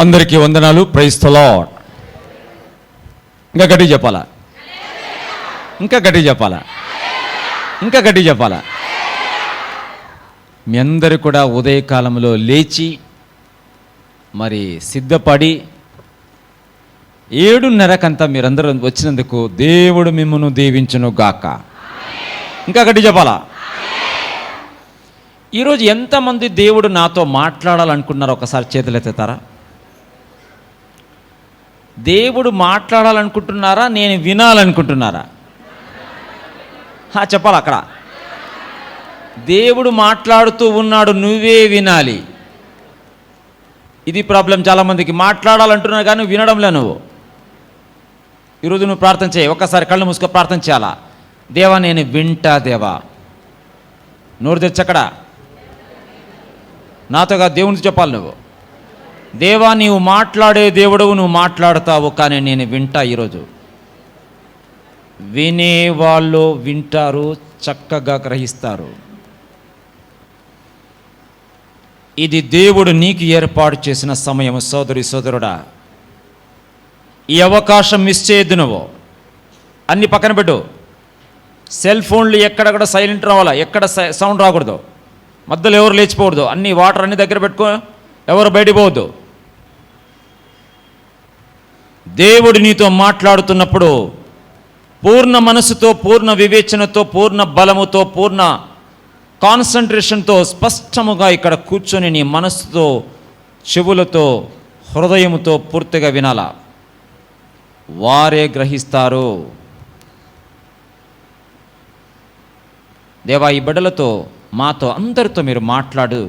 అందరికీ వందనాలు. Praise the Lord. ఇంకా గట్టిగా చెప్పాలా? ఇంకా గట్టిగా చెప్పాలా? ఇంకా గట్టిగా చెప్పాలా? మీ అందరూ కూడా ఉదయకాలంలో లేచి మరి సిద్ధపడి 7:30కంతా మీరందరూ వచ్చినందుకు దేవుడు మిమ్మును దీవించును గాక. ఇంకా గట్టిగా చెప్పాలా? ఈరోజు ఎంతమంది దేవుడు నాతో మాట్లాడాలనుకుంటున్నారో ఒకసారి చేతులు ఎత్తుతారా? దేవుడు మాట్లాడాలనుకుంటున్నారా, నేను వినాలనుకుంటున్నారా? చెప్పాలి. అక్కడ దేవుడు మాట్లాడుతూ ఉన్నాడు, నువ్వే వినాలి. ఇది ప్రాబ్లం చాలామందికి. మాట్లాడాలంటున్నారు కానీ వినడంలే. నువ్వు ఈరోజు నువ్వు ప్రార్థన చేయి. ఒక్కసారి కళ్ళు మూసుకో ప్రార్థన చేయాలా? దేవా నేను వింటా. దేవా నోరు తెచ్చక్కడ నాతోగా దేవునికి చెప్పాలి. నువ్వు దేవా నీవు మాట్లాడే దేవుడవు, నువ్వు మాట్లాడతావు, కానీ నేను వింటా. ఈరోజు వినేవాళ్ళు వింటారు, చక్కగా గ్రహిస్తారు. ఇది దేవుడు నీకు ఏర్పాటు చేసిన సమయం. సోదరి సోదరుడా, ఈ అవకాశం మిస్ చేయొద్దు. నువ్వు అన్ని పక్కన పెట్టు. సెల్ ఫోన్లు ఎక్కడ కూడా సైలెంట్ రావాలా, ఎక్కడ సౌండ్ రాకూడదు, మధ్యలో ఎవరు లేచిపోకూడదు, అన్ని వాటర్ అన్ని దగ్గర పెట్టుకో, ఎవరు బయటికి పోవద్దు. దేవుడు నీతో మాట్లాడుతున్నప్పుడు పూర్ణ మనసుతో, పూర్ణ వివేచనతో, పూర్ణ బలముతో, పూర్ణ కాన్సన్ట్రేషన్తో స్పష్టముగా ఇక్కడ కూర్చొని నీ మనసుతో, చెవులతో, హృదయముతో పూర్తిగా వినాలా. వారే గ్రహిస్తారు. దేవా ఈ బిడ్డలతో, మాతో, అందరితో మీరు మాట్లాడు,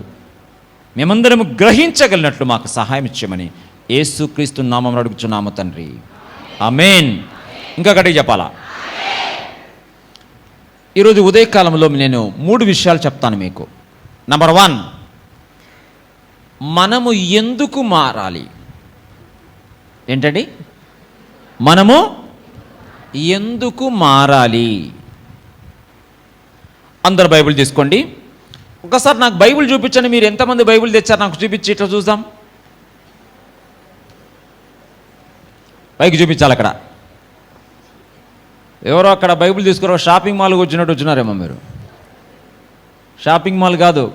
మేమందరము గ్రహించగలిగినట్లు మాకు సహాయం ఇచ్చామని యేసుక్రీస్తు నామమున అడుగుచున్నాము తండ్రి. ఆమేన్. ఇంకా గట్టిగా చెప్పాలా? ఈరోజు ఉదయకాలంలో నేను 3 విషయాలు చెప్తాను మీకు. నంబర్ 1, మనము ఎందుకు మారాలి? ఏంటండి? మనము ఎందుకు మారాలి? అందరు బైబిల్ తీసుకోండి. ఒకసారి నాకు బైబిల్ చూపించండి. మీరు ఎంతమంది బైబిల్ తెచ్చారు నాకు చూపించి, ఇట్లా చూద్దాం. పైకి చూపించాలి. అక్కడ ఎవరో అక్కడ బైబిల్ తీసుకురో షాపింగ్ మాల్కి వచ్చినట్టు వచ్చినారేమో మీరు. షాపింగ్ మాల్ కాదు,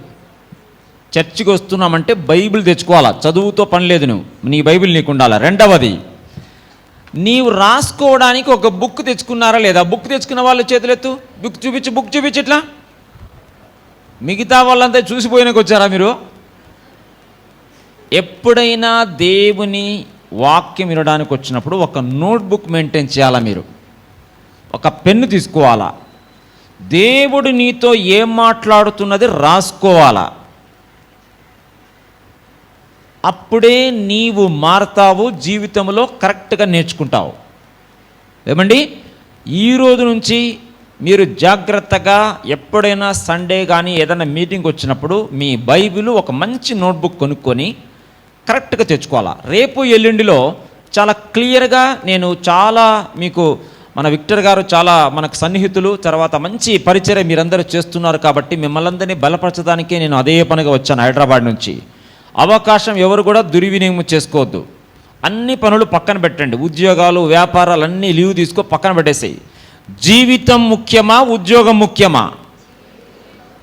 చర్చికి వస్తున్నామంటే బైబిల్ తెచ్చుకోవాలా. చదువుతో పని లేదు. నువ్వు నీ బైబిల్ నీకు ఉండాలా. రెండవది, నీవు రాసుకోవడానికి ఒక బుక్ తెచ్చుకున్నారా లేదా? బుక్ తెచ్చుకున్న వాళ్ళు చేతులెత్తు. బుక్ చూపించి, బుక్ చూపించి. ఇట్లా మిగతా వాళ్ళంతా చూసిపోయినాక వచ్చారా మీరు? ఎప్పుడైనా దేవుని వాక్యం వినడానికి వచ్చినప్పుడు ఒక నోట్బుక్ మెయింటైన్ చేయాలా. మీరు ఒక పెన్ను తీసుకోవాలా. దేవుడు నీతో ఏం మాట్లాడుతున్నది రాసుకోవాలా. అప్పుడే నీవు మారతావు, జీవితంలో కరెక్ట్గా నేర్చుకుంటావు. ఏమండి, ఈరోజు నుంచి మీరు జాగ్రత్తగా ఎప్పుడైనా సండే కానీ ఏదైనా మీటింగ్ వచ్చినప్పుడు మీ బైబిల్ ఒక మంచి నోట్బుక్ కొనుక్కొని కరెక్ట్గా తెచ్చుకోవాలా. రేపు ఎల్లుండిలో చాలా క్లియర్గా నేను మీకు మన విక్టర్ గారు చాలా మనకు సన్నిహితులు, తర్వాత మంచి పరిచయం మీరందరూ చేస్తున్నారు కాబట్టి మిమ్మల్ని అందరినీ బలపరచడానికే నేను అదే పనిగా వచ్చాను హైదరాబాద్ నుంచి. అవకాశం ఎవరు కూడా దుర్వినియోగం చేసుకోవద్దు. అన్ని పనులు పక్కన పెట్టండి. ఉద్యోగాలు, వ్యాపారాలు అన్నీ లీవ్ తీసుకో, పక్కన పెట్టేసేయి. జీవితం ముఖ్యమా, ఉద్యోగం ముఖ్యమా?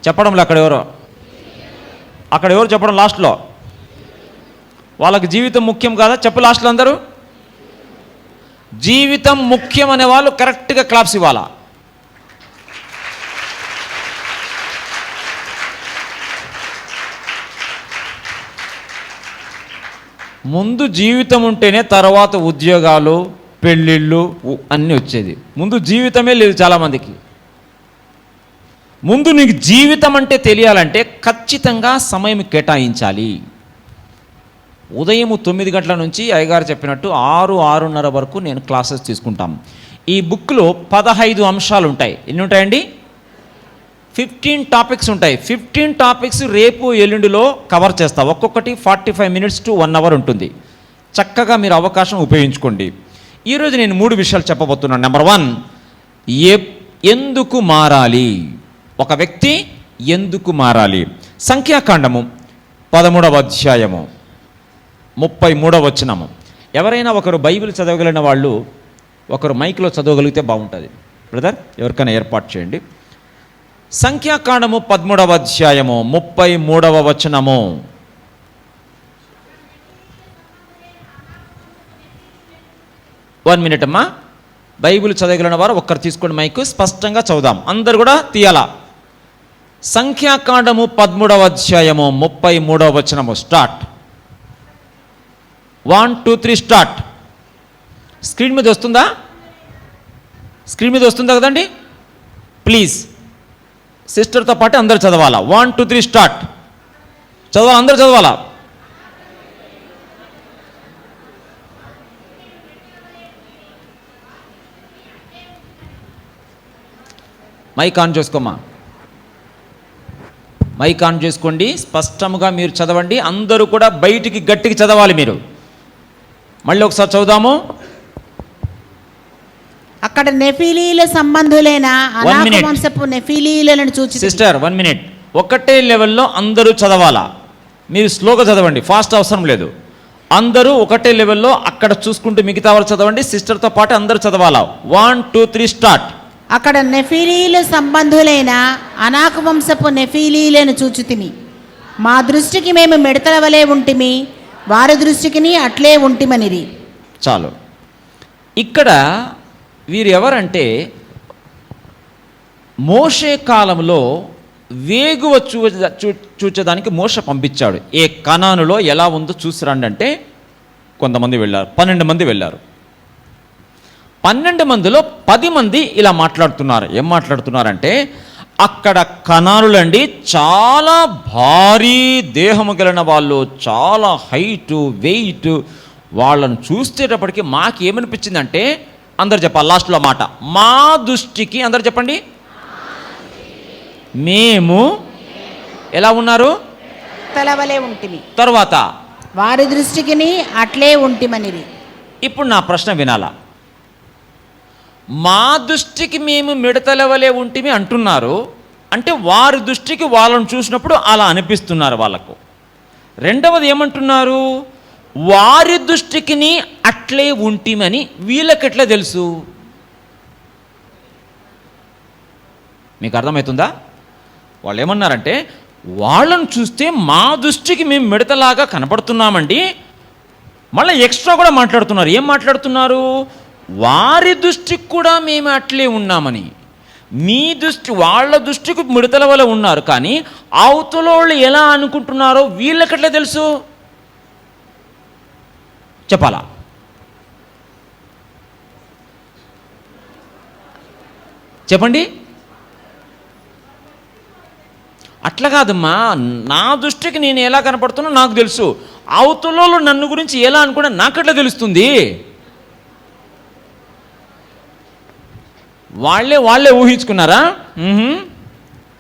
చెప్పడంలో అక్కడ ఎవరు చెప్పడం లాస్ట్లో? వాళ్ళకి జీవితం ముఖ్యం కాదా? చెప్పు లాస్ట్లో అందరూ. జీవితం ముఖ్యం అనే వాళ్ళు కరెక్ట్గా క్లాప్స్ ఇవ్వాలా. ముందు జీవితం ఉంటేనే తర్వాత ఉద్యోగాలు, పెళ్ళిళ్ళు అన్నీ వచ్చేది. ముందు జీవితమే లేదు చాలామందికి. ముందు నీకు జీవితం అంటే తెలియాలంటే ఖచ్చితంగా సమయం కేటాయించాలి. ఉదయం 9 గంటల నుంచి అయ్యగారు చెప్పినట్టు 6-6:30 వరకు నేను క్లాసెస్ తీసుకుంటాం. ఈ బుక్లో 15 అంశాలు ఉంటాయి. ఎన్ని ఉంటాయండి? 15 టాపిక్స్ ఉంటాయి. 15 టాపిక్స్ రేపు ఎల్లుండిలో కవర్ చేస్తా. ఒక్కొక్కటి 45 మినిట్స్ టు 1 అవర్ ఉంటుంది. చక్కగా మీరు అవకాశం ఉపయోగించుకోండి. ఈరోజు నేను 3 విషయాలు చెప్పబోతున్నాను. నెంబర్ 1, ఎందుకు మారాలి? ఒక వ్యక్తి ఎందుకు మారాలి? సంఖ్యాకాండము 13వ అధ్యాయము 33వ వచనము. ఎవరైనా ఒకరు బైబిల్ చదవగలిగిన వాళ్ళు ఒకరు మైక్లో చదవగలిగితే బాగుంటుంది. బ్రదర్ ఎవరికైనా ఏర్పాటు చేయండి. సంఖ్యాకాండము 13వ అధ్యాయము 33వ వచనము. వన్ మినిట్ అమ్మా. బైబిల్ చదవగలిగిన వారు ఒక్కరు తీసుకోండి మైకు, స్పష్టంగా చదువుదాం. అందరు కూడా తీయాలా. సంఖ్యాకాండము 13వ అధ్యాయము 33వ వచనము. స్టార్ట్. 1 2 3 స్టార్ట్. స్క్రీన్ మీద వస్తుందా? స్క్రీన్ మీద వస్తుందా కదండి? ప్లీజ్ సిస్టర్తో పాటు అందరు చదవాలా. 1 2 3 స్టార్ట్. చదవాలి, అందరు చదవాలా. మైక్ ఆన్ చేసుకోమ్మా. మైక్ ఆన్ చేసుకోండి, స్పష్టంగా మీరు చదవండి. అందరూ కూడా బయటికి గట్టికి చదవాలి మీరు. మళ్ళీ ఒకసారి చదువుదాము. అక్కడ నెఫీలీల సంబంధులైన అనాక వంశపు నెఫీలీలను చూచి. Sister 1 minute. ఒకటే లెవెల్లో అందరూ చదవాలా. మీరు స్లోగా చదవండి, ఫాస్ట్ అవసరం లేదు. అందరూ ఒకటే లెవెల్లో అక్కడ చూసుకుంటూ మిగతా వాళ్ళు చదవండి. సిస్టర్తో పాటు అందరూ చదవాలా. 1 2 3 స్టార్ట్. అక్కడ నెఫీలీల సంబంధులైన అనాక వంశపు నెఫీలీలను చూచితిమి. మా దృష్టికి మేము మిడతల వలె ఉంటిమి, వారి దృష్టికి అట్లే ఉంటిమనిరి. చాలు. ఇక్కడ వీరు ఎవరంటే మోషే కాలంలో వేగువ చూచేదానికి మోషే పంపించాడు. ఏ కనానులో ఎలా ఉందో చూసి రండి అంటే కొంతమంది వెళ్ళారు. 12 మంది వెళ్ళారు. 12 మందిలో 10 మంది ఇలా మాట్లాడుతున్నారు. ఏం మాట్లాడుతున్నారంటే, అక్కడ కనానులండి చాలా భారీ దేహము కలిగిన వాళ్ళు, చాలా హైటు వెయిట్. వాళ్ళను చూసేటప్పటికి మాకు ఏమనిపించిందంటే, అందరు చెప్పాలి లాస్ట్లో మాట, మా దృష్టికి, అందరు చెప్పండి, మేము ఎలా ఉన్నారు? తలవలే ఉంటిమి. తర్వాత వారి దృష్టికి అట్లే ఉంటిమనిరి. ఇప్పుడు నా ప్రశ్న వినాలా. మా దృష్టికి మేము మిడతల వలె ఉంటిమి అంటున్నారు అంటే వారి దృష్టికి వాళ్ళని చూసినప్పుడు అలా అనిపిస్తున్నారు వాళ్ళకు. రెండవది ఏమంటున్నారు? వారి దృష్టికి అట్లే ఉంటిమని వీళ్ళకి ఎట్లా తెలుసు? మీకు అర్థమవుతుందా? వాళ్ళు ఏమన్నారంటే, వాళ్ళని చూస్తే మా దృష్టికి మేము మిడతలాగా కనపడుతున్నామండి. మళ్ళీ ఎక్స్ట్రా కూడా మాట్లాడుతున్నారు. ఏం మాట్లాడుతున్నారు? వారి దృష్టికి కూడా మేము అట్లే ఉన్నామని. మీ దృష్టి, వాళ్ళ దృష్టికి మిడతల వల్ల ఉన్నారు, కానీ అవతల వాళ్ళు ఎలా అనుకుంటున్నారో వీళ్ళకట్లే తెలుసు. చెప్పాలా? చెప్పండి. అట్లా కాదమ్మా, నా దృష్టికి నేను ఎలా కనపడుతున్నా నాకు తెలుసు, అవతలలో నన్ను గురించి ఎలా అనుకున్నా నాకట్లా తెలుస్తుంది. వాళ్ళే ఊహించుకున్నారా?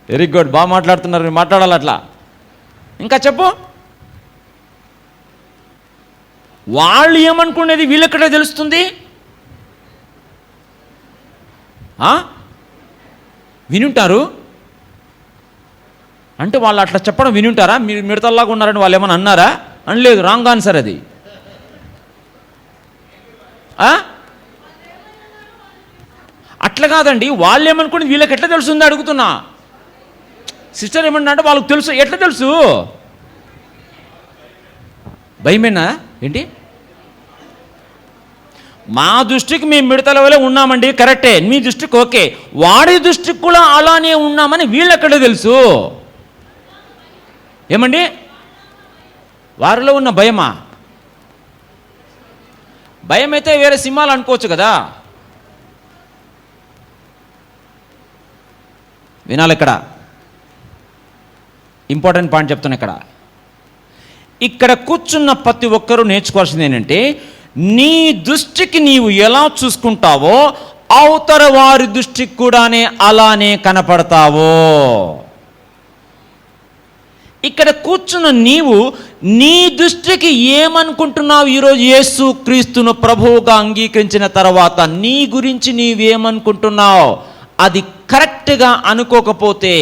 వెరీ గుడ్, బాగా మాట్లాడుతున్నారు. మీరు మాట్లాడాలి అట్లా. ఇంకా చెప్పు. వాళ్ళు ఏమనుకునేది వీళ్ళెక్కడ తెలుస్తుంది? వినుంటారు అంటే వాళ్ళు అట్లా చెప్పడం వినుంటారా? మీరు మిడతల్లాగా ఉన్నారని వాళ్ళు ఏమైనా అన్నారా? అనలేదు. రాంగ్ ఆన్సర్ అది. అట్లా కాదండి, వాళ్ళు ఏమనుకుని వీళ్ళకి ఎట్లా తెలుస్తుంది అడుగుతున్నా. సిస్టర్ ఏమన్నా అంటే వాళ్ళకి తెలుసు. ఎట్లా తెలుసు? భయమేనా ఏంటి? మా దృష్టికి మేము మిడతల వలె ఉన్నామండి, కరెక్టే. మీ దృష్టికి ఓకే, వాడి దృష్టికి కూడా అలానే ఉన్నామని వీళ్ళెక్కడే తెలుసు? ఏమండి? వారిలో ఉన్న భయమా? భయం అయితే వేరే సింహాలు అనుకోవచ్చు కదా. వినాలి. ఇక్కడ ఇంపార్టెంట్ పాయింట్ చెప్తున్నా. ఇక్కడ కూర్చున్న ప్రతి ఒక్కరూ నేర్చుకోవాల్సింది ఏంటంటే, నీ దృష్టికి నీవు ఎలా చూసుకుంటావో అవతల వారి దృష్టికి కూడానే అలానే కనపడతావో. ఇక్కడ కూర్చున్న నీవు నీ దృష్టికి ఏమనుకుంటున్నావు? ఈరోజు యేసు క్రీస్తును ప్రభువుగా అంగీకరించిన తర్వాత నీ గురించి నీవేమనుకుంటున్నావు? అది కరెక్ట్గా అనుకోకపోతే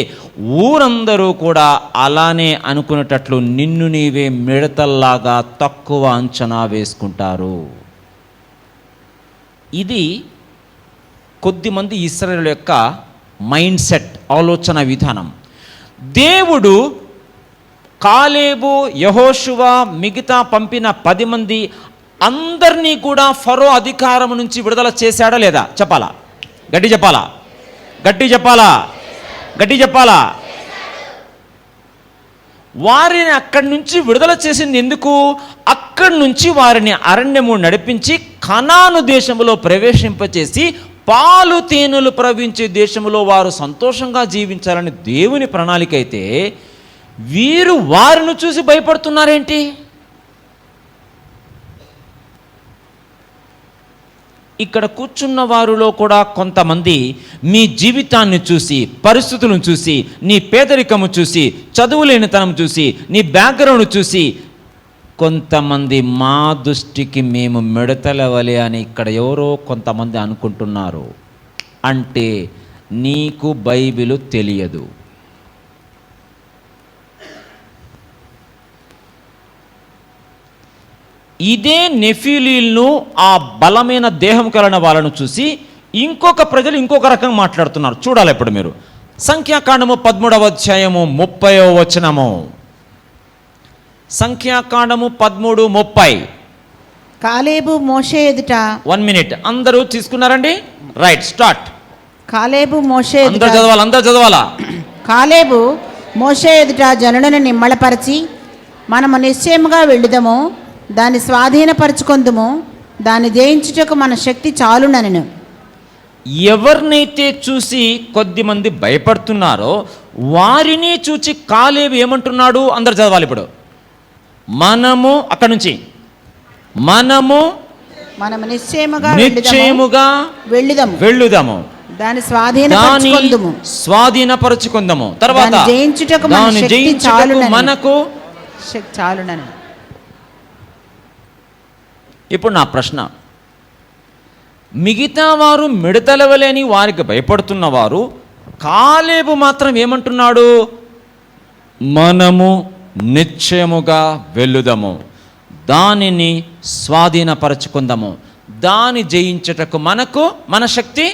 ఊరందరూ కూడా అలానే అనుకునేటట్లు నిన్ను నీవే మిడతల్లాగా తక్కువ అంచనా వేసుకుంటారు. ఇది కొద్దిమంది ఇశ్రాయేలు యొక్క మైండ్ సెట్, ఆలోచన విధానం. దేవుడు కాలేబు, యెహోషువ, మిగతా పంపిన 10 మంది అందరినీ కూడా ఫరో అధికారం నుంచి విడుదల చేశాడా లేదా? చెప్పాలా? గట్టి చెప్పాలా? గట్టి చెప్పాలా? గట్టి చెప్పాలా? వారిని అక్కడి నుంచి విడుదల చేసింది ఎందుకు? అక్కడి నుంచి వారిని అరణ్యము నడిపించి కనాను దేశంలో ప్రవేశింపచేసి పాలు తేనెలు ప్రవహించే దేశంలో వారు సంతోషంగా జీవించాలని దేవుని ప్రణాళిక అయితే, వీరు వారిని చూసి భయపడుతున్నారేంటి? ఇక్కడ కూర్చున్న వారిలో కూడా కొంతమంది మీ జీవితాన్ని చూసి, పరిస్థితులను చూసి, నీ పేదరికము చూసి, చదువులేనితనం చూసి, నీ బ్యాక్గ్రౌండ్ చూసి, కొంతమంది మా దృష్టికి మేము మిడతలవలే అని ఇక్కడ ఎవరో కొంతమంది అనుకుంటున్నారు. అంటే నీకు బైబిలు తెలియదు. ఇదే నెఫీలీలను, ఆ బలమైన దేహం కలిగిన వాళ్ళను చూసి ఇంకొక ప్రజలు ఇంకొక రకంగా మాట్లాడుతున్నారు. చూడాలి ఇప్పుడు మీరు. సంఖ్యాకాండము 13వ అధ్యాయము 30వ వచనము. సంఖ్యాకాండము 13:30. కాలేబు మోషే ఎదుట 1 మినిట్. అందరూ తీసుకున్నారండి? Right, start. కాలేబు మోషే ఎదుట, అందరు చదవాలా? కాలేబు మోషే ఎదుట జనులను నిమ్మళపరిచి, మనము నిశ్చయముగా వెళ్ళుదము, దాన్ని స్వాధీనపరచుకొందుము, దాన్ని జయించుటకు మన శక్తి చాలునను. ఎవరినైతే చూసి కొద్దిమంది భయపడుతున్నారో వారిని చూచి కాలేబు ఏమంటున్నాడు? అందరు చదవాలి ఇప్పుడు. మనము అక్కడి నుంచి మనము నిశ్చయముగా వెళ్ళుదాము, దాన్ని స్వాధీనపరచుకుందాము, తర్వాత దాన్ని జయించుటకు మనకు చాలునని. ఇప్పుడు నా ప్రశ్న, మిగతా వారు మిడతలవలేని వారికి భయపడుతున్నవారు, కాలేబు మాత్రం ఏమంటున్నాడు? మనము నిశ్చయముగా వెళ్ళుదాము, దానిని స్వాధీనపరచుకుందాము, దాన్ని జయించుటకు మనకు మన శక్తి.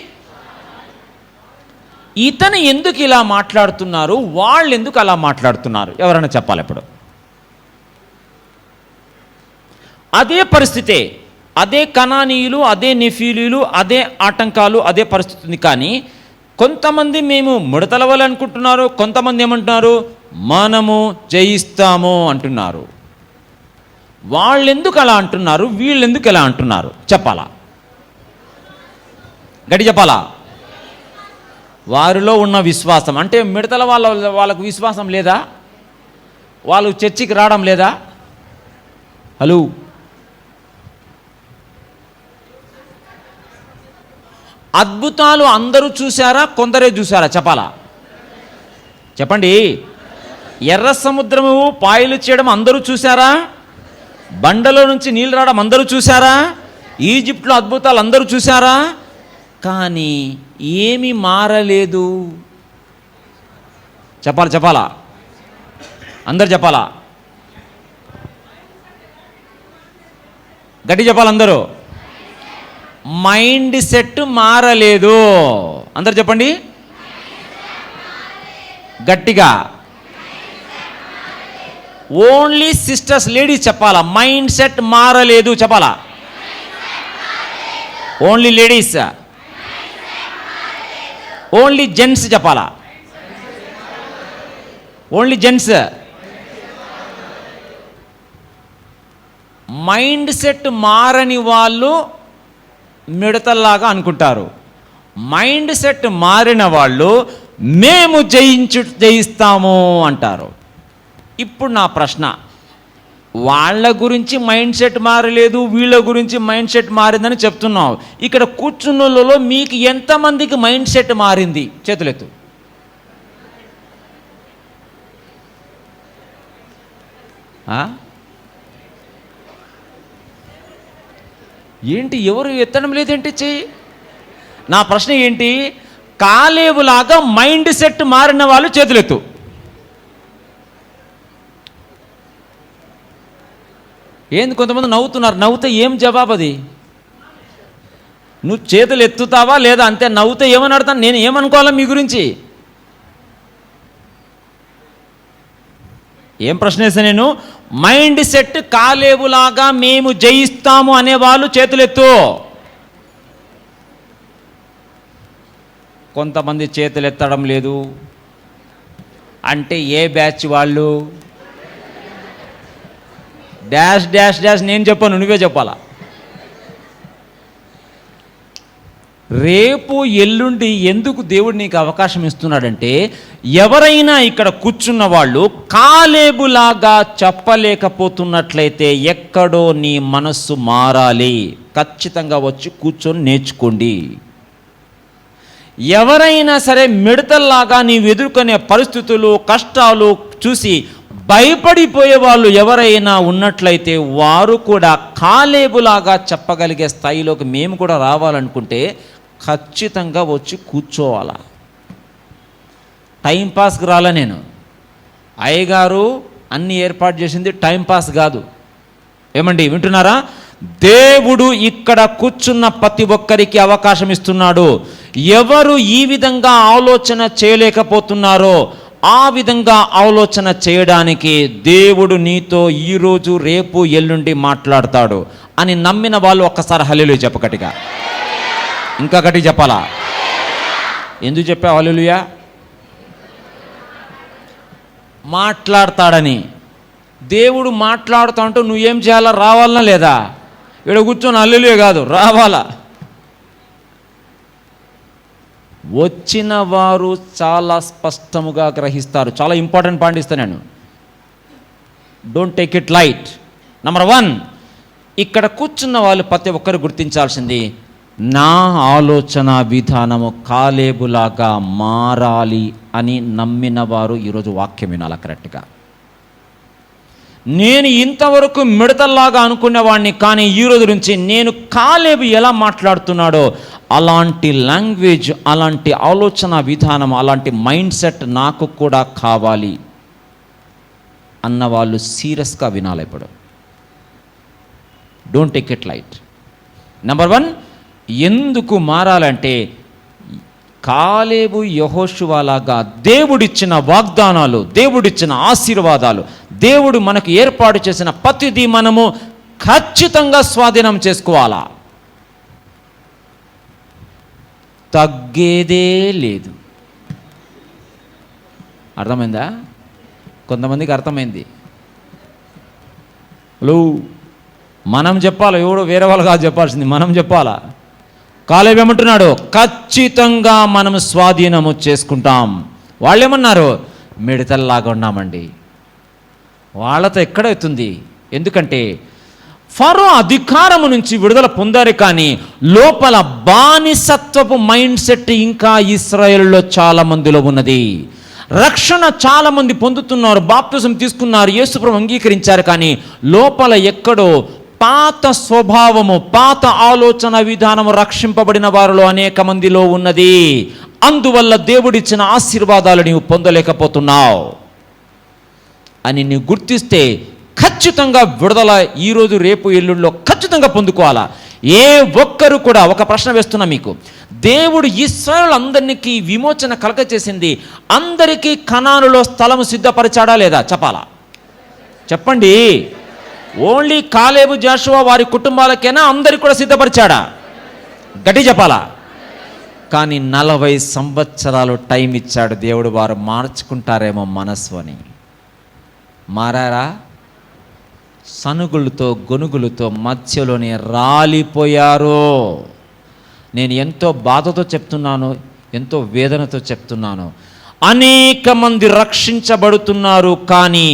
ఇతను ఎందుకు ఇలా మాట్లాడుతున్నారు? వాళ్ళు ఎందుకు అలా మాట్లాడుతున్నారు? ఎవరైనా చెప్పాలి ఇప్పుడు. అదే పరిస్థితే, అదే కనానీయులు, అదే నెఫీలీలు, అదే ఆటంకాలు, అదే పరిస్థితి ఉంది. కానీ కొంతమంది మేము మిడతలవలే అనుకుంటున్నారు, కొంతమంది ఏమంటున్నారు? మనము జయిస్తాము అంటున్నారు. వాళ్ళు ఎందుకు అలా అంటున్నారు? వీళ్ళు ఎందుకు ఎలా అంటున్నారు? చెప్పాలా? గట్టి చెప్పాలా? వారిలో ఉన్న విశ్వాసం అంటే మిడతల వాళ్ళకు విశ్వాసం లేదా? వాళ్ళు చర్చికి రావడం లేదా? హలో, అద్భుతాలు అందరూ చూశారా? కొందరే చూశారా? చెప్పాలా? చెప్పండి. ఎర్ర సముద్రము పాయలు చేయడం అందరూ చూశారా? బండలో నుంచి నీళ్ళు రావడం అందరూ చూశారా? ఈజిప్ట్లో అద్భుతాలు అందరూ చూశారా? కానీ ఏమీ మారలేదు. చెప్పాలా? అందరు చెప్పాలా? గట్టి చెప్పాలి అందరూ. మైండ్ సెట్ మారలేదు. అందరు చెప్పండి గట్టిగా. ఓన్లీ సిస్టర్స్, లేడీస్ చెప్పాలా? మైండ్ సెట్ మారలేదు చెప్పాలా? ఓన్లీ లేడీస్, ఓన్లీ జెంట్స్ చెప్పాలా? Only gents. మైండ్ సెట్ మారని వాళ్ళు మిడతల్లాగా అనుకుంటారు. మైండ్ సెట్ మారిన వాళ్ళు మేము జయిస్తాము అంటారు. ఇప్పుడు నా ప్రశ్న, వాళ్ళ గురించి మైండ్ సెట్ మారలేదు, వీళ్ళ గురించి మైండ్ సెట్ మారిందని చెప్తున్నావు. ఇక్కడ కూర్చున్నలో మీకు ఎంతమందికి మైండ్ సెట్ మారింది? చేతులెత్తు. ఏంటి ఎవరు ఎత్తడం లేదేంటి? చెయ్యి. నా ప్రశ్న ఏంటి? కాలేబులాగా మైండ్ సెట్ మారిన వాళ్ళు చేతులెత్తు. ఏంది కొంతమంది నవ్వుతున్నారు? నవ్వుతే ఏం జవాబు అది? నువ్వు చేతులు ఎత్తుతావా లేదా అంతే. నవ్వుతే ఏమని అడతాను? నేను ఏమనుకోవాలా మీ గురించి? ఏం ప్రశ్న వేసాను నేను? మైండ్ సెట్ కాలేబులాగా మేము జయిస్తాము అనేవాళ్ళు చేతులెత్తు. కొంతమంది చేతులు ఎత్తడం లేదు. అంటే ఏ బ్యాచ్ వాళ్ళు? Dash dash dash. నేను చెప్పాను, నువ్వే చెప్పాలా. రేపు ఎల్లుండి ఎందుకు దేవుడు నీకు అవకాశం ఇస్తున్నాడంటే, ఎవరైనా ఇక్కడ కూర్చున్న వాళ్ళు కాలేబులాగా చెప్పలేకపోతున్నట్లయితే ఎక్కడో నీ మనస్సు మారాలి. ఖచ్చితంగా వచ్చి కూర్చొని నేర్చుకోండి. ఎవరైనా సరే మిడతల్లాగా నీవు ఎదుర్కొనే పరిస్థితులు, కష్టాలు చూసి భయపడిపోయే వాళ్ళు ఎవరైనా ఉన్నట్లయితే వారు కూడా కాలేబులాగా చెప్పగలిగే స్థాయిలోకి మేము కూడా రావాలనుకుంటే ఖచ్చితంగా వచ్చి కూర్చోవాలా. టైంపాస్కి రాలా నేను. అయ్యగారు అన్ని ఏర్పాటు చేసింది టైంపాస్ కాదు. ఏమండి వింటున్నారా? దేవుడు ఇక్కడ కూర్చున్న ప్రతి ఒక్కరికి అవకాశం ఇస్తున్నాడు. ఎవరు ఈ విధంగా ఆలోచన చేయలేకపోతున్నారో ఆ విధంగా ఆలోచన చేయడానికి దేవుడు నీతో ఈరోజు, రేపు, ఎల్లుండి మాట్లాడతాడు అని నమ్మిన వాళ్ళు ఒక్కసారి హల్లెలూయా చెప్పు గట్టిగా. ఇంకా గట్టిగా చెప్పాలా? ఎందుకు చెప్పావు హల్లెలూయా? మాట్లాడతాడని. దేవుడు మాట్లాడుతా ఉంటూ నువ్వేం చేయాలా? రావాలనా లేదా? ఇక్కడ కూర్చొని హల్లెలూయా కాదు, రావాలా. వచ్చిన వారు చాలా స్పష్టముగా గ్రహిస్తారు. చాలా ఇంపార్టెంట్ పాయింట్ ఇస్తాను నేను. Don't take it light. Number 1, ఇక్కడ కూర్చున్న వాళ్ళు ప్రతి ఒక్కరు గుర్తించాల్సింది, నా ఆలోచన విధానము కాలేబులాగా మారాలి అని నమ్మిన వారు ఈరోజు వాక్యం వినాలి కరెక్ట్గా. నేను ఇంతవరకు మిడతల్లాగా అనుకునేవాడిని, కానీ ఈరోజు నుంచి నేను కాలేబు ఎలా మాట్లాడుతున్నాడో అలాంటి లాంగ్వేజ్, అలాంటి ఆలోచన విధానం, అలాంటి మైండ్ సెట్ నాకు కూడా కావాలి అన్నవాళ్ళు సీరియస్గా వినాలి. ఇప్పుడు don't take it light. Number 1, ఎందుకు మారాలంటే కాలేబు యెహోషువలాగా దేవుడిచ్చిన వాగ్దానాలు, దేవుడిచ్చిన ఆశీర్వాదాలు, దేవుడు మనకు ఏర్పాటు చేసిన ప్రతిదీ మనము ఖచ్చితంగా స్వాధీనం చేసుకోవాలా. తగ్గేదే లేదు. అర్థమైందా? కొంతమందికి అర్థమైంది. హలో, మనం చెప్పాలి, ఎవడో వేరే వాళ్ళు కాదు చెప్పాల్సింది, మనం చెప్పాలా. కాలేబు ఏమంటున్నాడు? ఖచ్చితంగా మనం స్వాధీనము చేసుకుంటాం. వాళ్ళు ఏమన్నారు? మిడతల్లాగా ఉన్నామండి. వాళ్ళతో ఎక్కడవుతుంది? ఎందుకంటే ఫరో అధికారము నుంచి విడుదల పొందారు, కానీ లోపల బానిసత్వపు మైండ్ సెట్ ఇంకా ఇశ్రాయేలులో చాలా మందిలో ఉన్నది. రక్షణ చాలా మంది పొందుతున్నారు, బాప్తిజం తీసుకున్నారు, యేసుప్రభువు అంగీకరించారు, కానీ లోపల ఎక్కడో పాత స్వభావము, పాత ఆలోచన విధానము రక్షింపబడిన వారిలో అనేక మందిలో ఉన్నది. అందువల్ల దేవుడిచ్చిన ఆశీర్వాదాలు నీవు పొందలేకపోతున్నావు అని నీవు గుర్తిస్తే ఖచ్చితంగా విడుదల ఈరోజు, రేపు, ఎల్లుండిలో ఖచ్చితంగా పొందుకోవాలా. ఏ ఒక్కరు కూడా, ఒక ప్రశ్న వేస్తున్నా మీకు, దేవుడు ఇశ్రాయేలులందరికీ విమోచన కలగచేసింది, అందరికీ కనానులో స్థలము సిద్ధపరిచాడా లేదా? చెప్పాలా, చెప్పండి. ఓన్లీ కాలేబు, జాషువా వారి కుటుంబాలకైనా అందరికి కూడా సిద్ధపరిచాడా? గట్టి చెప్పాలా. కానీ 40 సంవత్సరాలు టైం ఇచ్చాడు దేవుడు. వారు మార్చుకుంటారేమో మనస్సు అని. మారారా? సనుగులతో, గొనుగులతో మధ్యలోనే రాలిపోయారు. నేను ఎంతో బాధతో చెప్తున్నాను, ఎంతో వేదనతో చెప్తున్నాను. అనేక మంది రక్షించబడుతున్నారు, కానీ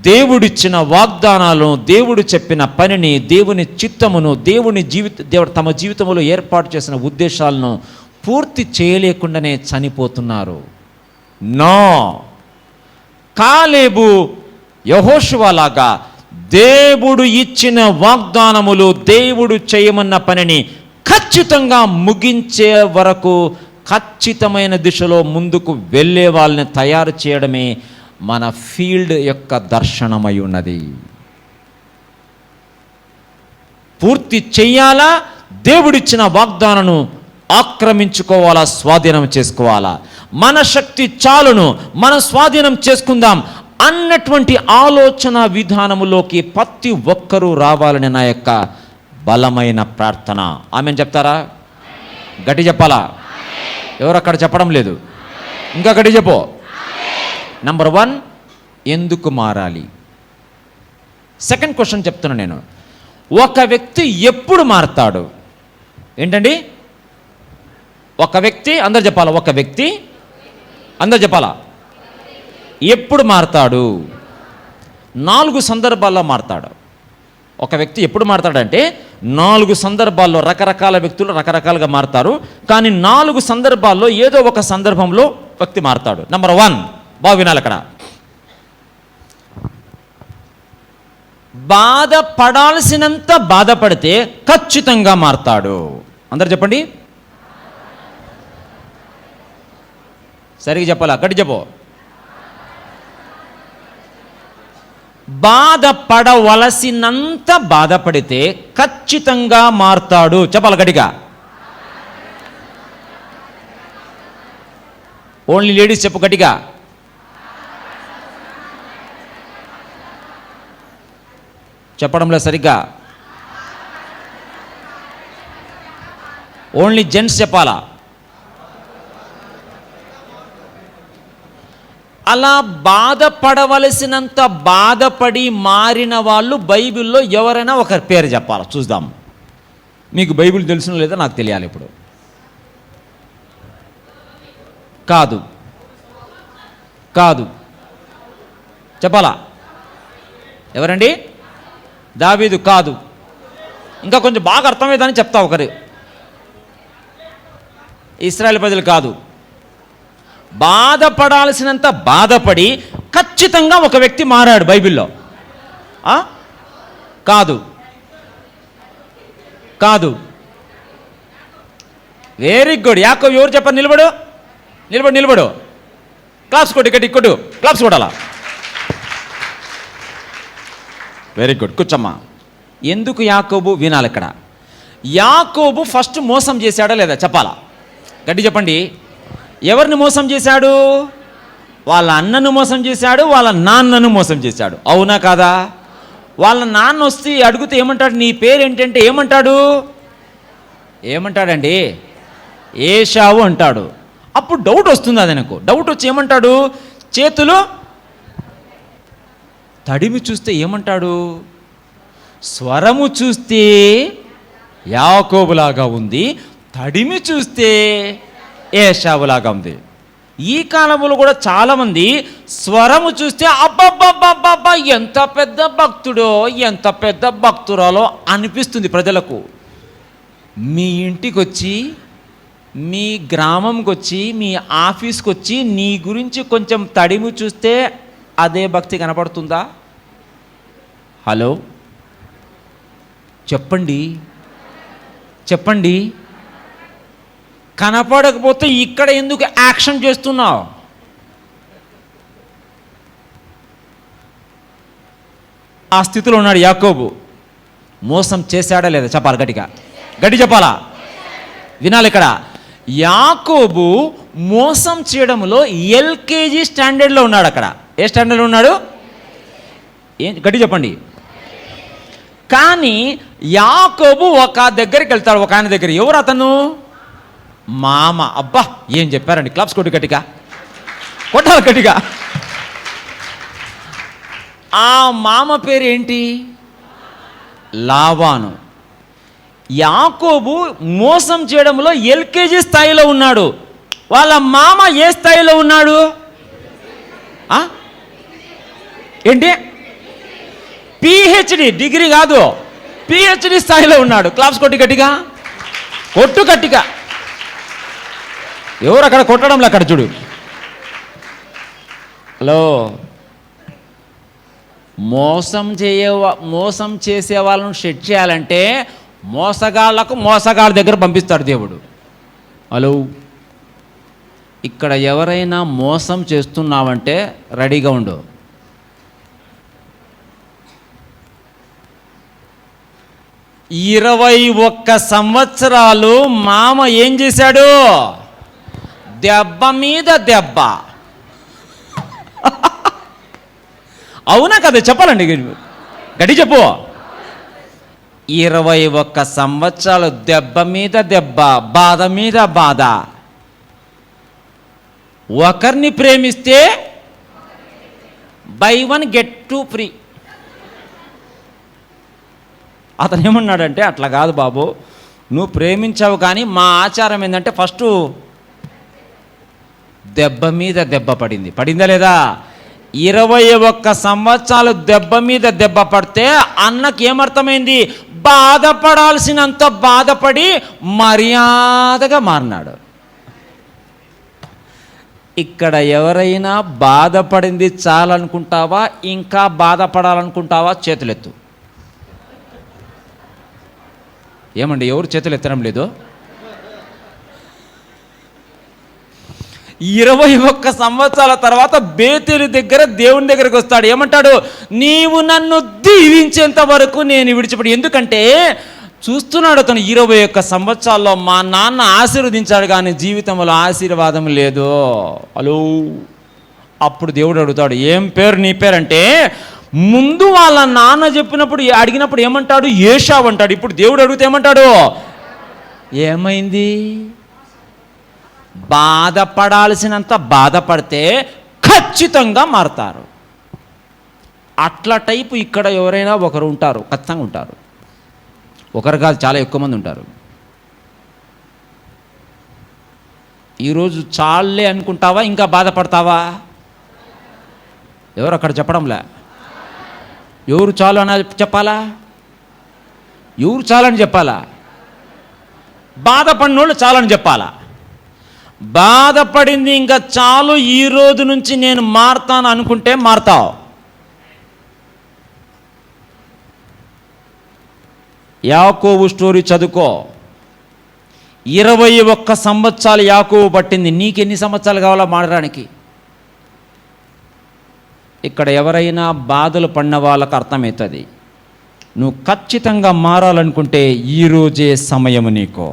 దేవుడిచ్చిన వాగ్దానాలను, దేవుడు చెప్పిన పనిని, దేవుని చిత్తమును, దేవుడు తమ జీవితంలో ఏర్పాటు చేసిన ఉద్దేశాలను పూర్తి చేయలేకుండానే చనిపోతున్నారు. నో, కాలేబు యెహోషువలాగా దేవుడు ఇచ్చిన వాగ్దానములు, దేవుడు చేయమన్న పనిని ఖచ్చితంగా ముగించే వరకు ఖచ్చితమైన దిశలో ముందుకు వెళ్ళే వాళ్ళని తయారు చేయడమే మన ఫీల్డ్ యొక్క దర్శనమై ఉన్నది. పూర్తి చెయ్యాలా, దేవుడిచ్చిన వాగ్దానను ఆక్రమించుకోవాలా, స్వాధీనం చేసుకోవాలా. మన శక్తి చాలును, మనం స్వాధీనం చేసుకుందాం అన్నటువంటి ఆలోచన విధానములోకి ప్రతి ఒక్కరూ రావాలని నా యొక్క బలమైన ప్రార్థన. ఆమెను చెప్తారా? గట్టి చెప్పాలా? ఎవరు అక్కడ చెప్పడం లేదు? ఇంకా గట్టి చెప్పు. నంబర్ 1, ఎందుకు మారాలి? సెకండ్ క్వశ్చన్ చెప్తున్నా నేను. ఒక వ్యక్తి ఎప్పుడు మారతాడు? ఏంటండి? ఒక వ్యక్తి, అందరు చెప్పాలా? ఒక వ్యక్తి, అందరు చెప్పాలా? ఎప్పుడు మారతాడు? 4 సందర్భాల్లో మారతాడు. ఒక వ్యక్తి ఎప్పుడు మారతాడంటే 4 సందర్భాల్లో రకరకాల వ్యక్తులు రకరకాలుగా మారతారు. కానీ 4 సందర్భాల్లో ఏదో ఒక సందర్భంలో వ్యక్తి మారతాడు. నంబర్ 1, బాగా వినాలి అక్కడ. బాధపడాల్సినంత బాధపడితే ఖచ్చితంగా మారతాడు. అందరు చెప్పండి. సరిగ్గా చెప్పాలా? గట్టి చెప్పు. బాధపడవలసినంత బాధపడితే ఖచ్చితంగా మారతాడు. చెప్పాలి గట్టిగా. ఓన్లీ లేడీస్ చెప్పు గట్టిగా. చెప్పడంలో సరిగ్గా. ఓన్లీ జెంట్స్ చెప్పాలా? అలా బాధపడవలసినంత బాధపడి మారిన వాళ్ళు బైబిల్లో ఎవరైనా ఒకరి పేరు చెప్పాలి, చూద్దాం. మీకు బైబిల్ తెలుసునో లేదో నాకు తెలియాలి ఇప్పుడు. కాదు, కాదు, చెప్పాలా? ఎవరండి? దావీదు కాదు. ఇంకా కొంచెం బాగా అర్థమయ్యేదని చెప్తా. ఒకరు ఇశ్రాయేలు ప్రజలు కాదు. బాధపడాల్సినంత బాధపడి ఖచ్చితంగా ఒక వ్యక్తి మారాడు బైబిల్లో. కాదు, కాదు. Very good. యాకోబు. ఎవరు చెప్పారు? నిలబడు, నిలబడు, నిలబడు. క్లాప్స్ కొట్టు, ఇక్కడ కొట్టు, క్లాప్స్ కొట్టాలా? Very good. కూర్చోమ్మా. ఎందుకు యాకోబు? వినాలి ఇక్కడ. యాకోబు ఫస్ట్ మోసం చేశాడా లేదా చెప్పాలా? గట్టి చెప్పండి. ఎవరిని మోసం చేశాడు? వాళ్ళ అన్నను మోసం చేశాడు, వాళ్ళ నాన్నను మోసం చేశాడు. అవునా కాదా? వాళ్ళ నాన్న వస్తే అడిగితే ఏమంటాడు? నీ పేరు ఏంటంటే ఏమంటాడు? ఏమంటాడండి? ఏశావు అంటాడు. అప్పుడు డౌట్ వస్తుంది అదనకు. డౌట్ వచ్చి ఏమంటాడు? చేతులు తడిమి చూస్తే ఏమంటాడు? స్వరము చూస్తే యాకోబులాగా ఉంది, తడిమి చూస్తే ఏశావులాగా ఉంది. ఈ కాలంలో కూడా చాలామంది స్వరము చూస్తే అబ్బబ్బబ్బబ్బబ్బా ఎంత పెద్ద భక్తుడో ఎంత పెద్ద భక్తురాలో అనిపిస్తుంది ప్రజలకు. మీ ఇంటికి వచ్చి, మీ గ్రామంకి వచ్చి, మీ ఆఫీస్కి వచ్చి నీ గురించి కొంచెం తడిమి చూస్తే అదే భక్తి కనపడుతుందా? హలో, చెప్పండి, చెప్పండి. కనపడకపోతే ఇక్కడ ఎందుకు యాక్షన్ చేస్తున్నావు? ఆ స్థితిలో ఉన్నాడు యాకోబు. మోసం చేశాడా లేదా చెప్పాలి గట్టిగా. గట్టి చెప్పాలా? వినాలి ఇక్కడ. యాకోబు మోసం చేయడంలో ఎల్కేజీ స్టాండర్డ్లో ఉన్నాడు. అక్కడ ఏ స్టాండర్డ్లో ఉన్నాడు? గట్టి చెప్పండి. కానీ యాకోబు ఒక దగ్గరికి వెళ్తాడు, ఒక ఆయన దగ్గర. ఎవరు అతను? మామ. అబ్బా ఏం చెప్పారండి. క్లాప్స్ కొట్టు గట్టిగా, కొట్టాలి గట్టిగా. ఆ మామ పేరు ఏంటి? లాబాను. యాకోబు మోసం చేయడంలో ఎల్కేజీ స్థాయిలో ఉన్నాడు. వాళ్ళ మామ ఏ స్థాయిలో ఉన్నాడు? ఏంటి? పిహెచ్డి. డిగ్రీ కాదు, పిహెచ్డి స్థాయిలో ఉన్నాడు. క్లాప్స్ కొట్టి గట్టిగా, కొట్టు గట్టిగా. ఎవరు అక్కడ కొట్టడంలో? అక్కడ చూడు. హలో, మోసం చేసే వాళ్ళను సెట్ చేయాలంటే మోసగాళ్లకు మోసగాళ్ళ దగ్గర పంపిస్తాడు దేవుడు. హలో, ఇక్కడ ఎవరైనా మోసం చేస్తున్నావంటే రెడీగా ఉండు. ఇరవై 21 సంవత్సరాలు మామ ఏం చేశాడు? దెబ్బ మీద దెబ్బ. అవునా కదా? చెప్పాలండి, గడి చెప్పు. 21 సంవత్సరాలు దెబ్బ మీద దెబ్బ, బాధ మీద బాధ. ఒకరిని ప్రేమిస్తే బై 1 గెట్ 2 ఫ్రీ. అతను ఏమన్నాడంటే, అట్లా కాదు బాబు, నువ్వు ప్రేమించావు, కానీ మా ఆచారం ఏంటంటే ఫస్ట్ దెబ్బ మీద దెబ్బ పడింది. పడిందా లేదా? 21 సంవత్సరాలు దెబ్బ మీద దెబ్బ పడితే అన్నకి ఏమర్థమైంది? బాధపడాల్సినంత బాధపడి మర్యాదగా మారినాడు. ఇక్కడ ఎవరైనా బాధపడింది చాలనుకుంటావా, ఇంకా బాధపడాలనుకుంటావా? చేతులెత్తు. ఏమండి, ఎవరు చేతులు ఎత్తడం లేదు? 21 సంవత్సరాల తర్వాత బేతేలు దగ్గర దేవుని దగ్గరకు వస్తాడు. ఏమంటాడు? నీవు నన్ను దీవించేంత వరకు నేను విడిచిపెట్టి. ఎందుకంటే చూస్తున్నాడు అతను, 21 సంవత్సరాల్లో మా నాన్న ఆశీర్వదించాడు, కానీ జీవితంలో ఆశీర్వాదం లేదు. హలో, అప్పుడు దేవుడు అడుగుతాడు, ఏం పేరు నీ పేరంటే, ముందు వాళ్ళ నాన్న చెప్పినప్పుడు అడిగినప్పుడు ఏమంటాడు? ఏషావు అంటాడు. ఇప్పుడు దేవుడు అడిగితే ఏమంటాడు? ఏమైంది? బాధపడాల్సినంత బాధపడితే ఖచ్చితంగా మారతారు. అట్లా టైపు ఇక్కడ ఎవరైనా ఒకరు ఉంటారు, ఖచ్చితంగా ఉంటారు. ఒకరు కాదు, చాలా ఎక్కువ మంది ఉంటారు. ఈరోజు చాలే అనుకుంటావా, ఇంకా బాధపడతావా? ఎవరు అక్కడ చెప్పడంలే. ఎవరు చాలు అని చెప్పాలా? ఎవరు చాలని చెప్పాలా? బాధపడినోళ్ళు చాలని చెప్పాలా? బాధపడింది ఇంకా చాలు, ఈ రోజు నుంచి నేను మారతాను అనుకుంటే మారతావు. యాకోబు స్టోరీ చదువుకో. 21 సంవత్సరాలు యాకోబు పట్టింది. నీకెన్ని సంవత్సరాలు కావాలా మారడానికి? ఇక్కడ ఎవరైనా బాధలు పడిన వాళ్ళకు అర్థమవుతుంది, నువ్వు ఖచ్చితంగా మారాలనుకుంటే ఈరోజే సమయము నీకు.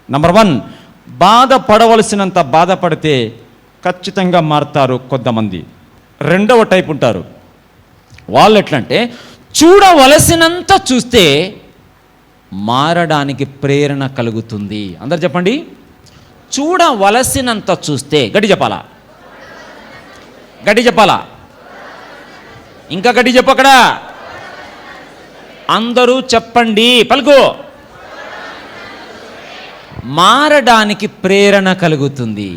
నంబర్ 1, బాధపడవలసినంత బాధపడితే ఖచ్చితంగా మారుతారు కొంతమంది. రెండవ టైప్ ఉంటారు, వాళ్ళు ఎట్లంటే చూడవలసినంత చూస్తే మారడానికి ప్రేరణ కలుగుతుంది. అందరు చెప్పండి, చూడవలసినంత చూస్తే. గట్టి చెప్పాలా? గట్టి చెప్పాలా? ఇంకా గట్టి చెప్పు. అక్కడ అందరూ చెప్పండి, పలుకు. మారడానికి ప్రేరణ కలుగుతుంది.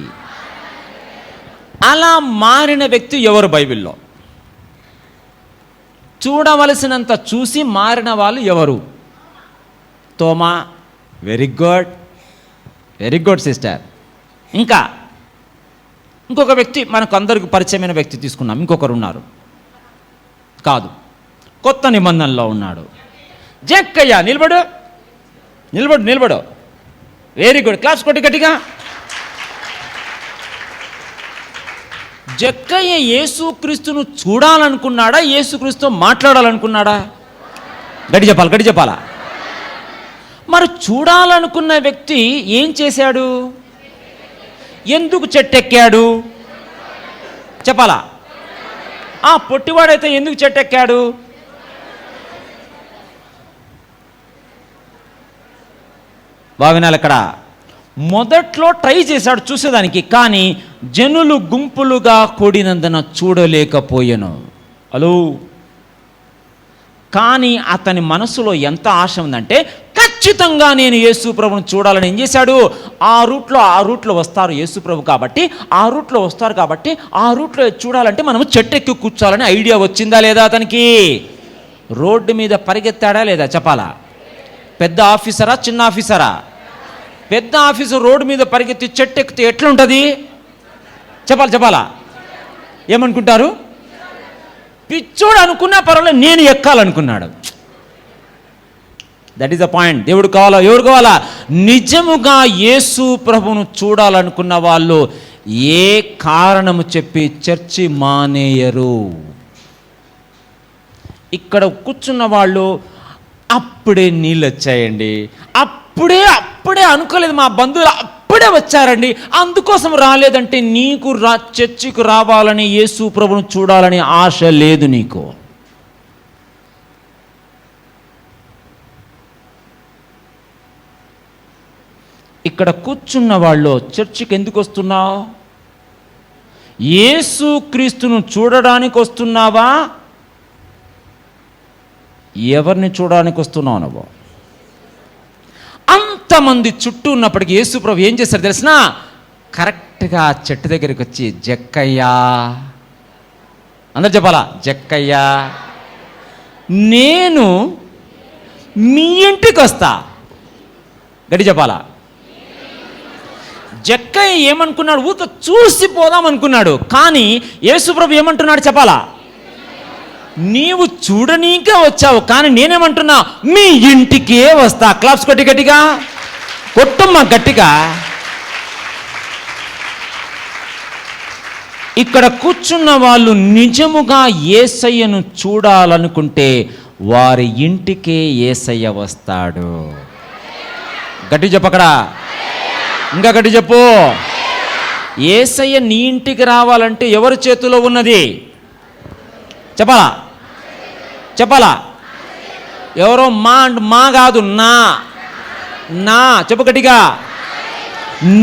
అలా మారిన వ్యక్తి ఎవరు బైబిల్లో? చూడవలసినంత చూసి మారిన వాళ్ళు ఎవరు? తోమా. Very good, very good sister. ఇంకా ఇంకొక వ్యక్తి, మనకు అందరికి పరిచయమైన వ్యక్తి తీసుకున్నాం. ఇంకొకరు ఉన్నారు, కాదు, కొత్త నిబంధనలో ఉన్నాడు. జక్కయ్య. నిలబడు, నిలబడు, నిలబడు. వెరీ గుడ్, క్లాస్ కొట్టి గట్టిగా. జక్కయ్య యేసుక్రీస్తును చూడాలనుకున్నాడా, యేసుక్రీస్తు మాట్లాడాలనుకున్నాడా? గట్టి చెప్పాలి, గట్టి చెప్పాలా? మరి చూడాలనుకున్న వ్యక్తి ఏం చేశాడు? ఎందుకు చెట్టెక్కాడు? చెప్పాలా? పొట్టివాడైతే ఎందుకు చెట్టెక్కాడు? బావినాలు అక్కడ మొదట్లో ట్రై చేశాడు చూసేదానికి, కానీ జనులు గుంపులుగా కూడినందున చూడలేకపోయాను. హలో, కానీ అతని మనసులో ఎంత ఆశ ఉందంటే, ఖచ్చితంగా నేను యేసు ప్రభుని చూడాలని ఏం చేశాడు? ఆ రూట్లో వస్తారు యేసు ప్రభు కాబట్టి, ఆ రూట్లో వస్తారు కాబట్టి, ఆ రూట్లో చూడాలంటే మనము చెట్టెక్కి కూర్చోాలని ఐడియా వచ్చిందా లేదా అతనికి? రోడ్డు మీద పరిగెత్తాడా లేదా? చెప్పాలా? పెద్ద ఆఫీసరా, చిన్న ఆఫీసరా? పెద్ద ఆఫీసర్ రోడ్డు మీద పరిగెత్తి చెట్టు ఎక్కితే ఎట్లుంటుంది? చెప్పాలా? ఏమనుకుంటారు? పిచ్చోడు అనుకున్నా పర్వాలేదు, నేను ఎక్కాలనుకున్నాడు. That is the point. ఎవరు కావాలా? నిజముగా యేసు ప్రభును చూడాలనుకున్న వాళ్ళు ఏ కారణము చెప్పి చర్చి మానేయరు. ఇక్కడ కూర్చున్న వాళ్ళు అప్పుడే నీళ్ళు వచ్చాయండి, అప్పుడే అనుకోలేదు, మా బంధువులు అప్పుడే వచ్చారండి, అందుకోసం రాలేదంటే నీకు చర్చికి రావాలని, యేసు ప్రభువును చూడాలని ఆశ లేదు నీకు. ఇక్కడ కూర్చున్న వాళ్ళు చర్చికి ఎందుకు వస్తున్నావు? యేసు క్రీస్తును చూడడానికి వస్తున్నావా? ఎవరిని చూడడానికి వస్తున్నావు నువ్వు? అంతమంది చుట్టూ ఉన్నప్పటికీ యేసు ప్రభు ఏం చేశారు తెలిసిన? కరెక్ట్గా చెట్టు దగ్గరికి వచ్చి, జక్కయ్యా, అందరు చెప్పాలా, జక్కయ్యా, నేను మీ ఇంటికి వస్తా. గడి చెప్పాలా. జక్కయ్య ఏమనుకున్నాడు? ఊక చూసి పోదాం అనుకున్నాడు. కానీ యేసుప్రభు ఏమంటున్నాడు చెప్పాలా? నీవు చూడనీకే వచ్చావు, కానీ నేనేమంటున్నా, మీ ఇంటికే వస్తా. క్లాప్స్ కొట్టి గట్టిగా కొట్టమ్మా, గట్టిగా. ఇక్కడ కూర్చున్న వాళ్ళు నిజముగా యేసయ్యను చూడాలనుకుంటే వారి ఇంటికే యేసయ్య వస్తాడు. గట్టి చెప్పకడా, ఇంకా గట్టి చెప్పు. యేసయ్య నీ ఇంటికి రావాలంటే ఎవరి చేతిలో ఉన్నది చెప్పాలా? చెప్పాలా? ఎవరో మా కాదు, నా చెప్పు గట్టిగా.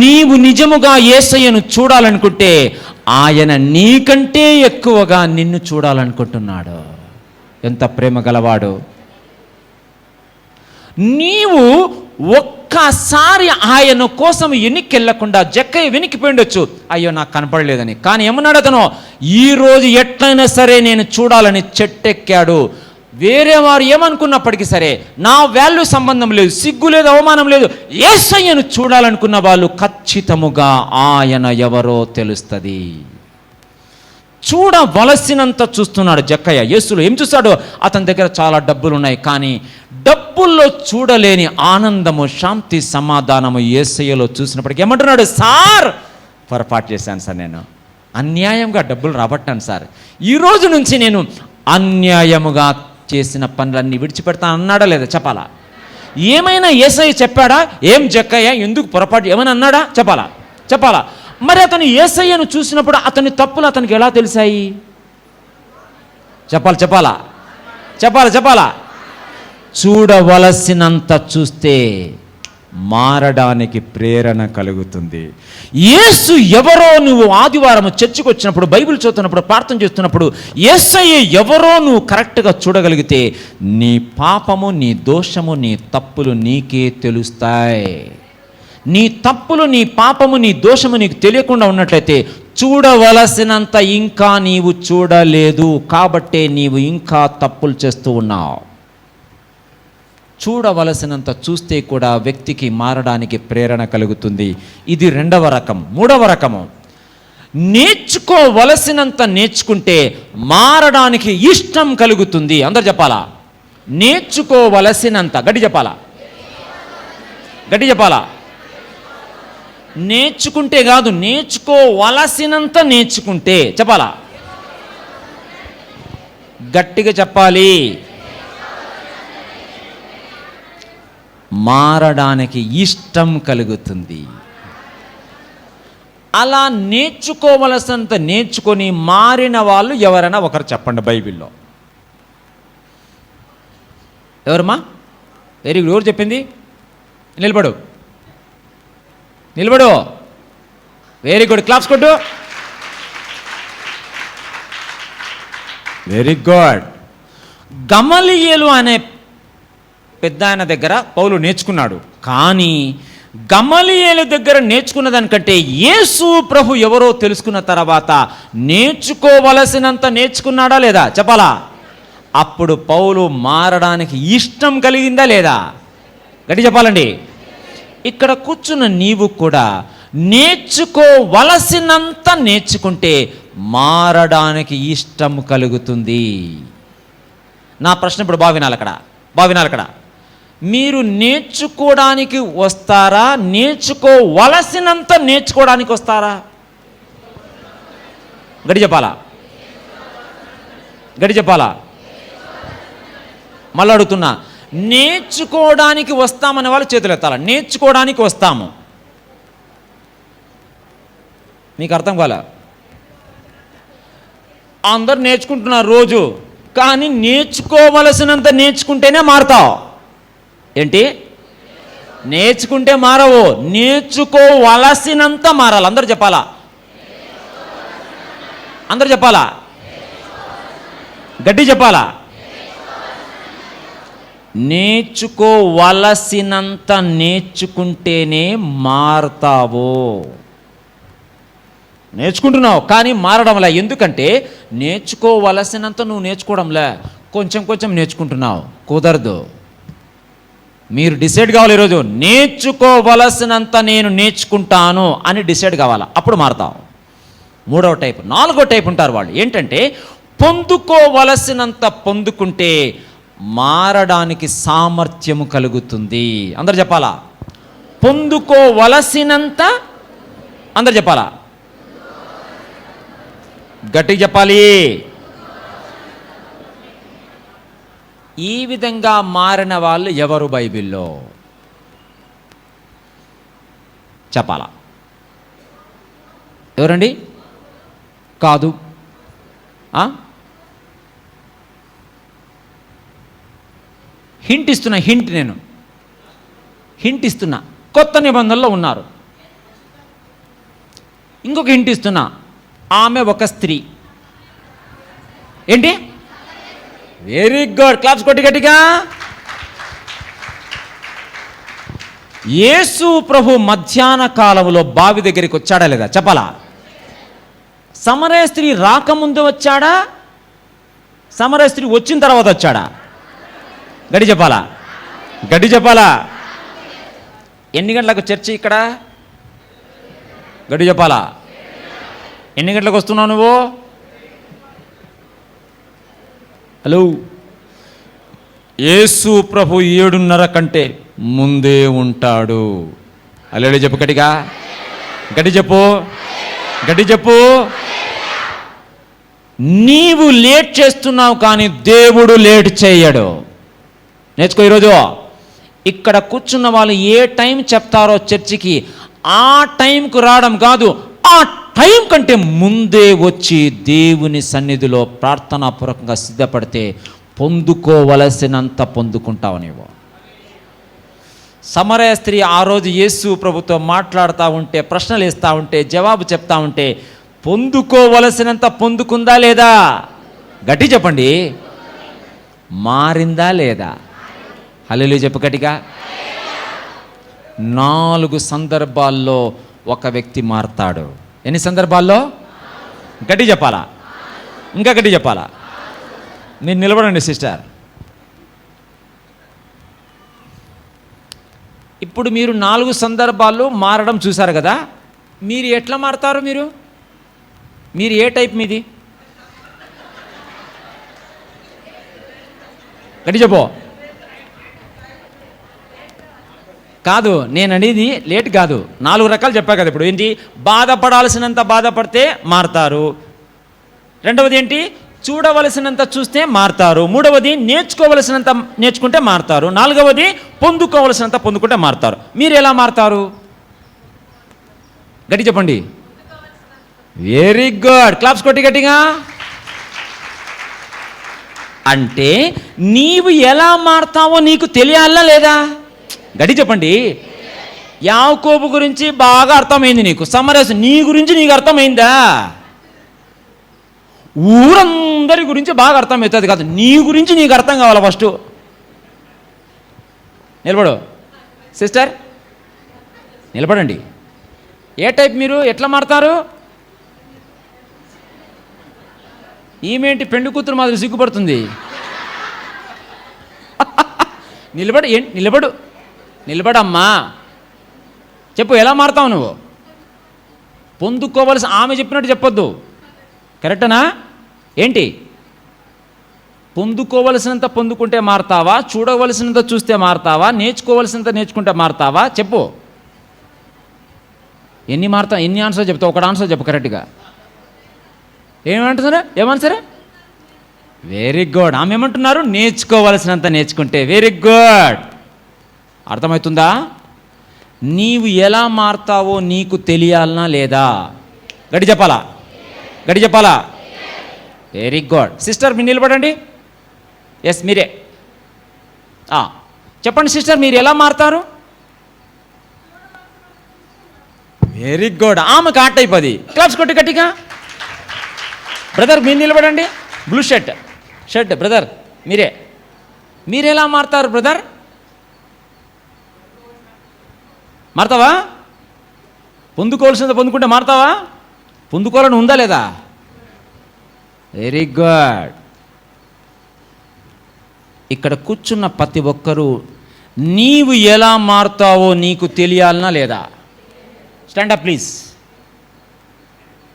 నీవు నిజముగా యేసయ్యను చూడాలనుకుంటే ఆయన నీకంటే ఎక్కువగా నిన్ను చూడాలనుకుంటున్నాడు. ఎంత ప్రేమ గలవాడు. నీవు ఒక్కసారి ఆయన కోసం వెనక్కెళ్ళకుండా, జక్కయ్య వెనక్కిపోయిండొచ్చు, అయ్యో నాకు కనపడలేదని. కానీ ఏమన్నాడు అతను? ఈరోజు ఎట్లయినా సరే నేను చూడాలని చెట్టెక్కాడు. వేరే వారు ఏమనుకున్నప్పటికీ సరే, నా వాల్యూ సంబంధం లేదు, సిగ్గు లేదు, అవమానం లేదు. యేసయ్యను చూడాలనుకున్న వాళ్ళు ఖచ్చితముగా ఆయన ఎవరో తెలుస్తుంది. చూడవలసినంత చూస్తున్నాడు జక్కయ్య. యేసులో ఏం చూస్తాడు? అతని దగ్గర చాలా డబ్బులు ఉన్నాయి, కానీ డబ్బుల్లో చూడలేని ఆనందము, శాంతి, సమాధానము యేసయ్యలో చూసినప్పటికీ ఏమంటున్నాడు? సార్, పొరపాటు చేశాను సార్, నేను అన్యాయంగా డబ్బులు రాబట్టాను సార్, ఈ రోజు నుంచి నేను అన్యాయముగా చేసిన పనులన్నీ విడిచిపెడతాను అన్నాడా లేదా చెప్పాలా? ఏమైనా యేసయ్య చెప్పాడా? ఏం జక్కయ్య ఎందుకు పొరపాటు ఏమైనా అన్నాడా చెప్పాలా? చెప్పాలా? మరి అతను యేసయ్యను చూసినప్పుడు అతని తప్పులు అతనికి ఎలా తెలిసాయి? చెప్పాలి, చెప్పాలా? చెప్పాలా, చెప్పాలా? చూడవలసినంత చూస్తే మారడానికి ప్రేరణ కలుగుతుంది. యేసు ఎవరో నువ్వు ఆదివారం చర్చికి వచ్చినప్పుడు, బైబిల్ చదువుతున్నప్పుడు, ప్రార్థన చేస్తున్నప్పుడు యేసయ్య ఎవరో నువ్వు కరెక్ట్గా చూడగలిగితే నీ పాపము, నీ దోషము, నీ తప్పులు నీకే తెలుస్తాయి. నీ తప్పులు, నీ పాపము, నీ దోషము నీకు తెలియకుండా ఉన్నట్లయితే చూడవలసినంత ఇంకా నీవు చూడలేదు, కాబట్టే నీవు ఇంకా తప్పులు చేస్తూ ఉన్నావు. చూడవలసినంత చూస్తే కూడా వ్యక్తికి మారడానికి ప్రేరణ కలుగుతుంది. ఇది రెండవ రకం. మూడవ రకము, నేర్చుకోవలసినంత నేర్చుకుంటే మారడానికి ఇష్టం కలుగుతుంది. అందరు చెప్పాలా? నేర్చుకోవలసినంత. గట్టి చెప్పాలా? గట్టి చెప్పాలా? నేర్చుకుంటే కాదు, నేర్చుకోవలసినంత నేర్చుకుంటే. చెప్పాలా? గట్టిగా చెప్పాలి. మారడానికి ఇష్టం కలుగుతుంది. అలా నేర్చుకోవలసినంత నేర్చుకొని మారిన వాళ్ళు ఎవరైనా ఒకరు చెప్పండి బైబిల్లో. ఎవరమ్మా? Very good. ఎవరు చెప్పింది? నిలబడు, నిలబడు. Very good. క్లాప్స్ కొట్టు. Very good. గమలీయేలు అనే పెద్ద ఆయన దగ్గర పౌలు నేర్చుకున్నాడు. కానీ గమలీయేలు దగ్గర నేర్చుకున్న దానికంటే యేసు ప్రభు ఎవరో తెలుసుకున్న తర్వాత నేర్చుకోవలసినంత నేర్చుకున్నాడా లేదా చెప్పాలా? అప్పుడు పౌలు మారడానికి ఇష్టం కలిగిందా లేదా? గట్టి చెప్పాలండి. ఇక్కడ కూర్చున్న నీవు కూడా నేర్చుకోవలసినంత నేర్చుకుంటే మారడానికి ఇష్టం కలుగుతుంది. నా ప్రశ్న ఇప్పుడు బావినాలి అక్కడ. మీరు నేర్చుకోవడానికి వస్తారా, నేర్చుకోవలసినంత నేర్చుకోవడానికి వస్తారా? గట్టి చెప్పాలా? గట్టి చెప్పాలా? మళ్ళీ అడుగుతున్నా, నేర్చుకోవడానికి వస్తామనే వాళ్ళు చేతులు ఎత్తాల. నేర్చుకోవడానికి వస్తాము. మీకు అర్థం కాలే? అందరు నేర్చుకుంటున్నారు రోజు, కానీ నేర్చుకోవలసినంత నేర్చుకుంటేనే మారుతావు. ఏంటి? నేర్చుకుంటే మారవు, నేర్చుకోవలసినంత మారాలి. అందరూ చెప్పాలా? అందరూ చెప్పాలా? గట్టి చెప్పాలా? నేర్చుకోవలసినంత నేర్చుకుంటేనే మారుతావు. నేర్చుకుంటున్నావు కానీ మారడంలే. ఎందుకంటే నేర్చుకోవలసినంత నువ్వు నేర్చుకోవడంలే, కొంచెం కొంచెం నేర్చుకుంటున్నావు. కుదరదు. మీరు డిసైడ్ కావాలి ఈరోజు, నేర్చుకోవలసినంత నేను నేర్చుకుంటాను అని డిసైడ్ కావాలా, అప్పుడు మారతావు. మూడవ టైప్. నాలుగో టైప్ ఉంటారు వాళ్ళు. ఏంటంటే పొందుకోవలసినంత పొందుకుంటే మారడానికి సామర్థ్యము కలుగుతుంది. అందరు చెప్పాలా? పొందుకోవలసినంత. అందరు చెప్పాలా? గట్టిగా చెప్పాలి. ఈ విధంగా మారిన వాళ్ళు ఎవరు బైబిల్లో? చెప్పాలా? ఎవరండి? కాదు. హింట్ ఇస్తున్నా. నేను హింట్ ఇస్తున్నా. కొత్త నిబంధనలో ఉన్నారు. ఇంకొక హింట్ ఇస్తున్నా. ఆమె ఒక స్త్రీ. ఏంటి? Very good. క్లాప్స్ కొట్టి గట్టిగా. యేసు ప్రభు మధ్యాహ్న కాలంలో బావి దగ్గరికి వచ్చాడా లేదా? చెప్పాలా? సమరయ స్త్రీ రాకముందు వచ్చాడా? సమరయ స్త్రీ వచ్చిన తర్వాత వచ్చాడా? గడి చెప్పాలా? గడి చెప్పాలా? ఎన్ని గంటలకు చర్చి ఇక్కడ? గడి చెప్పాలా? ఎన్ని గంటలకు వస్తున్నావు నువ్వు? హలో. యేసు ప్రభు 7:30 కంటే ముందే ఉంటాడు. అల్లెడు చెప్పు గట్టిగా. గట్టి చెప్పు. గట్టి చెప్పు. నీవు లేట్ చేస్తున్నావు కానీ దేవుడు లేట్ చేయడు. నేర్చుకో. ఈరోజు ఇక్కడ కూర్చున్న వాళ్ళు ఏ టైం చెప్తారో చర్చికి, ఆ టైంకు రావడం కాదు, ఆ టైం కంటే ముందే వచ్చి దేవుని సన్నిధిలో ప్రార్థనాపూర్వకంగా సిద్ధపడితే పొందుకోవలసినంత పొందుకుంటావు నీవు. సమరయ స్త్రీ ఆ రోజు యేసు ప్రభుతో మాట్లాడుతూ ఉంటే, ప్రశ్నలు వేస్తూ ఉంటే, జవాబు చెప్తా ఉంటే పొందుకోవలసినంత పొందుకుందా లేదా? గట్టి చెప్పండి. మారిందా లేదా? హల్లెలూయా చెప్పు గట్టిగా. 4 సందర్భాల్లో ఒక వ్యక్తి మారతాడు. ఎన్ని సందర్భాల్లో? గట్టి చెప్పాలా? ఇంకా గట్టి చెప్పాలా? మీరు నిలబడండి సిస్టర్. ఇప్పుడు మీరు 4 సందర్భాల్లో మారడం చూశారు కదా. మీరు ఎట్లా మారతారు? మీరు ఏ టైప్ మీది? గట్టి చెప్పు. కాదు, నేను అనేది లేట్ కాదు. 4 రకాలు చెప్పా కదా. ఇప్పుడు ఏంటి? బాధపడాల్సినంత బాధపడితే మారతారు. రెండవది ఏంటి? చూడవలసినంత చూస్తే మారతారు. మూడవది నేర్చుకోవలసినంత నేర్చుకుంటే మారతారు. నాలుగవది పొందుకోవలసినంత పొందుకుంటే మారతారు. మీరు ఎలా మారతారు? గట్టి చెప్పండి. Very good. క్లాప్స్ కొట్టి గట్టిగా. అంటే నీవు ఎలా మారతావో నీకు తెలియాలా లేదా? గట్టి చెప్పండి. యాకోబు గురించి బాగా అర్థమైంది నీకు. సమరయ నీ గురించి నీకు అర్థమైందా? ఊరందరి గురించి బాగా అర్థమవుతుంది కాదు, నీ గురించి నీకు అర్థం కావాలి ఫస్ట్. నిలబడు సిస్టర్, నిలబడండి. ఏ టైప్ మీరు? ఎట్లా మారతారు? ఈమెంటి పెండు కూతురు మాదిరి సిగ్గుపడుతుంది. నిలబడమ్మా. చెప్పు, ఎలా మారతావు నువ్వు? పొందుకోవలసి ఆమె చెప్పినట్టు చెప్పొద్దు. కరెక్టనా? ఏంటి? పొందుకోవలసినంత పొందుకుంటే మారతావా? చూడవలసినంత చూస్తే మారతావా? నేర్చుకోవలసినంత నేర్చుకుంటే మారతావా? చెప్పు. ఎన్ని ఆన్సర్ చెప్తావు? ఒకటి ఆన్సర్ చెప్పు కరెక్ట్గా. ఏమంటారు? Very good. ఆమె ఏమంటున్నారు? నేర్చుకోవలసినంత నేర్చుకుంటే. Very good. అర్థమవుతుందా? నీవు ఎలా మారుతావో నీకు తెలియాలనా లేదా? గడి చెప్పాలా? Very good. సిస్టర్ మీరు నిలబడండి. ఎస్ మీరే. చెప్పండి సిస్టర్, మీరు ఎలా మారుతారు? Very good. ఆమె కాట్ అయిపోది. క్లాప్స్ కొట్టి గట్టిగా. బ్రదర్ మీరు నిలబడండి. బ్లూ షర్ట్ బ్రదర్ మీరు ఎలా మారుతారు బ్రదర్? మారుతావా? పొందుకోవాల్సింది పొందుకుంటే మారుతావా? పొందుకోవాలని ఉందా లేదా? Very good. ఇక్కడ కూర్చున్న ప్రతి ఒక్కరూ నీవు ఎలా మారుతావో నీకు తెలియాలనా లేదా? Stand up please.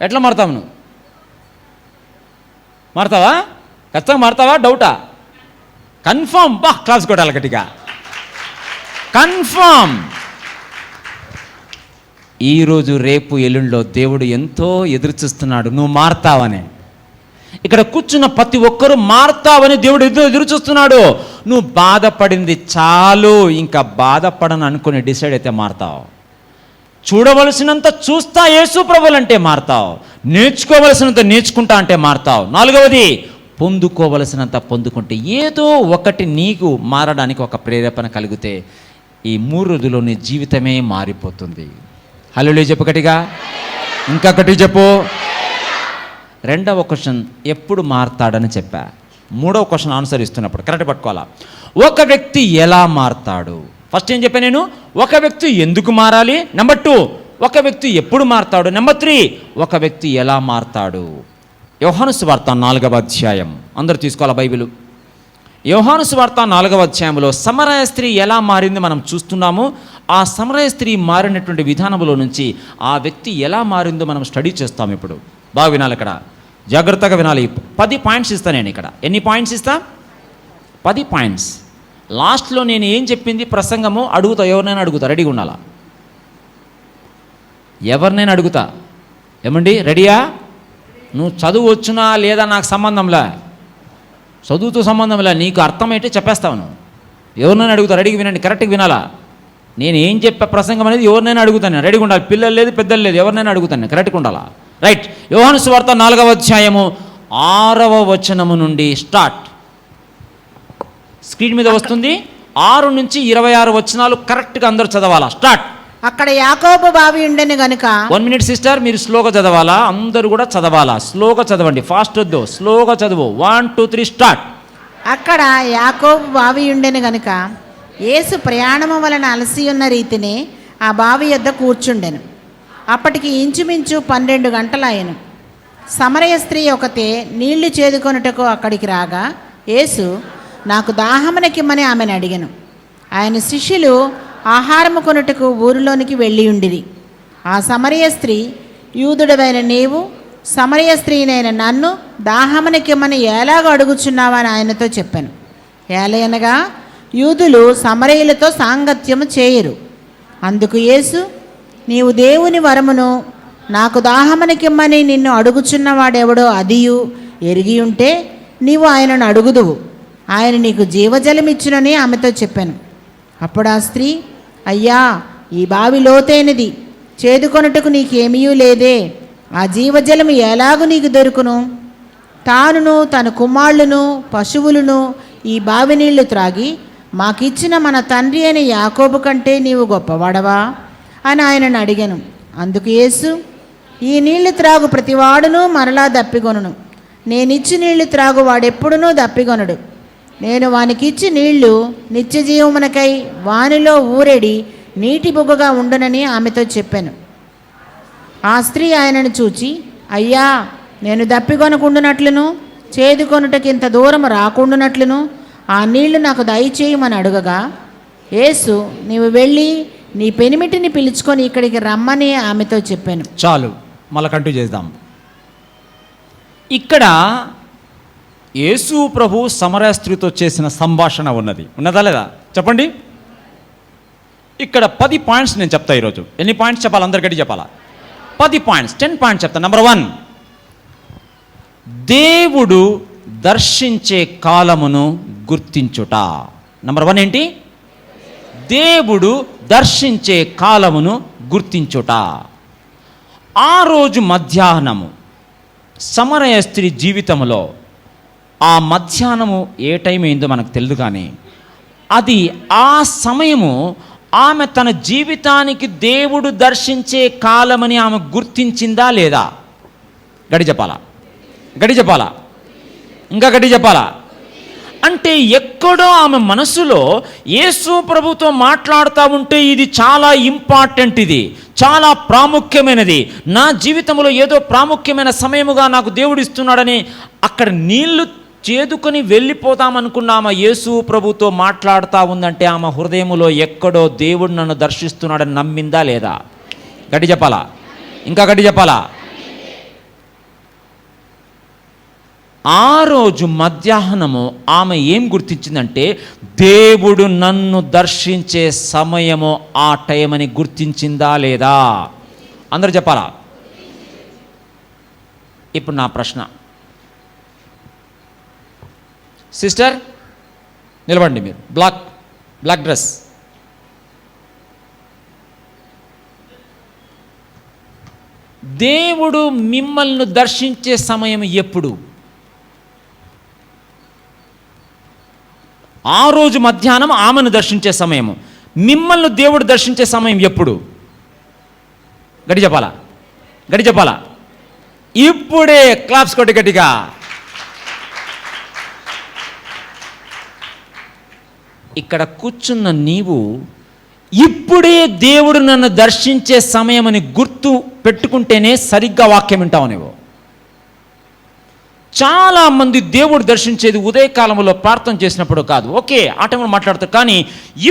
ఎట్లా మారుతావు నువ్వు? మారుతావా? ఖచ్చితంగా మారుతావా? డౌటా? కన్ఫర్మ్. క్లాస్ కొట్టాలి గట్టిగా. కన్ఫర్మ్. ఈరోజు రేపు ఎల్లుండిలో దేవుడు ఎంతో ఎదురు చూస్తున్నాడు నువ్వు మారుతావని. ఇక్కడ కూర్చున్న ప్రతి ఒక్కరూ మారుతావని దేవుడు ఎదురు చూస్తున్నాడు. నువ్వు బాధపడింది చాలు, ఇంకా బాధపడను అనుకుని డిసైడ్ అయితే మారుతావు. చూడవలసినంత చూస్తా యేసు ప్రభువులంటే మారుతావు. నేర్చుకోవలసినంత నేర్చుకుంటా అంటే మారుతావు. 4వది, పొందుకోవలసినంత పొందుకుంటే. ఏదో ఒకటి నీకు మారడానికి ఒక ప్రేరేపణ కలిగితే ఈ 3 రోజుల్లో నీ జీవితమే మారిపోతుంది. హల్లెలూయా చెప్పు గట్టిగా. ఇంకా గట్టిగా చెప్పు. 2వ క్వశ్చన్ ఎప్పుడు మారతాడని చెప్పా. 3వ క్వశ్చన్ ఆన్సర్ ఇస్తున్నప్పుడు కరెక్ట్ పట్టుకోవాలా. ఒక వ్యక్తి ఎలా మారతాడు? ఫస్ట్ ఏం చెప్పాను నేను? ఒక వ్యక్తి ఎందుకు మారాలి. నెంబర్ 2, ఒక వ్యక్తి ఎప్పుడు మారతాడు. నెంబర్ 3, ఒక వ్యక్తి ఎలా మారతాడు. యోహాను సువార్త 4వ అధ్యాయం. అందరూ తీసుకోవాలా బైబిల్. యోహాను సువార్త 4వ అధ్యాయంలో సమరయ స్త్రీ ఎలా మారింది మనం చూస్తున్నాము. ఆ సమరయ స్త్రీ మారినటువంటి విధానంలో నుంచి ఆ వ్యక్తి ఎలా మారిందో మనం స్టడీ చేస్తాం ఇప్పుడు. బాగా వినాలి, ఇక్కడ జాగ్రత్తగా వినాలి. 10 పాయింట్స్ ఇస్తాను నేను ఇక్కడ. ఎన్ని పాయింట్స్ ఇస్తా? 10 పాయింట్స్. లాస్ట్లో నేను ఏం చెప్పింది ప్రసంగము అడుగుతా. ఎవరినైనా అడుగుతా, రెడీగా ఉండాలా. ఎవరినైనా అడుగుతా. ఏమండి రెడీయా? నువ్వు చదువు వచ్చునా లేదా నాకు సంబంధంలే, చదువుతూ సంబంధంలే, నీకు అర్థమైతే చెప్పేస్తావు. నువ్వు ఎవరినైనా అడుగుతా, రెడీగా వినండి, కరెక్ట్గా వినాలా. నేను ఏం చెప్పే ప్రసంగం అనేది ఎవరినైనా అడుగుతాను, రెడీగా ఉండాలి. పిల్లలు లేదు పెద్దలు లేదు, ఎవరినైనా అడుగుతాను, కరెక్ట్గా ఉండాలా. రైట్. యోహాను సువార్త 4వ అధ్యాయము 6వ వచనము నుండి స్టార్ట్. స్క్రీన్ మీద వస్తుంది. 6 నుంచి 26 వచనాలు కరెక్ట్గా అందరూ చదవాలా. స్టార్ట్. అక్కడ యాకోబు బావి ఉండెను గనుక. 1 మినిట్ సిస్టర్, మీరు స్లోగా చదవాలా, అందరూ కూడా చదవాలా. స్లోగా చదవండి, ఫాస్ట్ వద్దు, స్లోగా చదువు. 1 2 3 స్టార్ట్. అక్కడ యాకోబు బావి ఉండెను గనుక యేసు ప్రయాణము వలన అలసి ఉన్న రీతిని ఆ బావి యొద్ద కూర్చుండెను. అప్పటికి ఇంచుమించు 12 గంటలాయెను. సమరయ స్త్రీ ఒకతే నీళ్లు చేదుకొనుటకు అక్కడికి రాగా యేసు నాకు దాహమునకిమ్మని ఆమెను అడిగెను. ఆయన శిష్యులు ఆహారము కొనుటకు ఊరిలోనికి వెళ్ళి ఉండిరి. ఆ సమరయ స్త్రీ, యూదుడవైన నీవు సమరయ స్త్రీనైన నన్ను దాహమునకిమ్మని ఎలాగో అడుగుచున్నావని ఆయనతో చెప్పాను. ఏలయనగా యూదులు సమరయులతో సాంగత్యము చేయరు. అందుకు యేసు, నీవు దేవుని వరమును నాకు దాహమునకిమ్మని నిన్ను అడుగుచున్నవాడెవడో అదియు ఎరిగి ఉంటే నీవు ఆయనను అడుగుదువు, ఆయన నీకు జీవజలమిచ్చునని ఆమెతో చెప్పాను. అప్పుడు ఆ స్త్రీ, అయ్యా, ఈ బావి లోతైనది, చేదుకొనుటకు నీకేమీ లేదే, ఆ జీవజలము ఎలాగూ నీకు దొరుకును? తానును తన కుమారులను పశువులను ఈ బావి నీళ్లు త్రాగి మాకిచ్చిన మన తండ్రి అయిన యాకోబు కంటే నీవు గొప్పవాడవా అని ఆయనను అడిగాను. అందుకు యేసు, ఈ నీళ్లు త్రాగు ప్రతివాడును మరలా దప్పికొనును, నేనిచ్చి నీళ్లు త్రాగు వాడెప్పుడునూ దప్పికొనడు. నేను వానికిచ్చి నీళ్లు నిత్యజీవమునకై వానిలో ఊరెడి నీటి బుగ్గగా ఉండునని ఆమెతో చెప్పాను. ఆ స్త్రీ ఆయనను చూచి, అయ్యా, నేను దప్పికొనకుండునట్లును చేదుకొనుటకి ఇంత దూరం రాకుండునట్లును ఆ నీళ్లు నాకు దయచేయమని అడుగగా యేసు, నీవు వెళ్ళి నీ పెనిమిటిని పిలుచుకొని ఇక్కడికి రమ్మని ఆమెతో చెప్పాను. చాలు, మళ్ళీ కంటిన్యూ చేద్దాం. ఇక్కడ యేసు ప్రభు సమరయ స్త్రీతో చేసిన సంభాషణ ఉన్నదా లేదా చెప్పండి. ఇక్కడ 10 పాయింట్స్ నేను చెప్తా ఈరోజు. ఎన్ని పాయింట్స్ చెప్పాలి? అందరికీ చెప్పాలా? 10 పాయింట్స్, 10 పాయింట్స్ చెప్తా. నెంబర్ 1, దేవుడు దర్శించే కాలమును గుర్తించుట. నంబర్ 1 ఏంటి? దేవుడు దర్శించే కాలమును గుర్తించుట. ఆ రోజు మధ్యాహ్నము సమరయ స్త్రీ జీవితంలో ఆ మధ్యాహ్నము ఏ టైం అయిందో మనకు తెలియదు, కానీ అది ఆ సమయము ఆమె తన జీవితానికి దేవుడు దర్శించే కాలమని ఆమె గుర్తించిందా లేదా? గడి చెప్పాలా? ఇంకా గడి చెప్పాలా? అంటే ఎక్కడో ఆమె మనసులో యేసు ప్రభుతో మాట్లాడుతూ ఉంటే ఇది చాలా ఇంపార్టెంట్, ఇది చాలా ప్రాముఖ్యమైనది, నా జీవితంలో ఏదో ప్రాముఖ్యమైన సమయముగా నాకు దేవుడు ఇస్తున్నాడని అక్కడ నీళ్లు చేదుకొని వెళ్ళిపోతామనుకున్న ఆమె యేసు ప్రభుతో మాట్లాడుతూ ఉందంటే ఆమె హృదయంలో ఎక్కడో దేవుడు నన్ను దర్శిస్తున్నాడని నమ్మిందా లేదా? గట్టి చెప్పాలా? ఇంకా గట్టి చెప్పాలా? ఆ రోజు మధ్యాహ్నము ఆమె ఏం గుర్తించిందంటే దేవుడు నన్ను దర్శించే సమయము ఆ టైం అని గుర్తించిందా లేదా? అందరూ చెప్పాలా? ఇప్పుడు నా ప్రశ్న, సిస్టర్ నిలబండి, మీరు బ్లాక్ డ్రెస్. దేవుడు మిమ్మల్ని దర్శించే సమయం ఎప్పుడు? ఆ రోజు మధ్యాహ్నం ఆమెను దర్శించే సమయము. మిమ్మల్ని దేవుడు దర్శించే సమయం ఎప్పుడు? గట్టి చెప్పాలా? ఇప్పుడే. క్లాప్స్ కొట్టి గట్టిగా. ఇక్కడ కూర్చున్న నీవు ఇప్పుడే దేవుడు నన్ను దర్శించే సమయం అని గుర్తు పెట్టుకుంటేనే సరిగ్గా వాక్యం వింటావు నువ్వు. చాలామంది దేవుడు దర్శించేది ఉదయకాలంలో ప్రార్థన చేసినప్పుడు కాదు, ఓకే ఆ టైంలో మాట్లాడతారు, కానీ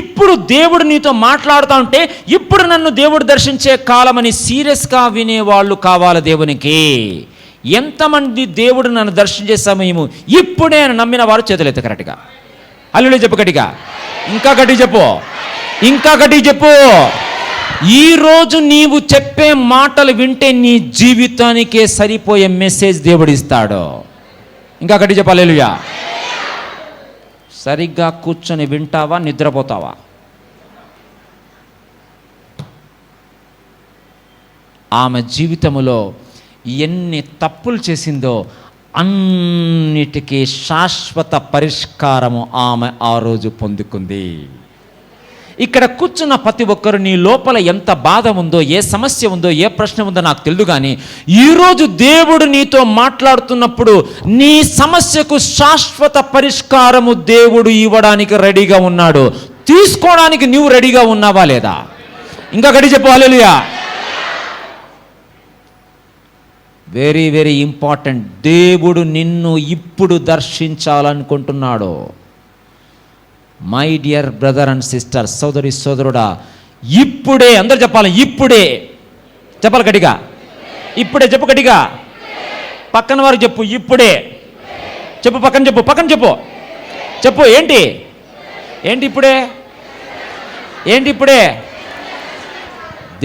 ఇప్పుడు దేవుడు నీతో మాట్లాడుతూ ఉంటే ఇప్పుడు నన్ను దేవుడు దర్శించే కాలం అని సీరియస్గా వినేవాళ్ళు కావాలి దేవునికి. ఎంతమంది దేవుడు నన్ను దర్శించే సమయము ఇప్పుడే అని నమ్మిన వారు చేతులెత్త కరెక్ట్గా. హల్లెలూయా చెప్పు గట్టిగా. ఇంకా గట్టి చెప్పు. ఈరోజు నీవు చెప్పే మాటలు వింటే నీ జీవితానికే సరిపోయే మెసేజ్ దేవుడు ఇస్తాడు. ఇంకా గట్టి చెప్పాలి. హల్లెలూయా. సరిగ్గా కూర్చొని వింటావా, నిద్రపోతావా? ఆమె జీవితంలో ఎన్ని తప్పులు చేసిందో అన్నిటికీ శాశ్వత పరిష్కారము ఆమె ఆ రోజు పొందుకుంది. ఇక్కడ కూర్చున్న ప్రతి ఒక్కరు నీ లోపల ఎంత బాధ ఉందో, ఏ సమస్య ఉందో, ఏ ప్రశ్న ఉందో నాకు తెలియదు, కానీ ఈరోజు దేవుడు నీతో మాట్లాడుతున్నప్పుడు నీ సమస్యకు శాశ్వత పరిష్కారము దేవుడు ఇవ్వడానికి రెడీగా ఉన్నాడు. తీసుకోవడానికి నువ్వు రెడీగా ఉన్నావా లేదా? ఇంకా గట్టి చెప్పు. హల్లెలూయా. Very very important. దేవుడు నిన్ను ఇప్పుడు దర్శించాలనుకుంటున్నాడు. My dear brother and sister, సోదరి సోదరుడా, ఇప్పుడే. అందరు చెప్పాలి. ఇప్పుడే చెప్పాలి గట్టిగా. ఇప్పుడే చెప్పు గట్టిగా. పక్కన వారు చెప్పు. ఇప్పుడే చెప్పు. పక్కన చెప్పు. ఏంటి ఇప్పుడే?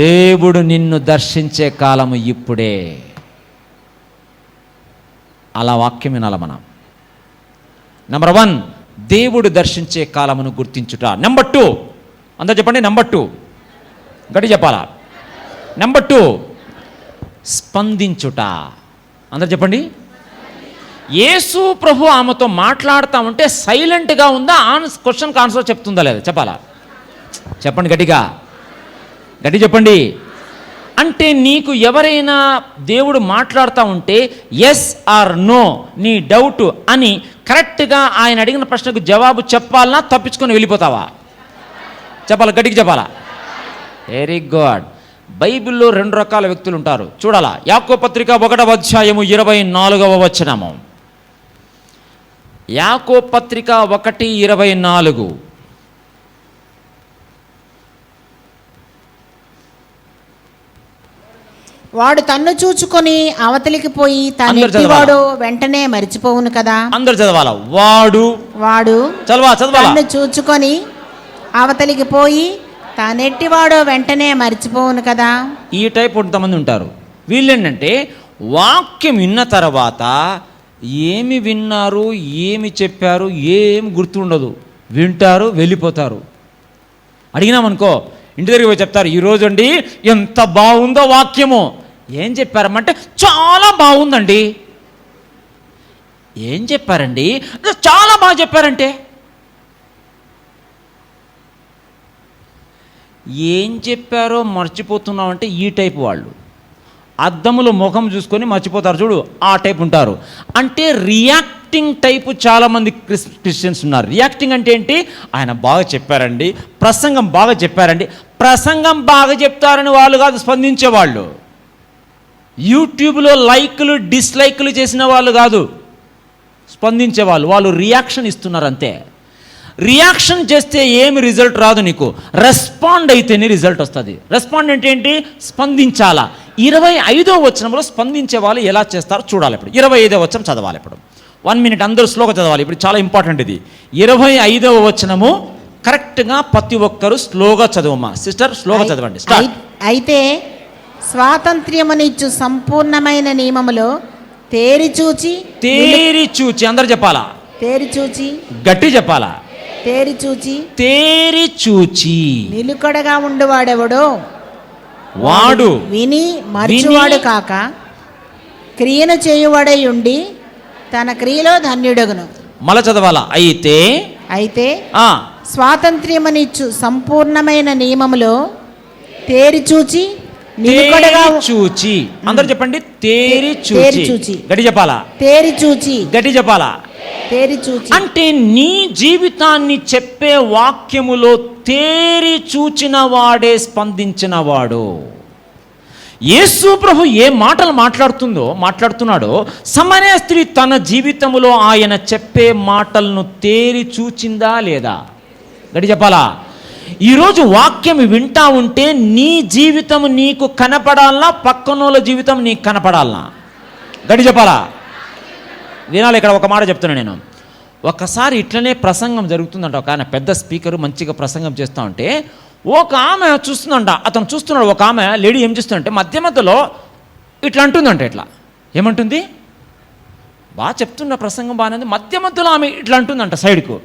దేవుడు నిన్ను దర్శించే కాలము ఇప్పుడే. అలా వాక్యం వినాల మనం. నెంబర్ 1, దేవుడు దర్శించే కాలమును గుర్తించుట. నెంబర్ 2, అందరూ చెప్పండి. నెంబర్ 2 గట్టి చెప్పాలా? నెంబర్ 2, స్పందించుట. అందరూ చెప్పండి. యేసు ప్రభు ఆమెతో మాట్లాడుతూ ఉంటే సైలెంట్గా ఉందా, క్వశ్చన్కి ఆన్సర్ చెప్తుందా లేదా? చెప్పాలా? చెప్పండి గట్టిగా. గట్టి చెప్పండి. అంటే నీకు ఎవరైనా దేవుడు మాట్లాడుతూ ఉంటే ఎస్ ఆర్ నో, నీ డౌట్ అని కరెక్ట్గా ఆయన అడిగిన ప్రశ్నకు జవాబు చెప్పాలన్నా తప్పించుకొని వెళ్ళిపోతావా? చెప్పాలా? గట్టిగా చెప్పాలా? Very good. బైబిల్లో 2 రకాల వ్యక్తులు ఉంటారు. చూడాలా? యాకోబు పత్రిక 1వ అధ్యాయము 24వ వచనము. యాకోబు పత్రిక 1:24. వాడు తన్ను చూచుకొని అవతలికి పోయి తనెట్టివాడు వెంటనే మరిచిపోవును కదా. అందరు చదవాలా? వాడు తన్ను చూచుకొని అవతలికి పోయి తానెట్టివాడో వెంటనే మరిచిపోవును కదా. ఈ టైప్ కొంతమంది ఉంటారు. వీళ్ళేంటంటే వాక్యం విన్న తర్వాత ఏమి విన్నారు, ఏమి చెప్పారు, ఏం గుర్తుండదు. వింటారు, వెళ్ళిపోతారు. అడిగినామనుకో ఇంటి దగ్గరికి పోయి చెప్తారు, ఈరోజు అండి ఎంత బాగుందో వాక్యము. ఏం చెప్పారమ్మంటే చాలా బాగుందండి. ఏం చెప్పారండి? చాలా బాగా చెప్పారంటే ఏం చెప్పారో మర్చిపోతున్నామంటే ఈ టైప్ వాళ్ళు. అద్దములో ముఖం చూసుకొని మర్చిపోతారు చూడు, ఆ టైప్ ఉంటారు. అంటే రియాక్టింగ్ టైపు చాలామంది క్రిస్టియన్స్ ఉన్నారు. రియాక్టింగ్ అంటే ఏంటి? ఆయన బాగా చెప్పారండి, ప్రసంగం బాగా చెప్పారండి. ప్రసంగం బాగా చెప్తారని వాళ్ళు కాదు స్పందించేవాళ్ళు. యూట్యూబ్లో లైకులు డిస్లైకులు చేసిన వాళ్ళు కాదు స్పందించేవాళ్ళు. వాళ్ళు రియాక్షన్ ఇస్తున్నారు అంతే. రియాక్షన్ చేస్తే ఏమి రిజల్ట్ రాదు నీకు. రెస్పాండ్ అయితేనే రిజల్ట్ వస్తుంది. రెస్పాండ్ అంటే ఏంటి? స్పందించాలా. 25వ వచనంలో స్పందించే వాళ్ళు ఎలా చేస్తారో చూడాలి. ఇప్పుడు 25వ వచనం చదవాలి. ఇప్పుడు 1 మినిట్ అందరూ స్లోగా చదవాలి. ఇప్పుడు చాలా ఇంపార్టెంట్ ఇది. 25వ వచనము కరెక్ట్గా ప్రతి ఒక్కరూ స్లోగా చదవమ్మా. సిస్టర్ స్లోగా చదవండి. అయితే స్వాతంత్ర్యమునిచ్చు సంపూర్ణమైన నియమములో తేరిచూచి అందరు చెప్పాలా? తేరిచూచి గట్టి చెప్పాలా? తేరిచూచి నిలుకడగా ఉండువాడెవడో వాడు విని మరచువాడు కాక క్రియను చేయువాడై ఉండి తన క్రియలో ధన్యుడగును. మళ్ళా చదవాలా? అయితే స్వాతంత్ర్యమునిచ్చు సంపూర్ణమైన నియమములో తేరిచూచి నిలుకడగా చూచి. అందరు చెప్పండి. తేరిచూచి. గట్టి చెప్పాలా? గట్టి చెప్పాలా? అంటే నీ జీవితాన్ని చెప్పే వాక్యములో తేరి చూచిన వాడే స్పందించిన వాడు. యేసు ప్రభు ఏ మాటలు మాట్లాడుతున్నాడో సమరయ స్త్రీ తన జీవితములో ఆయన చెప్పే మాటలను తేరి చూచిందా లేదా? గట్టి చెప్పాలా? ఈరోజు వాక్యం వింటా ఉంటే నీ జీవితం నీకు కనపడాలనా, పక్కనోళ్ళ జీవితం నీకు కనపడాలనా? గట్టి చెప్పాలా? వినాలి. ఇక్కడ ఒక మాట చెప్తున్నాను నేను. ఒకసారి ఇట్లనే ప్రసంగం జరుగుతుందంట. ఒక ఆయన పెద్ద స్పీకరు మంచిగా ప్రసంగం చేస్తూ ఉంటే ఒక ఆమె చూస్తుందంట. అతను చూస్తున్నాడు. ఒక ఆమె లేడీ ఏం చేస్తుందంటే మధ్యలో ఇట్లా అంటుందంట. ఇట్లా ఏమంటుంది? బాగా చెప్తున్న ప్రసంగం బాగానే ఉంది. మధ్యలో ఆమె ఇట్లా అంటుందంట సైడ్కు.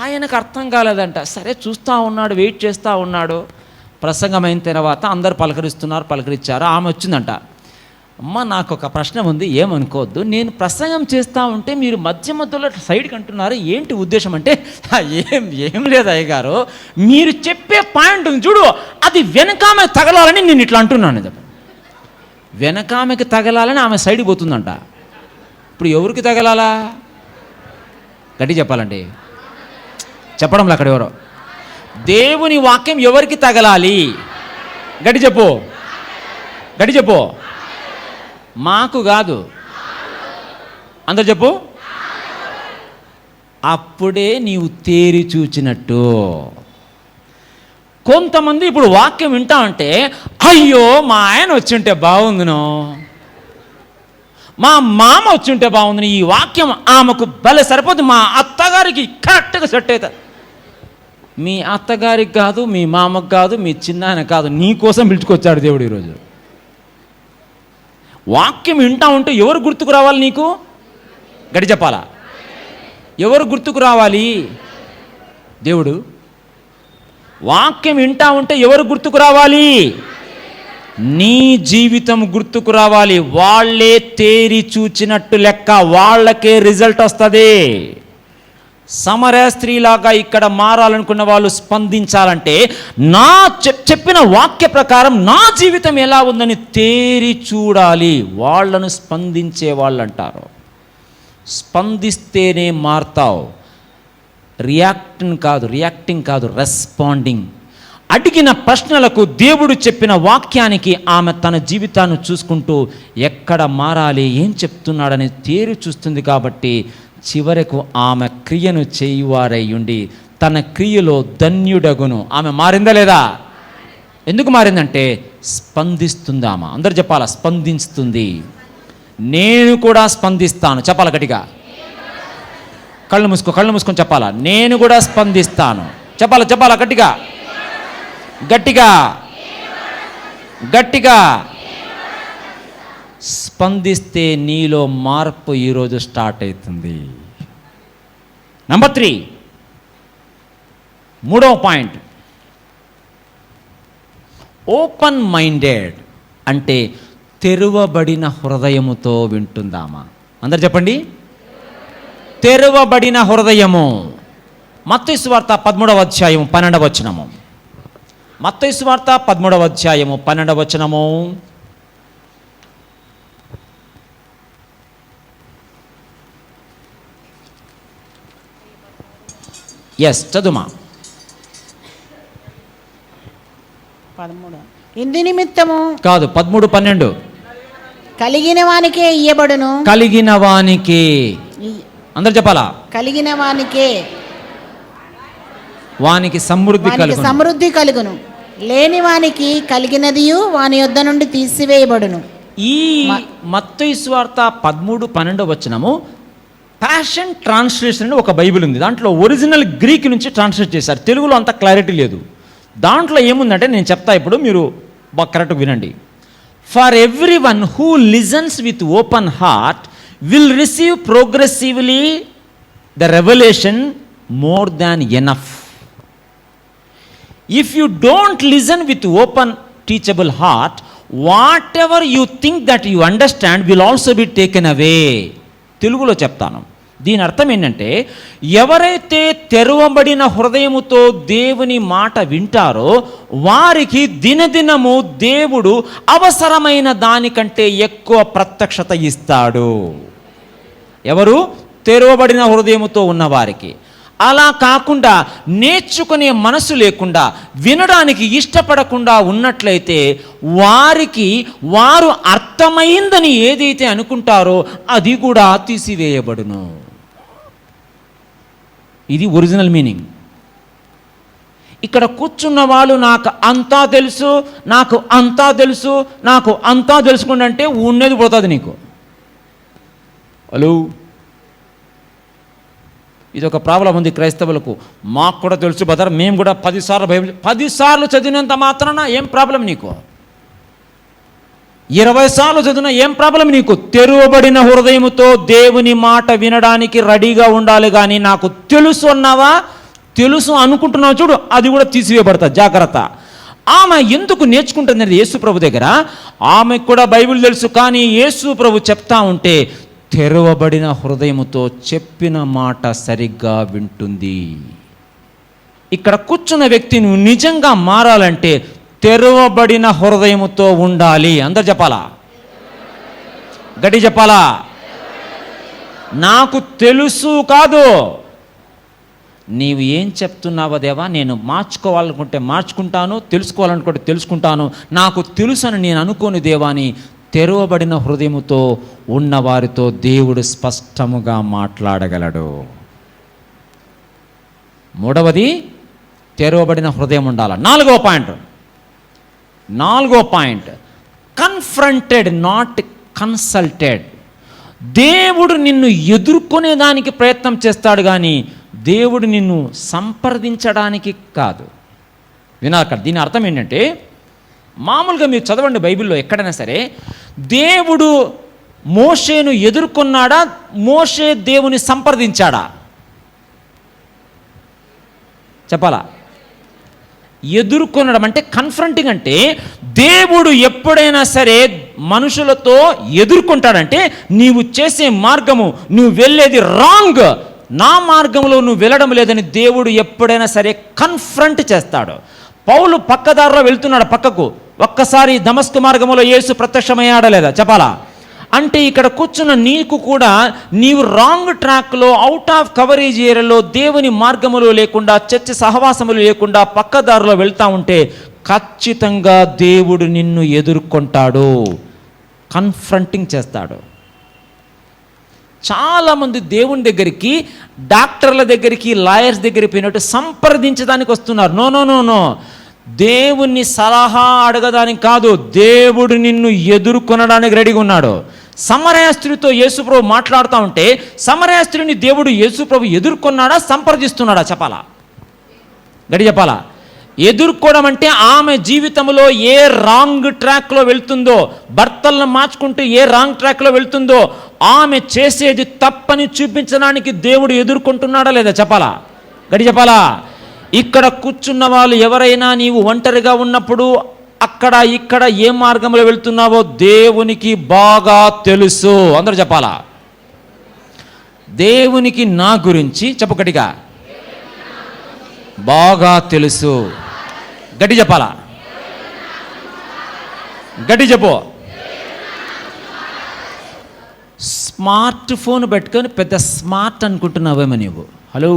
ఆయనకు అర్థం కాలేదంట. సరే చూస్తూ ఉన్నాడు, వెయిట్ చేస్తూ ఉన్నాడు. ప్రసంగం అయిన తర్వాత అందరు పలకరించారు. ఆమె వచ్చిందంట. అమ్మ నాకు ఒక ప్రశ్న ఉంది, ఏమనుకోవద్దు. నేను ప్రసంగం చేస్తూ ఉంటే మీరు మధ్యలో సైడ్కి అంటున్నారు, ఏంటి ఉద్దేశం అంటే ఏం లేదు అయ్యగారు, మీరు చెప్పే పాయింట్ ఉంది చూడు, అది వెనకామె తగలాలని నేను ఇట్లా అంటున్నాను. వెనకామెకి తగలాలని ఆమె సైడ్కి పోతుందంట. ఇప్పుడు ఎవరికి తగలాలా? గట్టి చెప్పాలండి. చెప్పడంలో అక్కడ ఎవరో దేవుని వాక్యం ఎవరికి తగలాలి? గట్టి చెప్పు. మాకు కాదు. అందరు చెప్పు. అప్పుడే నీవు తేరి చూచినట్టు. కొంతమంది ఇప్పుడు వాక్యం వింటా అంటే అయ్యో మా ఆయన వచ్చుంటే బాగుందును, మా మామ వచ్చుంటే బాగుంది, ఈ వాక్యం ఆమెకు భలే సరిపోతుంది, మా అత్తగారికి కరెక్ట్గా సెట్ అవుతుంది. మీ అత్తగారికి కాదు, మీ మామకు కాదు, మీ చిన్నాయన కాదు, నీ కోసం పిలుచుకొచ్చాడు దేవుడు ఈరోజు. వాక్యం వింటా ఉంటే ఎవరు గుర్తుకు రావాలి నీకు? గట్టి చెప్పాలా? ఎవరు గుర్తుకు రావాలి? దేవుడు. వాక్యం వింటా ఉంటే ఎవరు గుర్తుకు రావాలి? నీ జీవితం గుర్తుకు రావాలి. వాళ్ళే తేరి చూచినట్టు లెక్క, వాళ్ళకే రిజల్ట్ వస్తుంది. సమరయ స్త్రీలాగా ఇక్కడ మారాలనుకున్న వాళ్ళు స్పందించాలంటే నా చెప్పిన వాక్య ప్రకారం నా జీవితం ఎలా ఉందని తేరి చూడాలి. వాళ్ళను స్పందించే వాళ్ళు అంటారు. స్పందిస్తేనే మారుతావు. రియాక్టింగ్ కాదు, రెస్పాండింగ్. అడిగిన ప్రశ్నలకు దేవుడు చెప్పిన వాక్యానికి ఆమె తన జీవితాన్ని చూసుకుంటూ ఎక్కడ మారాలి, ఏం చెప్తున్నాడని తేరి చూస్తుంది. కాబట్టి చివరకు ఆమె క్రియను చేయువారై ఉండి తన క్రియలో ధన్యుడగును. ఆమె మారిందా లేదా? ఎందుకు మారిందంటే స్పందిస్తుంది. ఆమె అందరు చెప్పాలా? స్పందిస్తుంది. నేను కూడా స్పందిస్తాను. చెప్పాలి గట్టిగా. కళ్ళు మూసుకొని చెప్పాలా? నేను కూడా స్పందిస్తాను. చెప్పాలా గట్టిగా. స్పందిస్తే నీలో మార్పు ఈరోజు స్టార్ట్ అవుతుంది. నంబర్ 3, మూడవ పాయింట్, ఓపెన్ మైండెడ్ అంటే తెరవబడిన హృదయముతో వింటుందామా? అందరు చెప్పండి, తెరవబడిన హృదయము. మత్తయి సువార్త 13వ అధ్యాయం 12వ వచనము. మత్తయి సువార్త 13వ అధ్యాయము 12వ వచనము. చదుమా. 13. ఇందు నిమిత్తము కాదు, 13, 12. కలిగిన వానికే ఇయ్యబడును. కలిగిన వానికి, అందరు చెప్పాలా, కలిగిన వానికే, వానికి సమృద్ధి కలుగును. సమృద్ధి కలుగును. లేని వానికి కలిగినదియు వాని యొద్ద నుండి తీసివేయబడును. ఈ మత్తయి సువార్త 13, 12 వచనము ప్యాషన్ ట్రాన్స్లేషన్ అని ఒక బైబిల్ ఉంది. దాంట్లో ఒరిజినల్ గ్రీక్ నుంచి ట్రాన్స్లేట్ చేశారు. తెలుగులో అంత క్లారిటీ లేదు. దాంట్లో ఏముందంటే నేను చెప్తా, ఇప్పుడు మీరు బాగా కరెక్ట్గా వినండి. For every one who listens with open heart will receive progressively the revolution more than enough. If you don't listen with open teachable heart, what ever you think that you understand will also be taken away. తెలుగులో చెప్తాను. దీని అర్థం ఏంటంటే, ఎవరైతే తెరవబడిన హృదయముతో దేవుని మాట వింటారో వారికి దినదినము దేవుడు అవసరమైన దానికంటే ఎక్కువ ప్రత్యక్షత ఇస్తాడు. ఎవరు? తెరవబడిన హృదయముతో ఉన్నవారికి. అలా కాకుండా నేర్చుకునే మనసు లేకుండా, వినడానికి ఇష్టపడకుండా ఉన్నట్లయితే వారికి వారు అర్థమైందని ఏదైతే అనుకుంటారో అది కూడా తీసివేయబడును. ఇది ఒరిజినల్ మీనింగ్. ఇక్కడ కూర్చున్న వాళ్ళు నాకు అంతా తెలుసు, నాకు అంతా తెలుసు, నాకు అంతా తెలుసుకుంటే ఉన్నది పోతుంది నీకు. హలో, ఇది ఒక ప్రాబ్లం ఉంది క్రైస్తవులకు. మాకు కూడా తెలుసు బ్రదర్, మేము కూడా 10 సార్లు బైబిల్ 10 సార్లు చదివినంత మాత్రాన ఏం ప్రాబ్లం నీకు? 20 సార్లు చదివినా ఏం ప్రాబ్లం నీకు? తెరవబడిన హృదయముతో దేవుని మాట వినడానికి రెడీగా ఉండాలి. కానీ నాకు తెలుసు అన్నావా, తెలుసు అనుకుంటున్నావు చూడు, అది కూడా తీసివేయబడతా, జాగ్రత్త. ఆమె ఎందుకు నేర్చుకుంటుంది యేసు ప్రభు దగ్గర? ఆమెకు కూడా బైబిల్ తెలుసు, కానీ యేసు ప్రభు చెప్తా ఉంటే తెరవబడిన హృదయముతో చెప్పిన మాట సరిగ్గా వింటుంది. ఇక్కడ కూర్చున్న వ్యక్తి నువ్వు నిజంగా మారాలంటే తెరవబడిన హృదయముతో ఉండాలి. అందరు చెప్పాలా, గట్టి చెప్పాలా. నాకు తెలుసు కాదు, నీవు ఏం చెప్తున్నావో దేవా, నేను మార్చుకోవాలనుకుంటే మార్చుకుంటాను, తెలుసుకోవాలనుకుంటే తెలుసుకుంటాను, నాకు తెలుసు అని నేను అనుకోని దేవా అని తెరవబడిన హృదయముతో ఉన్నవారితో దేవుడు స్పష్టముగా మాట్లాడగలడు. మూడవది, తెరవబడిన హృదయం ఉండాలి. నాలుగో పాయింట్, కన్ఫ్రంటెడ్ నాట్ కన్సల్టెడ్. దేవుడు నిన్ను ఎదుర్కొనేదానికి ప్రయత్నం చేస్తాడు, కానీ దేవుడు నిన్ను సంప్రదించడానికి కాదు. వినాక దీని అర్థం ఏంటంటే, మామూలుగా మీరు చదవండి బైబిల్లో ఎక్కడైనా సరే, దేవుడు మోషేను ఎదుర్కొన్నాడా, మోషే దేవుని సంప్రదించాడా? చెప్పాలా? ఎదుర్కొనడం అంటే కన్ఫ్రంటింగ్. అంటే దేవుడు ఎప్పుడైనా సరే మనుషులతో ఎదుర్కొంటాడంటే నీవు చేసే మార్గము, నువ్వు వెళ్ళేది రాంగ్, నా మార్గంలో నువ్వు వెళ్ళడం లేదని దేవుడు ఎప్పుడైనా సరే కన్ఫ్రంట్ చేస్తాడు. పౌలు పక్కదారిలో వెళ్తున్నాడు పక్కకు, ఒక్కసారి దమస్కు మార్గంలో యేసు ప్రత్యక్షమయ్యాడా లేదా? చెప్పాలా? అంటే ఇక్కడ కూర్చున్న నీకు కూడా నీవు రాంగ్ ట్రాక్లో, అవుట్ ఆఫ్ కవరేజ్ ఏరియాలో, దేవుని మార్గములో లేకుండా, చర్చ సహవాసములు లేకుండా పక్కదారిలో వెళ్తా ఉంటే ఖచ్చితంగా దేవుడు నిన్ను ఎదుర్కొంటాడు, కన్ఫ్రంటింగ్ చేస్తాడు. చాలామంది దేవుని దగ్గరికి, డాక్టర్ల దగ్గరికి, లాయర్స్ దగ్గరికి పోయినట్టు సంప్రదించడానికి వస్తున్నారు. నో నో నో నో, దేవుని సలహా అడగడానికి కాదు, దేవుడు నిన్ను ఎదుర్కొనడానికి రెడీగా ఉన్నాడు. సమరయ స్త్రీతో యేసుప్రభు మాట్లాడుతూ ఉంటే సమరయ స్త్రీని దేవుడు యేసుప్రభు ఎదుర్కొన్నాడా, సంప్రదిస్తున్నాడా? చెప్పాలా, గడి చెప్పాలా. ఎదుర్కోవడం అంటే ఆమె జీవితంలో ఏ రాంగ్ ట్రాక్లో వెళ్తుందో, భర్తలను మార్చుకుంటూ ఏ రాంగ్ ట్రాక్లో వెళ్తుందో, ఆమె చేసేది తప్పని చూపించడానికి దేవుడు ఎదుర్కొంటున్నాడా లేదా చెప్పాలా? గడి చెప్పాలా? ఇక్కడ కూర్చున్న వాళ్ళు ఎవరైనా నీవు ఒంటరిగా ఉన్నప్పుడు అక్కడ ఇక్కడ ఏ మార్గంలో వెళ్తున్నావో దేవునికి బాగా తెలుసు. అందరూ చెప్పాలా? దేవునికి నా గురించి చెప్పు గట్టిగా, బాగా తెలుసు. గట్టి చెప్పాలా? గట్టి చెప్పు. స్మార్ట్ ఫోన్ పెట్టుకొని పెద్ద స్మార్ట్ అనుకుంటున్నావేమో నీవు. హలో,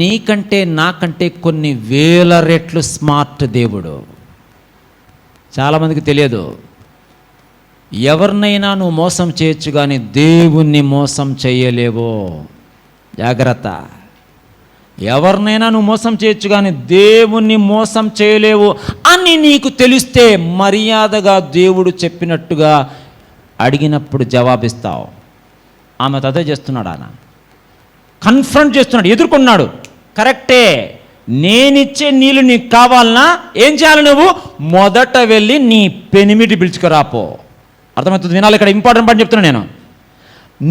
నీకంటే నాకంటే కొన్ని వేల రెట్లు స్మార్ట్ దేవుడు. చాలామందికి తెలియదు. ఎవరినైనా నువ్వు మోసం చేయొచ్చు కానీ దేవుణ్ణి మోసం చేయలేవో. జాగ్రత్త. ఎవరినైనా నువ్వు మోసం చేయొచ్చు కానీ దేవుణ్ణి మోసం చేయలేవు అని నీకు తెలిస్తే మర్యాదగా దేవుడు చెప్పినట్టుగా అడిగినప్పుడు జవాబిస్తావు. ఆమె అదే చేస్తున్నాడు. ఆయన కన్ఫ్రంట్ చేస్తున్నాడు, ఎదుర్కొన్నాడు. కరెక్టే, నేనిచ్చే నీళ్ళు నీకు కావాలన్నా ఏం చేయాలి? నువ్వు మొదట వెళ్ళి నీ పెనిమిటి పిలుచుకురాపో. అర్థమవుతుంది? వినాలి. ఇక్కడ ఇంపార్టెంట్ పాయింట్ చెప్తున్నా నేను.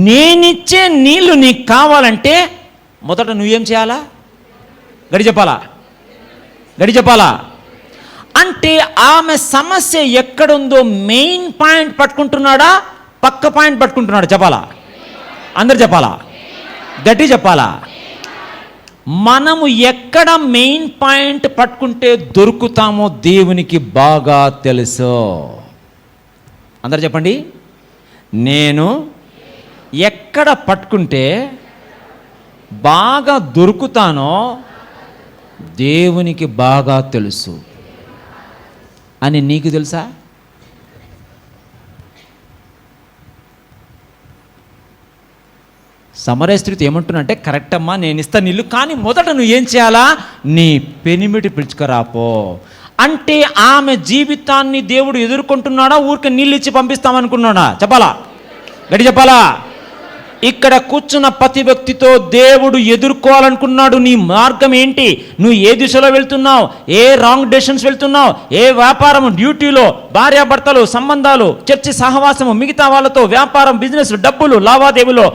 నేనిచ్చే నీళ్ళు నీకు కావాలంటే మొదట నువ్వేం చేయాలా? గడి చెప్పాలా? గడి చెప్పాలా? అంటే ఆమె సమస్య ఎక్కడుందో మెయిన్ పాయింట్ పట్టుకుంటున్నాడా, పక్క పాయింట్ పట్టుకుంటున్నాడా? చెప్పాలా? అందరు చెప్పాలా? గట్టి చెప్పాలా? మనము ఎక్కడ మెయిన్ పాయింట్ పట్టుకుంటే దొరుకుతామో దేవునికి బాగా తెలుసు. అందరు చెప్పండి. నేను ఎక్కడ పట్టుకుంటే బాగా దొరుకుతానో దేవునికి బాగా తెలుసు అని నీకు తెలుసా? సమరయ స్త్రీతో ఏమంటున్నంటే, కరెక్ట్ అమ్మా, నేను ఇస్తా నీళ్ళు, కానీ మొదట నువ్వు ఏం చేయాలా? నీ పెనిమిటి పిలుచుకురాపో. అంటే ఆమె జీవితాన్ని దేవుడు ఎదుర్కొంటున్నాడా, ఊరికే నీళ్ళు ఇచ్చి పంపిస్తామనుకున్నాడా? చెప్పాలా? గడి చెప్పాలా? ఇక్కడ కూర్చున్న ప్రతి వ్యక్తితో దేవుడు ఎదుర్కోవాలనుకున్నాడు. నీ మార్గం ఏంటి? నువ్వు ఏ దిశలో వెళ్తున్నావు? ఏ రాంగ్ డెసిషన్స్ వెళ్తున్నావు? ఏ వ్యాపారం, డ్యూటీలో, భార్యాభర్తలు, సంబంధాలు, చర్చి సహవాసము, మిగతా వాళ్ళతో వ్యాపారం, బిజినెస్, డబ్బులు, లావాదేవీలో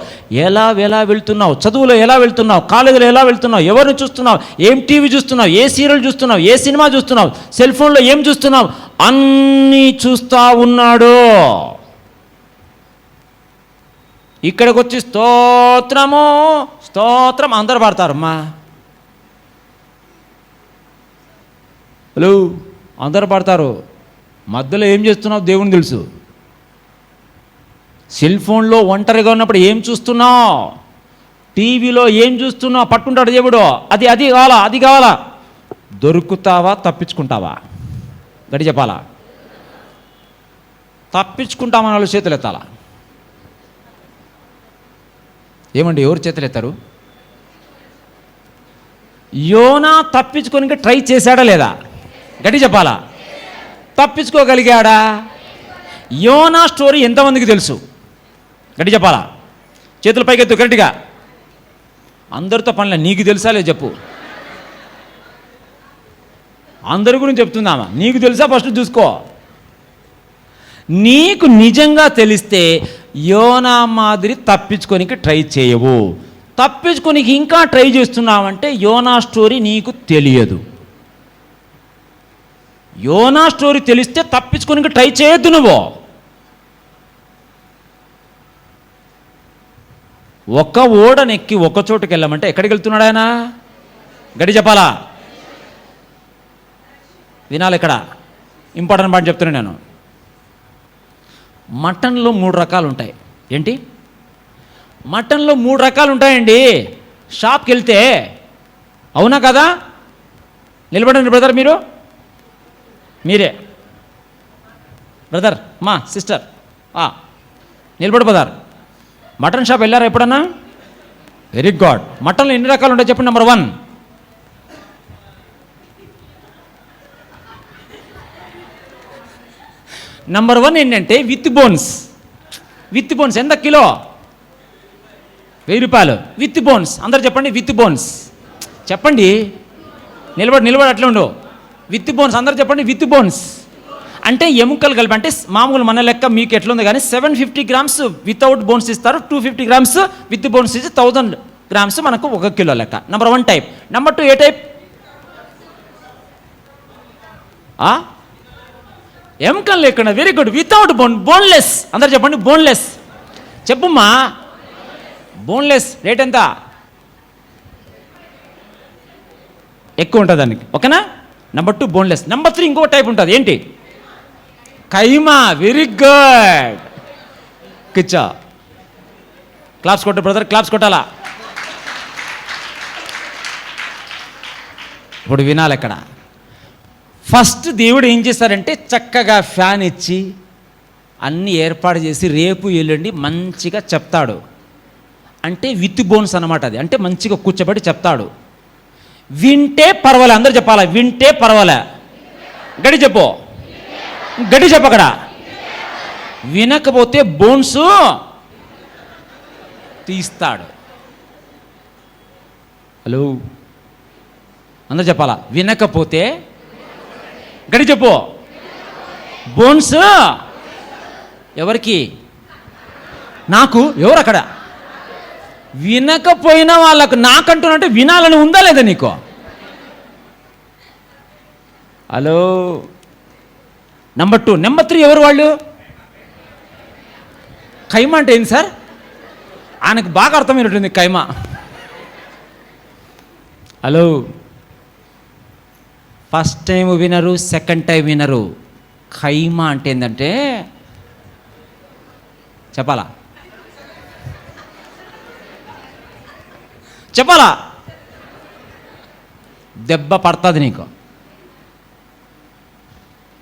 ఎలా వెళ్తున్నావు? చదువులో ఎలా వెళ్తున్నావు? కాలేజీలో ఎలా వెళ్తున్నావు? ఎవరిని చూస్తున్నావు? ఏం టీవీ చూస్తున్నావు? ఏ సీరియల్ చూస్తున్నావు? ఏ సినిమా చూస్తున్నావు? సెల్ ఫోన్లో ఏం చూస్తున్నావు? అన్నీ చూస్తూ ఉన్నాడు. ఇక్కడికి వచ్చి స్తోత్రము స్తోత్రం అందరు పాడతారు. అమ్మా, హలో, అందరు పాడతారు. మధ్యలో ఏం చేస్తున్నావు దేవుని తెలుసు. సెల్ ఫోన్లో ఒంటరిగా ఉన్నప్పుడు ఏం చూస్తున్నావు? టీవీలో ఏం చూస్తున్నావు? పట్టుకుంటాడు దేవుడు. అది కావాలా, అది కావాలా. దొరుకుతావా, తప్పించుకుంటావా? గడి చెప్పాలా? తప్పించుకుంటామని వాళ్ళు చేతులు ఎత్తాలా? ఏమండి, ఎవరు చేతులు ఎత్తారు? యోనా తప్పించుకోనికి ట్రై చేశాడా లేదా? గట్టి చెప్పాలా? తప్పించుకోగలిగాడా? యోనా స్టోరీ ఎంతమందికి తెలుసు? గట్టి చెప్పాలా? చేతుల పైకెత్తు గట్టిగా. అందరితో పనిలే, నీకు తెలుసా లేదు చెప్పు. అందరి గురించి చెప్తుందామా? నీకు తెలుసా? ఫస్ట్ చూసుకో. నీకు నిజంగా తెలిస్తే యోనా మాదిరి తప్పించుకోనికి ట్రై చేయవు. తప్పించుకోనికి ఇంకా ట్రై చేస్తున్నావంటే యోనా స్టోరీ నీకు తెలియదు. యోనా స్టోరీ తెలిస్తే తప్పించుకోనికి ట్రై చేయొద్దు. నువ్వు ఒక ఓడనెక్కి ఒక చోటుకి వెళ్ళమంటే ఎక్కడికి వెళ్తున్నాడు ఆయన? గడి చెప్పాలా? వినాలి. ఇక్కడ ఇంపార్టెంట్ పాయింట్ చెప్తున్నాను నేను. మటన్లో 3 రకాలు ఉంటాయి. ఏంటి? మటన్లో 3 రకాలు ఉంటాయండి. షాప్కి వెళ్తే, అవునా కదా? నిలబడండి బ్రదర్, మీరే బ్రదర్, మా సిస్టర్ నిలబడి బ్రదర్. మటన్ షాప్ వెళ్ళారా ఎప్పుడన్నా? Very good. మటన్లో ఎన్ని రకాలు ఉంటాయి చెప్పండి. నెంబర్ 1, నంబర్ 1 ఏంటంటే విత్ బోన్స్. విత్ బోన్స్ ఎంత కిలో? 1000 రూపాయలు. విత్ బోన్స్ అందరు చెప్పండి. విత్ బోన్స్ చెప్పండి. నిలబడి అట్లా ఉండు. విత్ బోన్స్, అందరూ చెప్పండి విత్ బోన్స్. అంటే ఎముకలు కలిపి, అంటే మామూలు మన లెక్క మీకు ఎట్లుంది కానీ 750 గ్రామ్స్ వితౌట్ బోన్స్ ఇస్తారు, 250 గ్రామ్స్ విత్ బోన్స్ ఇచ్చి 1000 గ్రామ్స్ మనకు 1 కిలో లెక్క. Number 1 type. నెంబర్ 2 ఏ టైప్? ఎముకలు లేకుండా, వెరీ గుడ్. వితౌట్ బోన్లెస్, అందరు చెప్పండి బోన్లెస్. చెప్పుమ్మా. బోన్లెస్ రేట్ ఎంత? ఎక్కువ ఉంటుంది దానికి, ఓకేనా? Number 2 boneless. నెంబర్ 3 ఇంకో టైప్ ఉంటుంది, ఏంటి? కైమా. Very good. కిచ్చా. క్లాప్స్ కొట్టు బ్రదర్, క్లాప్స్ కొట్టాలా? ఇప్పుడు వినాలి. ఎక్కడ ఫస్ట్ దేవుడు ఏం చేశారంటే చక్కగా ఫ్యాన్ ఇచ్చి అన్నీ ఏర్పాటు చేసి రేపు ఎల్లుండి మంచిగా చెప్తాడు. అంటే విత్ బోన్స్ అన్నమాట అది. అంటే మంచిగా కూర్చోబెట్టి చెప్తాడు. వింటే పర్వాలే, అందరూ చెప్పాలా? వింటే పర్వాలే. గడి చెప్పు, గడి చెప్పు. అక్కడ వినకపోతే బోన్స్ తీస్తాడు. హలో, అందరూ చెప్పాలా? వినకపోతే గడి చెప్పు. బోన్స్ ఎవరికి? నాకు. ఎవరు అక్కడ? వినకపోయినా వాళ్ళకు. నాకంటున్నట్టే వినాలని ఉందా లేదా నీకు? హలో. నెంబర్ 2. నెంబర్ 3 ఎవరు వాళ్ళు? కైమా అంటే ఏంది సార్? ఆయనకు బాగా అర్థమైనట్టుంది కైమా. హలో. ఫస్ట్ టైం వినరు, సెకండ్ టైం వినరు. ఖైమా అంటే ఏంటంటే చెప్పాలా? చెప్పాలా? దెబ్బ పడుతుంది నీకు.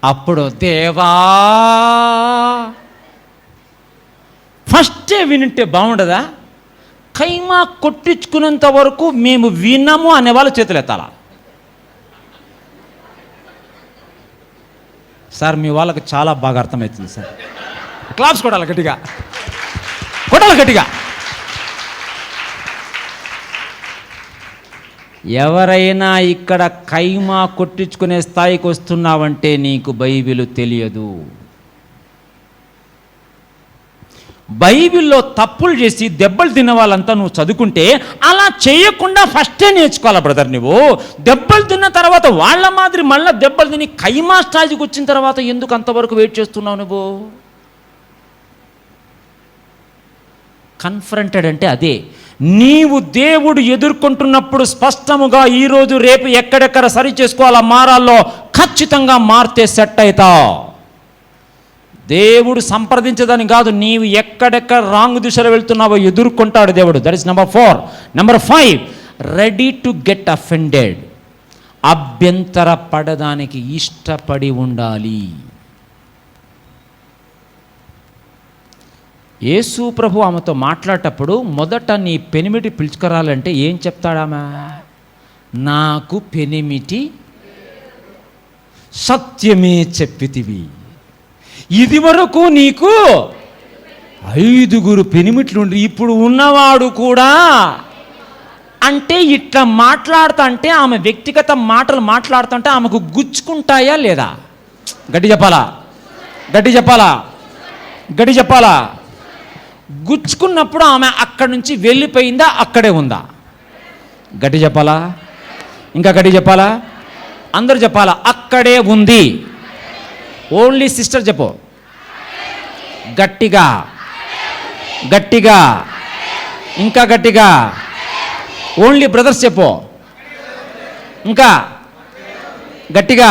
అప్పుడు దేవా ఫస్టే వినింటే బాగుండదా? ఖైమా కొట్టించుకునేంత వరకు మేము వినము అనేవాళ్ళు చేతులు ఎత్తాలా? సార్ మీ వాళ్ళకి చాలా బాగా అర్థమవుతుంది సార్. క్లాప్స్ కొట్టాలి గట్టిగా, కొట్టాలి గట్టిగా. ఎవరైనా ఇక్కడ కైమా కొట్టించుకునే స్థాయికి వస్తున్నావంటే నీకు బైబిల్ తెలియదు. బైబిల్లో తప్పులు చేసి దెబ్బలు తిన్న వాళ్ళంతా నువ్వు చదువుకుంటే అలా చేయకుండా ఫస్టే నేర్చుకోవాలి బ్రదర్. నువ్వు దెబ్బలు తిన్న తర్వాత వాళ్ళ మాదిరి మళ్ళీ దెబ్బలు తిని కైమా స్టాజ్కి వచ్చిన తర్వాత ఎందుకు అంతవరకు వెయిట్ చేస్తున్నావు నువ్వు? కన్ఫ్రంటెడ్ అంటే అదే. నీవు దేవుడు ఎదుర్కొంటున్నప్పుడు స్పష్టముగా ఈరోజు రేపు ఎక్కడెక్కడ సరి చేసుకోవాలా, మారాల్లో ఖచ్చితంగా మారితే సెట్ అవుతావు. దేవుడు సంప్రదించదని కాదు, నీవు ఎక్కడెక్కడ రాంగ్ దిశలో వెళ్తున్నావో ఎదుర్కొంటాడు దేవుడు. That is number 4. Number 5, ready to get offended. అభ్యంతర పడడానికి ఇష్టపడి ఉండాలి. యేసు ప్రభు ఆమెతో మాట్లాడేటప్పుడు మొదట నీ పెనిమిటి పిలుచుకురాలంటే ఏం చెప్తాడామా? నాకు పెనిమిటి సత్యమే చెప్పితివి, ఇది వరకు నీకు 5 పెనిమిట్లు ఉండి ఇప్పుడు ఉన్నవాడు కూడా. అంటే ఇట్లా మాట్లాడుతా అంటే ఆమె వ్యక్తిగత మాటలు మాట్లాడుతుంటే ఆమెకు గుచ్చుకుంటాయా లేదా? గట్టి చెప్పాలా, గట్టి చెప్పాలా, గట్టి చెప్పాలా? గుచ్చుకున్నప్పుడు ఆమె అక్కడి నుంచి వెళ్ళిపోయిందా, అక్కడే ఉందా? గట్టి చెప్పాలా, ఇంకా గట్టి చెప్పాలా, అందరూ చెప్పాలా? అక్కడే ఉంది. ఓన్లీ సిస్టర్ చెప్పు గట్టిగా, గట్టిగా, ఇంకా గట్టిగా. ఓన్లీ బ్రదర్స్ చెప్పు ఇంకా గట్టిగా.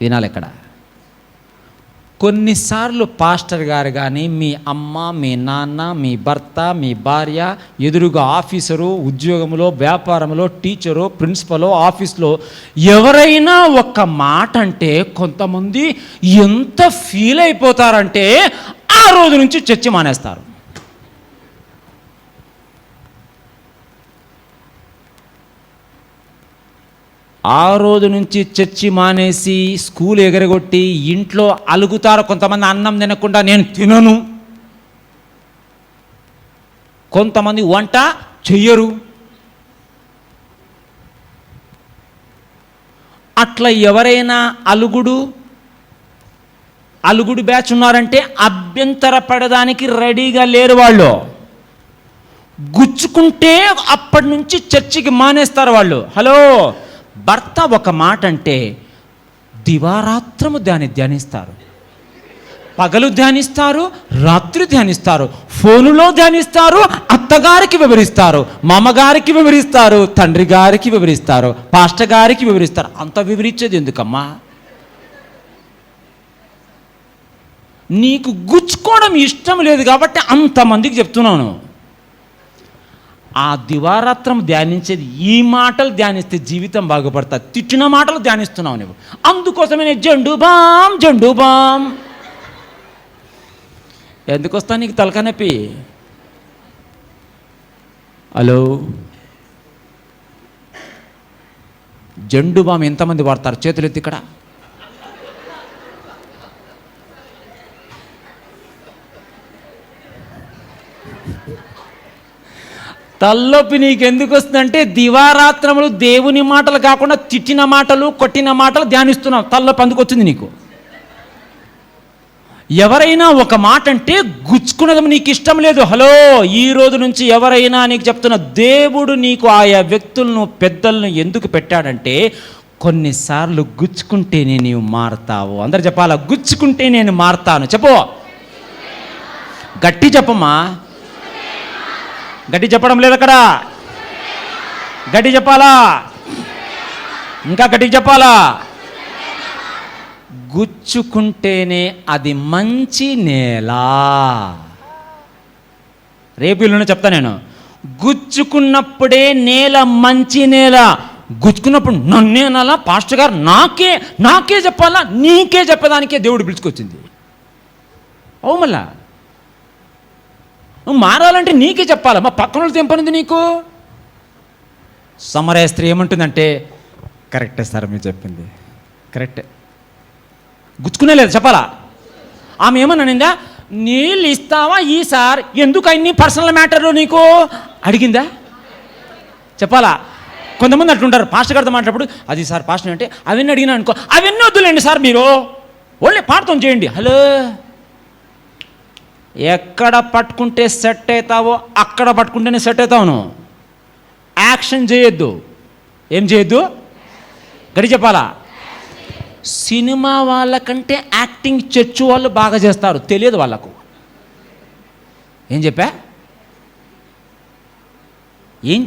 వినాలి ఇక్కడ. కొన్నిసార్లు పాస్టర్ గారు కానీ, మీ అమ్మ, మీ నాన్న, మీ భర్త, మీ భార్య, ఎదురుగా ఆఫీసరు, ఉద్యోగంలో, వ్యాపారంలో, టీచరు, ప్రిన్సిపల్, ఆఫీస్లో ఎవరైనా ఒక్క మాట అంటే కొంతమంది ఎంత ఫీల్ అయిపోతారంటే ఆ రోజు నుంచి చర్చ మానేస్తారు. ఆ రోజు నుంచి చర్చి మానేసి స్కూల్ ఎగరగొట్టి ఇంట్లో అలుగుతారు. కొంతమంది అన్నం తినకుండా నేను తినను, కొంతమంది వంట చెయ్యరు, అట్లా ఎవరైనా అలుగుడు బ్యాచ్ ఉన్నారంటే అభ్యంతర పడడానికి రెడీగా లేరు వాళ్ళు. గుచ్చుకుంటే అప్పటి నుంచి చర్చికి మానేస్తారు వాళ్ళు. హలో, భర్త ఒక మాట అంటే దివారాత్రము దాన్ని ధ్యానిస్తారు, పగలు ధ్యానిస్తారు, రాత్రి ధ్యానిస్తారు, ఫోనులో ధ్యానిస్తారు, అత్తగారికి వివరిస్తారు, మామగారికి వివరిస్తారు, తండ్రి గారికి వివరిస్తారు, పాస్టర్ గారికి వివరిస్తారు. అంత వివరించేది ఎందుకమ్మా? నీకు గుచ్చుకోవడం ఇష్టం లేదు కాబట్టి అంతమందికి చెప్తున్నాను. ఆ దివారాత్రం ధ్యానించేది ఈ మాటలు ధ్యానిస్తే జీవితం బాగుపడుతుంది. తిట్టిన మాటలు ధ్యానిస్తున్నావు నువ్వు. అందుకోసమే నేను జండు బామ్. ఎందుకు వస్తా నీకు తలకాయ నొప్పి? హలో, జండు బామ్ ఎంతమంది వాడతారు? చేతులు ఎత్తి. ఇక్కడ తలనొప్పి నీకు ఎందుకు వస్తుందంటే దివారాత్రములు దేవుని మాటలు కాకుండా తిట్టిన మాటలు, కొట్టిన మాటలు ధ్యానిస్తున్నావు. తలనొప్పి అందుకు వచ్చింది నీకు. ఎవరైనా ఒక మాట అంటే గుచ్చుకున్నది నీకు ఇష్టం లేదు. హలో, ఈ రోజు నుంచి ఎవరైనా నీకు చెప్తున్న, దేవుడు నీకు ఆయా వ్యక్తులను, పెద్దలను ఎందుకు పెట్టాడంటే కొన్నిసార్లు గుచ్చుకుంటేనే నీవు మారతావు. అందరు చెప్పాలా? గుచ్చుకుంటే నేను మారతాను. చెప్పు, గట్టి చెప్పమ్మా. గట్టి చెప్పడం లేదు అక్కడ. గట్టి చెప్పాలా? ఇంకా గట్టిగా చెప్పాలా? గుచ్చుకుంటేనే అది మంచి నేల. రేపు ఇల్లునే చెప్తా నేను. గుచ్చుకున్నప్పుడే నేల మంచి నేల. గుచ్చుకున్నప్పుడు నన్నేనాలా పాస్టర్ గారు నాకే చెప్పాలా? నీకే చెప్పేదానికే దేవుడు పిలుచుకొచ్చింది. అవు మళ్ళా నువ్వు మారాలంటే నీకే చెప్పాలా? మా పక్కన వాళ్ళు తెంపనింది నీకు. సమరయ స్త్రీ ఏమంటుందంటే, కరెక్టే సార్ మీరు చెప్పింది, కరెక్టే. గుచ్చుకునే లేదు చెప్పాలా? ఆమె ఏమన్నానిందా? నీళ్ళు ఇస్తావా ఈ సార్, ఎందుకు అన్ని పర్సనల్ మ్యాటర్లు నీకు అడిగిందా? చెప్పాలా? కొంతమంది అట్లుంటారు. పాస్టర్ గారితో మాట్లాడప్పుడు, అది సార్ పాస్టర్ అంటే అవన్నీ అడిగినా అనుకో, అవన్నీ వద్దులేండి సార్, మీరు ఓన్లీ పాడతాం చేయండి. హలో, ఎక్కడ పట్టుకుంటే సెట్ అవుతావో అక్కడ పట్టుకుంటేనే సెట్ అవుతావు నువ్వు. యాక్షన్ చేయొద్దు. ఏం చేయొద్దు? గడి చెప్పాలా? సినిమా వాళ్ళకంటే యాక్టింగ్ చర్చ్ వాళ్ళు బాగా చేస్తారు, తెలియదు వాళ్ళకు. ఏం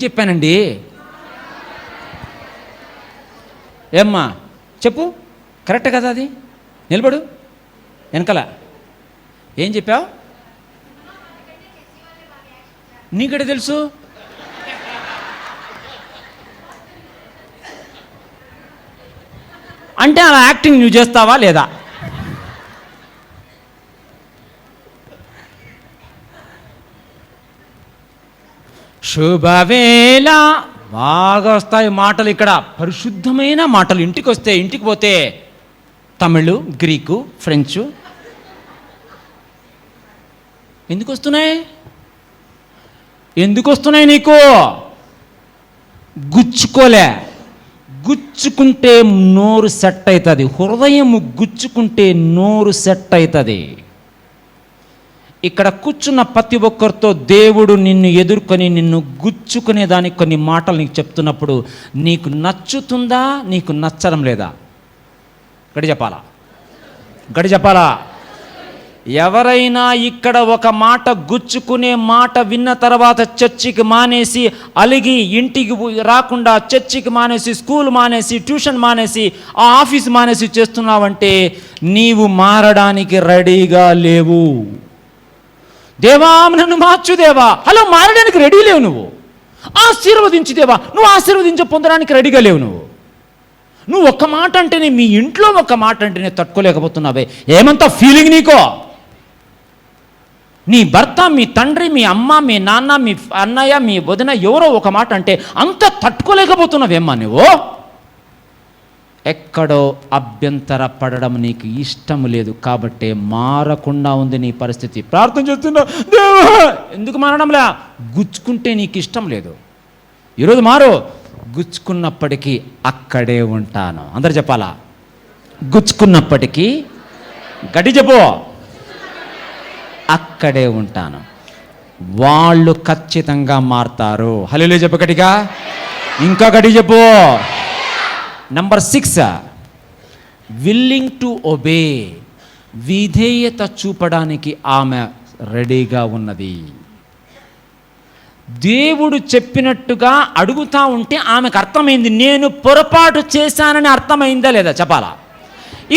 చెప్పానండి? ఏమ్మా చెప్పు, కరెక్ట్ కదా? అది నిలబడు వెనకాల. ఏం చెప్పావు? నీకడ తెలుసు? అంటే అలా యాక్టింగ్ నువ్వు చేస్తావా లేదా? శుభవేళ బాగా వస్తాయి మాటలు. ఇక్కడ పరిశుద్ధమైన మాటలు. ఇంటికి వస్తే, ఇంటికి పోతే తమిళ్, గ్రీకు, ఫ్రెంచు. ఎందుకు వస్తున్నాయి నీకు? గుచ్చుకుంటే నోరు సెట్ అవుతుంది. హృదయం గుచ్చుకుంటే నోరు సెట్ అవుతుంది. ఇక్కడ కూర్చున్న ప్రతి ఒక్కరితో దేవుడు నిన్ను ఎదుర్కొని నిన్ను గుచ్చుకునే దానికి కొన్ని మాటలు నీకు చెప్తున్నప్పుడు నీకు నచ్చుతుందా, నీకు నచ్చడం లేదా? గడి చెప్పాలా? ఎవరైనా ఇక్కడ ఒక మాట గుచ్చుకునే మాట విన్న తర్వాత చర్చికి మానేసి, అలిగి ఇంటికి రాకుండా, చర్చికి మానేసి, స్కూల్ మానేసి, ట్యూషన్ మానేసి, ఆ ఆఫీస్ మానేసి చేస్తున్నావంటే నీవు మారడానికి రెడీగా లేవు. దేవా నన్ను మార్చు దేవా. హలో, మారడానికి రెడీ లేవు నువ్వు. ఆశీర్వదించు దేవా, నువ్వు పొందడానికి రెడీగా లేవు నువ్వు ఒక్క మాట అంటేనే, మీ ఇంట్లో ఒక్క మాట అంటేనే తట్టుకోలేకపోతున్నావే. ఏమంత ఫీలింగ్ నీకో? నీ భర్త, మీ తండ్రి, మీ అమ్మ, మీ నాన్న, మీ అన్నయ్య, మీ వదిన ఎవరో ఒక మాట అంటే అంత తట్టుకోలేకపోతున్నావేమ్మా నువ్వు. ఎక్కడో అభ్యంతర పడడం నీకు ఇష్టం లేదు కాబట్టే మారకుండా ఉంది నీ పరిస్థితి. ప్రార్థన చేస్తున్నావు, దేవా ఎందుకు మారడంలే? గుచ్చుకుంటే నీకు ఇష్టం లేదు. ఈరోజు మారు. గుచ్చుకున్నప్పటికీ అక్కడే ఉంటాను. అందరు చెప్పాలా? గుచ్చుకున్నప్పటికీ, గట్టి చెప్పు, అక్కడే ఉంటాను. వాళ్ళు ఖచ్చితంగా మారతారు. హల్లెలూయా చెప్పు గట్టిగా, ఇంకా గట్టి చెప్పు. Number 6, willing to obey. విధేయత చూపడానికి ఆమె రెడీగా ఉన్నది. దేవుడు చెప్పినట్టుగా అడుగుతా ఉంటే ఆమెకు అర్థమైంది, నేను పొరపాటు చేశానని అర్థమైందా లేదా చెప్పాలా?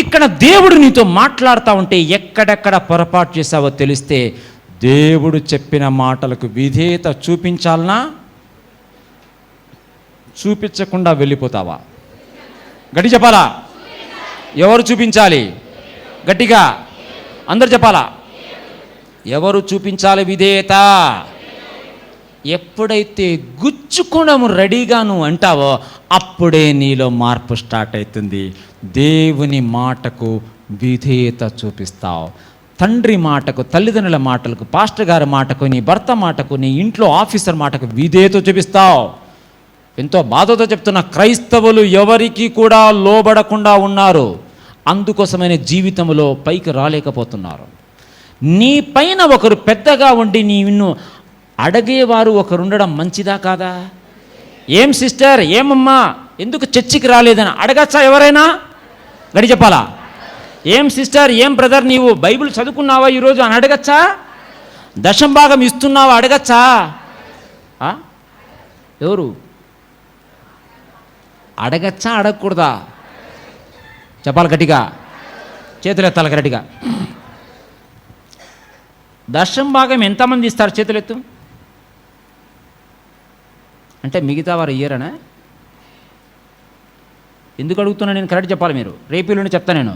ఇక్కడ దేవుడు నీతో మాట్లాడుతూ ఉంటే ఎక్కడెక్కడ పొరపాటు చేశావో తెలిస్తే దేవుడు చెప్పిన మాటలకు విధేయత చూపించాలనా, చూపించకుండా వెళ్ళిపోతావా? గట్టి చెప్పాలా? ఎవరు చూపించాలి? గట్టిగా అందరు చెప్పాలా? ఎవరు చూపించాలి విధేయత? ఎప్పుడైతే గుచ్చుకోవడం రెడీగా నువ్వు అంటావో అప్పుడే నీలో మార్పు స్టార్ట్ అవుతుంది. దేవుని మాటకు విధేయత చూపిస్తావు. తండ్రి మాటకు, తల్లిదండ్రుల మాటలకు, పాస్టర్ గారి మాటకు, నీ భర్త మాటకు, నీ ఇంట్లో ఆఫీసర్ మాటకు విధేయత చూపిస్తావు. ఎంతో బాధతో చెప్తున్న క్రైస్తవులు ఎవరికి కూడా లోబడకుండా ఉన్నారు. అందుకోసమైన జీవితంలో పైకి రాలేకపోతున్నారు. నీ పైన ఒకరు పెద్దగా ఉండి నిన్ను అడిగేవారు ఒకరు ఉండడం మంచిదా కాదా? ఏం సిస్టర్, ఏమమ్మా, ఎందుకు చర్చికి రాలేదని అడగచ్చా ఎవరైనా? గడి చెప్పాలా? ఏం సిస్టర్, ఏం బ్రదర్, నీవు బైబిల్ చదువుకున్నావా ఈరోజు అని అడగచ్చా? దశం భాగం ఇస్తున్నావా అడగచ్చా? ఎవరు అడగచ్చా, అడగకూడదా? చెప్పాలి గట్టిగా, చేతులు ఎత్తాలి గట్టిగా. దశం భాగం ఎంతమంది ఇస్తారు? చేతులు ఎత్తు. అంటే మిగతా వారు ఇయ్యరనా? ఎందుకు అడుగుతున్నా నేను? కరెక్ట్ చెప్పాలి మీరు. రేపు నుండి చెప్తా, నేను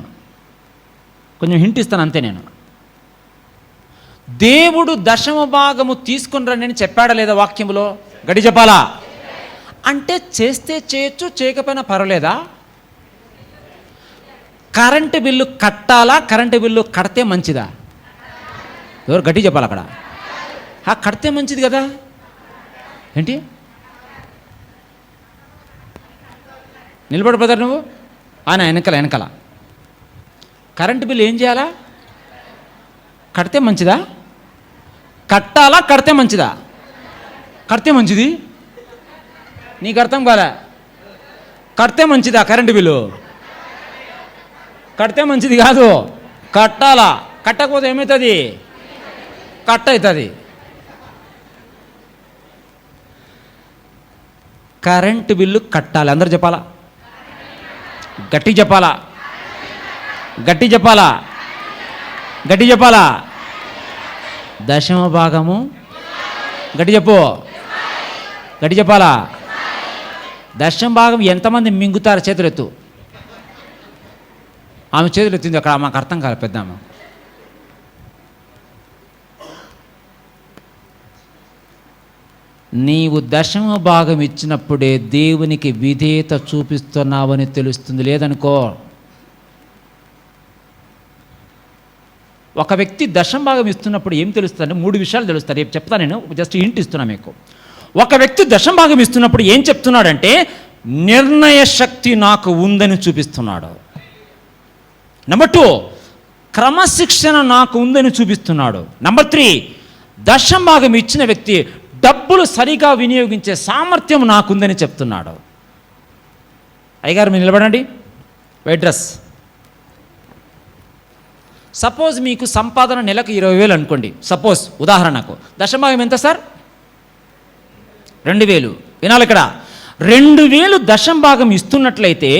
కొంచెం హింట్ ఇస్తాను అంతే. నేను దేవుడు దశమ భాగము తీసుకుని రండి అని చెప్పాడా లేదా వాక్యములో? గడి చెప్పాలా? అంటే చేస్తే చేయొచ్చు, చేయకపోయినా పర్వాలేదా? కరెంటు బిల్లు కట్టాలా, కరెంటు బిల్లు కడితే మంచిదా? ఎవరు గట్టి చెప్పాలి అక్కడ? కడితే మంచిది కదా. ఏంటి నిలబడి బ్రదర్ నువ్వు? ఆయన వెనకాల కరెంటు బిల్లు ఏం చేయాలా? కడితే మంచిదా? కట్టాలా, కడితే మంచిదా? కడితే మంచిది. నీకు అర్థం కాలే? కడితే మంచిదా కరెంటు బిల్లు? కడితే మంచిది కాదు, కట్టాలా. కట్టకపోతే ఏమవుతుంది? కట్ అవుతుంది. కరెంటు బిల్లు కట్టాలి. అందరు చెప్పాలా? గట్టి చెప్పాలా? గట్టి చెప్పాలా? గట్టి చెప్పాలా? దశమ భాగము గట్టి చెప్పు. గట్టి చెప్పాలా? దశమ భాగం ఎంతమంది మింగుతారు? చేతులు ఎత్తు. ఆమె చేతులు ఎత్తింది అక్కడ, మాకు అర్థం కాదు పెద్దామ. నీవు దశమ భాగం ఇచ్చినప్పుడే దేవునికి విధేయత చూపిస్తున్నావని తెలుస్తుంది. లేదనుకో, ఒక వ్యక్తి దశమ భాగం ఇస్తున్నప్పుడు ఏం తెలుస్తుందంటే 3 విషయాలు తెలుస్తాయి. రేపు చెప్తా, నేను జస్ట్ హింట్ ఇస్తున్నా మీకు. ఒక వ్యక్తి దశమ భాగం ఇస్తున్నప్పుడు ఏం చెప్తున్నాడంటే నిర్ణయ శక్తి నాకు ఉందని చూపిస్తున్నాడు. నెంబర్ 2, క్రమశిక్షణ నాకు ఉందని చూపిస్తున్నాడు. నెంబర్ 3, దశమ భాగం ఇచ్చిన వ్యక్తి డబ్బులు సరిగా వినియోగించే సామర్థ్యం నాకుందని చెప్తున్నాడు. అయ్యగారు మీరు నిలబడండి. White dress. సపోజ్ మీకు సంపాదన నెలకు 20,000 అనుకోండి. సపోజ్ ఉదాహరణకు దశమభాగం ఎంత సార్? 2,000. వినాలి ఇక్కడ. 2,000 దశమభాగం ఇస్తున్నట్లయితే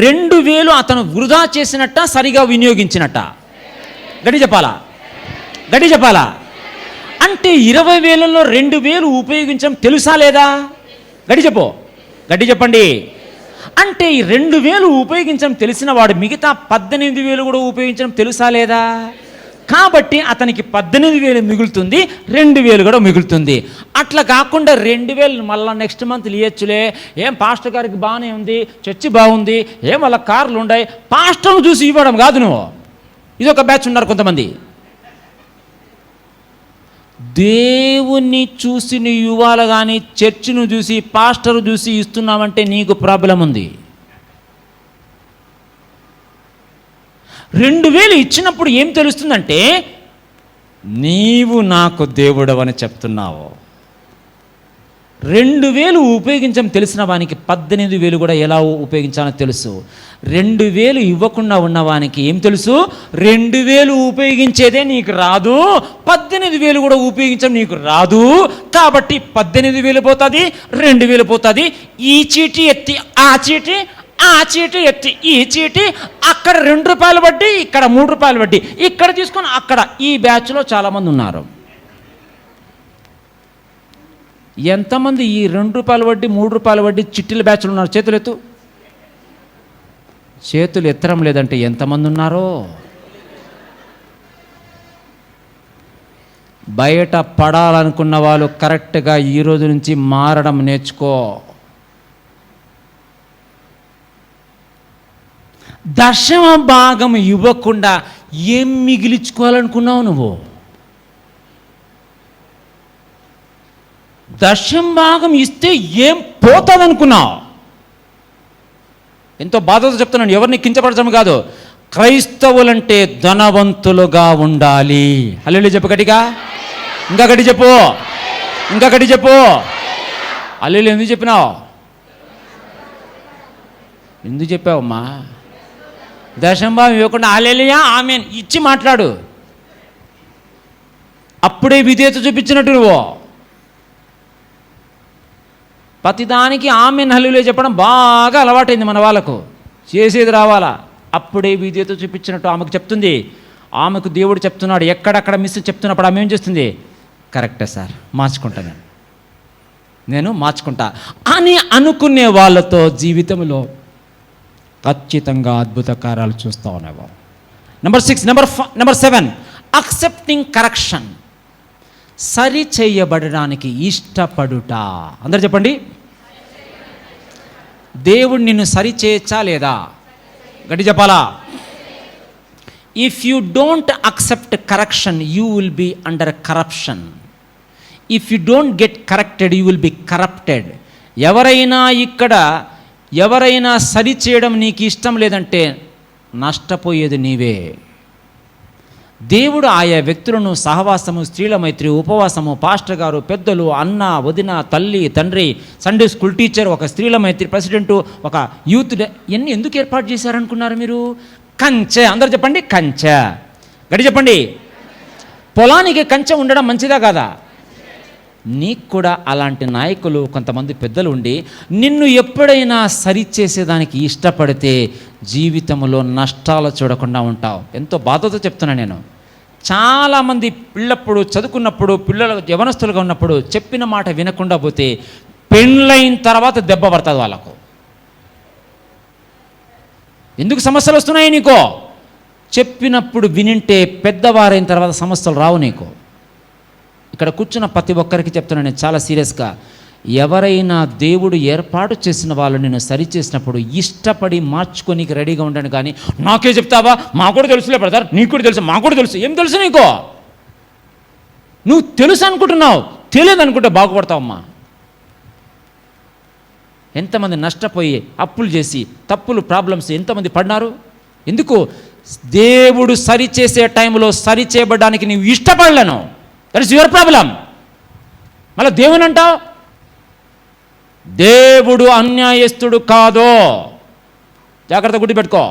2,000 అతను వృధా చేసినట్ట, సరిగా వినియోగించినట్ట? గట్టి చెప్పాలా? గట్టి చెప్పాలా? అంటే 20,000లో 2,000 ఉపయోగించడం తెలుసా లేదా? గట్టి చెప్పు. గట్టి చెప్పండి. అంటే ఈ 2,000 ఉపయోగించడం తెలిసిన వాడు మిగతా 18,000 కూడా ఉపయోగించడం తెలుసా లేదా? కాబట్టి అతనికి 18,000 మిగులుతుంది, 2,000 కూడా మిగులుతుంది. అట్లా కాకుండా 2,000 మళ్ళీ నెక్స్ట్ మంత్ ఇవ్వచ్చులే, ఏం పాస్టర్ గారికి బాగానే ఉంది, చర్చి బాగుంది, ఏం వాళ్ళ కార్లు ఉన్నాయి, పాస్టర్ను చూసి ఇవ్వడం కాదు నువ్వు. ఇది ఒక బ్యాచ్ ఉన్నారు కొంతమంది. దేవుణ్ణి చూసి నువ్వు ఇవ్వాలి కానీ చర్చిను చూసి పాస్టర్ చూసి ఇస్తున్నావంటే నీకు ప్రాబ్లం ఉంది. 2000 ఇచ్చినప్పుడు ఏం తెలుస్తుందంటే నీవు నాకు దేవుడవని చెప్తున్నావు. 2000 ఉపయోగించడం తెలిసిన వానికి 18,000 కూడా ఎలా ఉపయోగించాలో తెలుసు. 2000 ఇవ్వకుండా ఉన్నవానికి ఏం తెలుసు? 2000 ఉపయోగించేదే నీకు రాదు, 18,000 కూడా ఉపయోగించడం నీకు రాదు. కాబట్టి 18,000 పోతుంది, 2000 పోతుంది. ఈ చీటీ ఎత్తి ఆ చీటీ ఎత్తి ఈ చీటీ, అక్కడ 2 రూపాయలు వడ్డీ, ఇక్కడ 3 రూపాయలు వడ్డీ, ఇక్కడ తీసుకొని అక్కడ. ఈ బ్యాచ్లో చాలామంది ఉన్నారు. ఎంతమంది ఈ 2 రూపాయల వడ్డీ 3 రూపాయల వడ్డీ చిట్టీల బ్యాచ్లు ఉన్నారు? చేతులు ఎత్తు. చేతులు ఎత్తడం లేదంటే ఎంతమంది ఉన్నారో. బయట పడాలనుకున్న వాళ్ళు కరెక్ట్గా ఈ రోజు నుంచి మారడం నేర్చుకో. దశమ భాగం ఇవ్వకుండా ఏం మిగిలించుకోవాలనుకున్నావు నువ్వు? దశమ భాగం ఇస్తే ఏం పోతుంది అనుకున్నావు? ఎంతో బాధతో చెప్తున్నాను, ఎవరిని కించపరచడం కాదు. క్రైస్తవులంటే ధనవంతులుగా ఉండాలి. హల్లెలూయా చెప్పు గట్టిగా. ఇంకా గట్టి చెప్పు, ఇంకా గట్టి చెప్పు. హల్లెలూయా ఎందుకు చెప్పినావు? ఎందుకు చెప్పావమ్మా? దశంభావం ఇవ్వకుండా హల్లెలూయా ఆమేన్ ఇచ్చి మాట్లాడు. అప్పుడే విధేయత చూపించినట్టు నువ్వు. ప్రతిదానికి ఆమేన్ హల్లెలూయా చెప్పడం బాగా అలవాటైంది మన వాళ్ళకు. చేసేది రావాలా. అప్పుడే విధేయత చూపించినట్టు ఆమెకు చెప్తుంది. ఆమెకు దేవుడు చెప్తున్నాడు, ఎక్కడక్కడ మిస్ చెప్తున్నప్పుడు ఆమె ఏం చేస్తుంది? కరెక్టే సార్, మార్చుకుంటాను, నేను మార్చుకుంటా అని అనుకునే వాళ్ళతో జీవితంలో ఖచ్చితంగా అద్భుత కార్యాలు చూస్తూ ఉన్నావు. నెంబర్ 6. Number 7 accepting correction. సరి చేయబడడానికి ఇష్టపడుట. అందరు చెప్పండి. దేవుడు నిన్ను సరి చేయచ్చా లేదా? గట్టి చెప్పాలా? If you don't accept correction you will be under corruption. If you don't get corrected you will be corrupted. ఎవరైనా సరి చేయడం నీకు ఇష్టం లేదంటే నష్టపోయేది నీవే. దేవుడు ఆయా వ్యక్తులను సహవాసము, స్త్రీల మైత్రి, ఉపవాసము, పాస్టర్ గారు, పెద్దలు, అన్న, వదిన, తల్లి, తండ్రి, సండే స్కూల్ టీచర్, ఒక స్త్రీల మైత్రి ప్రెసిడెంటు, ఒక యూత్ ఇవన్నీ ఎందుకు ఏర్పాటు చేశారనుకున్నారు మీరు? కంచె. అందరు చెప్పండి కంచె. గడి చెప్పండి. పొలానికి కంచె ఉండడం మంచిదా కాదా? నీకు కూడా అలాంటి నాయకులు కొంతమంది పెద్దలు ఉండి నిన్ను ఎప్పుడైనా సరిచేసేదానికి ఇష్టపడితే జీవితంలో నష్టాలు చూడకుండా ఉంటావు. ఎంతో బాధతో చెప్తున్నా నేను. చాలామంది పిల్లప్పుడు చదువుకున్నప్పుడు, పిల్లలు యవనస్తులుగా ఉన్నప్పుడు చెప్పిన మాట వినకుండా పోతే పెళ్ళైన తర్వాత దెబ్బ పడుతుంది వాళ్ళకు. ఎందుకు సమస్యలు వస్తున్నాయి నీకో? చెప్పినప్పుడు వినింటే పెద్దవారైన తర్వాత సమస్యలు రావు నీకు. ఇక్కడ కూర్చున్న ప్రతి ఒక్కరికి చెప్తున్నాను నేను చాలా సీరియస్గా. ఎవరైనా దేవుడు ఏర్పాటు చేసిన వాళ్ళు నేను సరిచేసినప్పుడు ఇష్టపడి మార్చుకోనికి రెడీగా ఉండండి. కానీ నాకే చెప్తావా, మాకు కూడా తెలుసులే బ్రదర్, నీకు కూడా తెలుసు, మాకు కూడా తెలుసు. ఏం తెలుసు నీకో? నువ్వు తెలుసు అనుకుంటున్నావు, తెలియదు అనుకుంటే బాగుపడతావమ్మా. ఎంతమంది నష్టపోయి అప్పులు చేసి తప్పులు ప్రాబ్లమ్స్ ఎంతమంది పడినారు? ఎందుకు? దేవుడు సరిచేసే టైంలో సరి చేయబడడానికి నీవు ఇష్టపడలేను. That is your problem. మళ్ళీ దేవుని అంటావు. దేవుడు అన్యాయస్తుడు కాదు. జాగ్రత్త గుర్తుపెట్టుకో.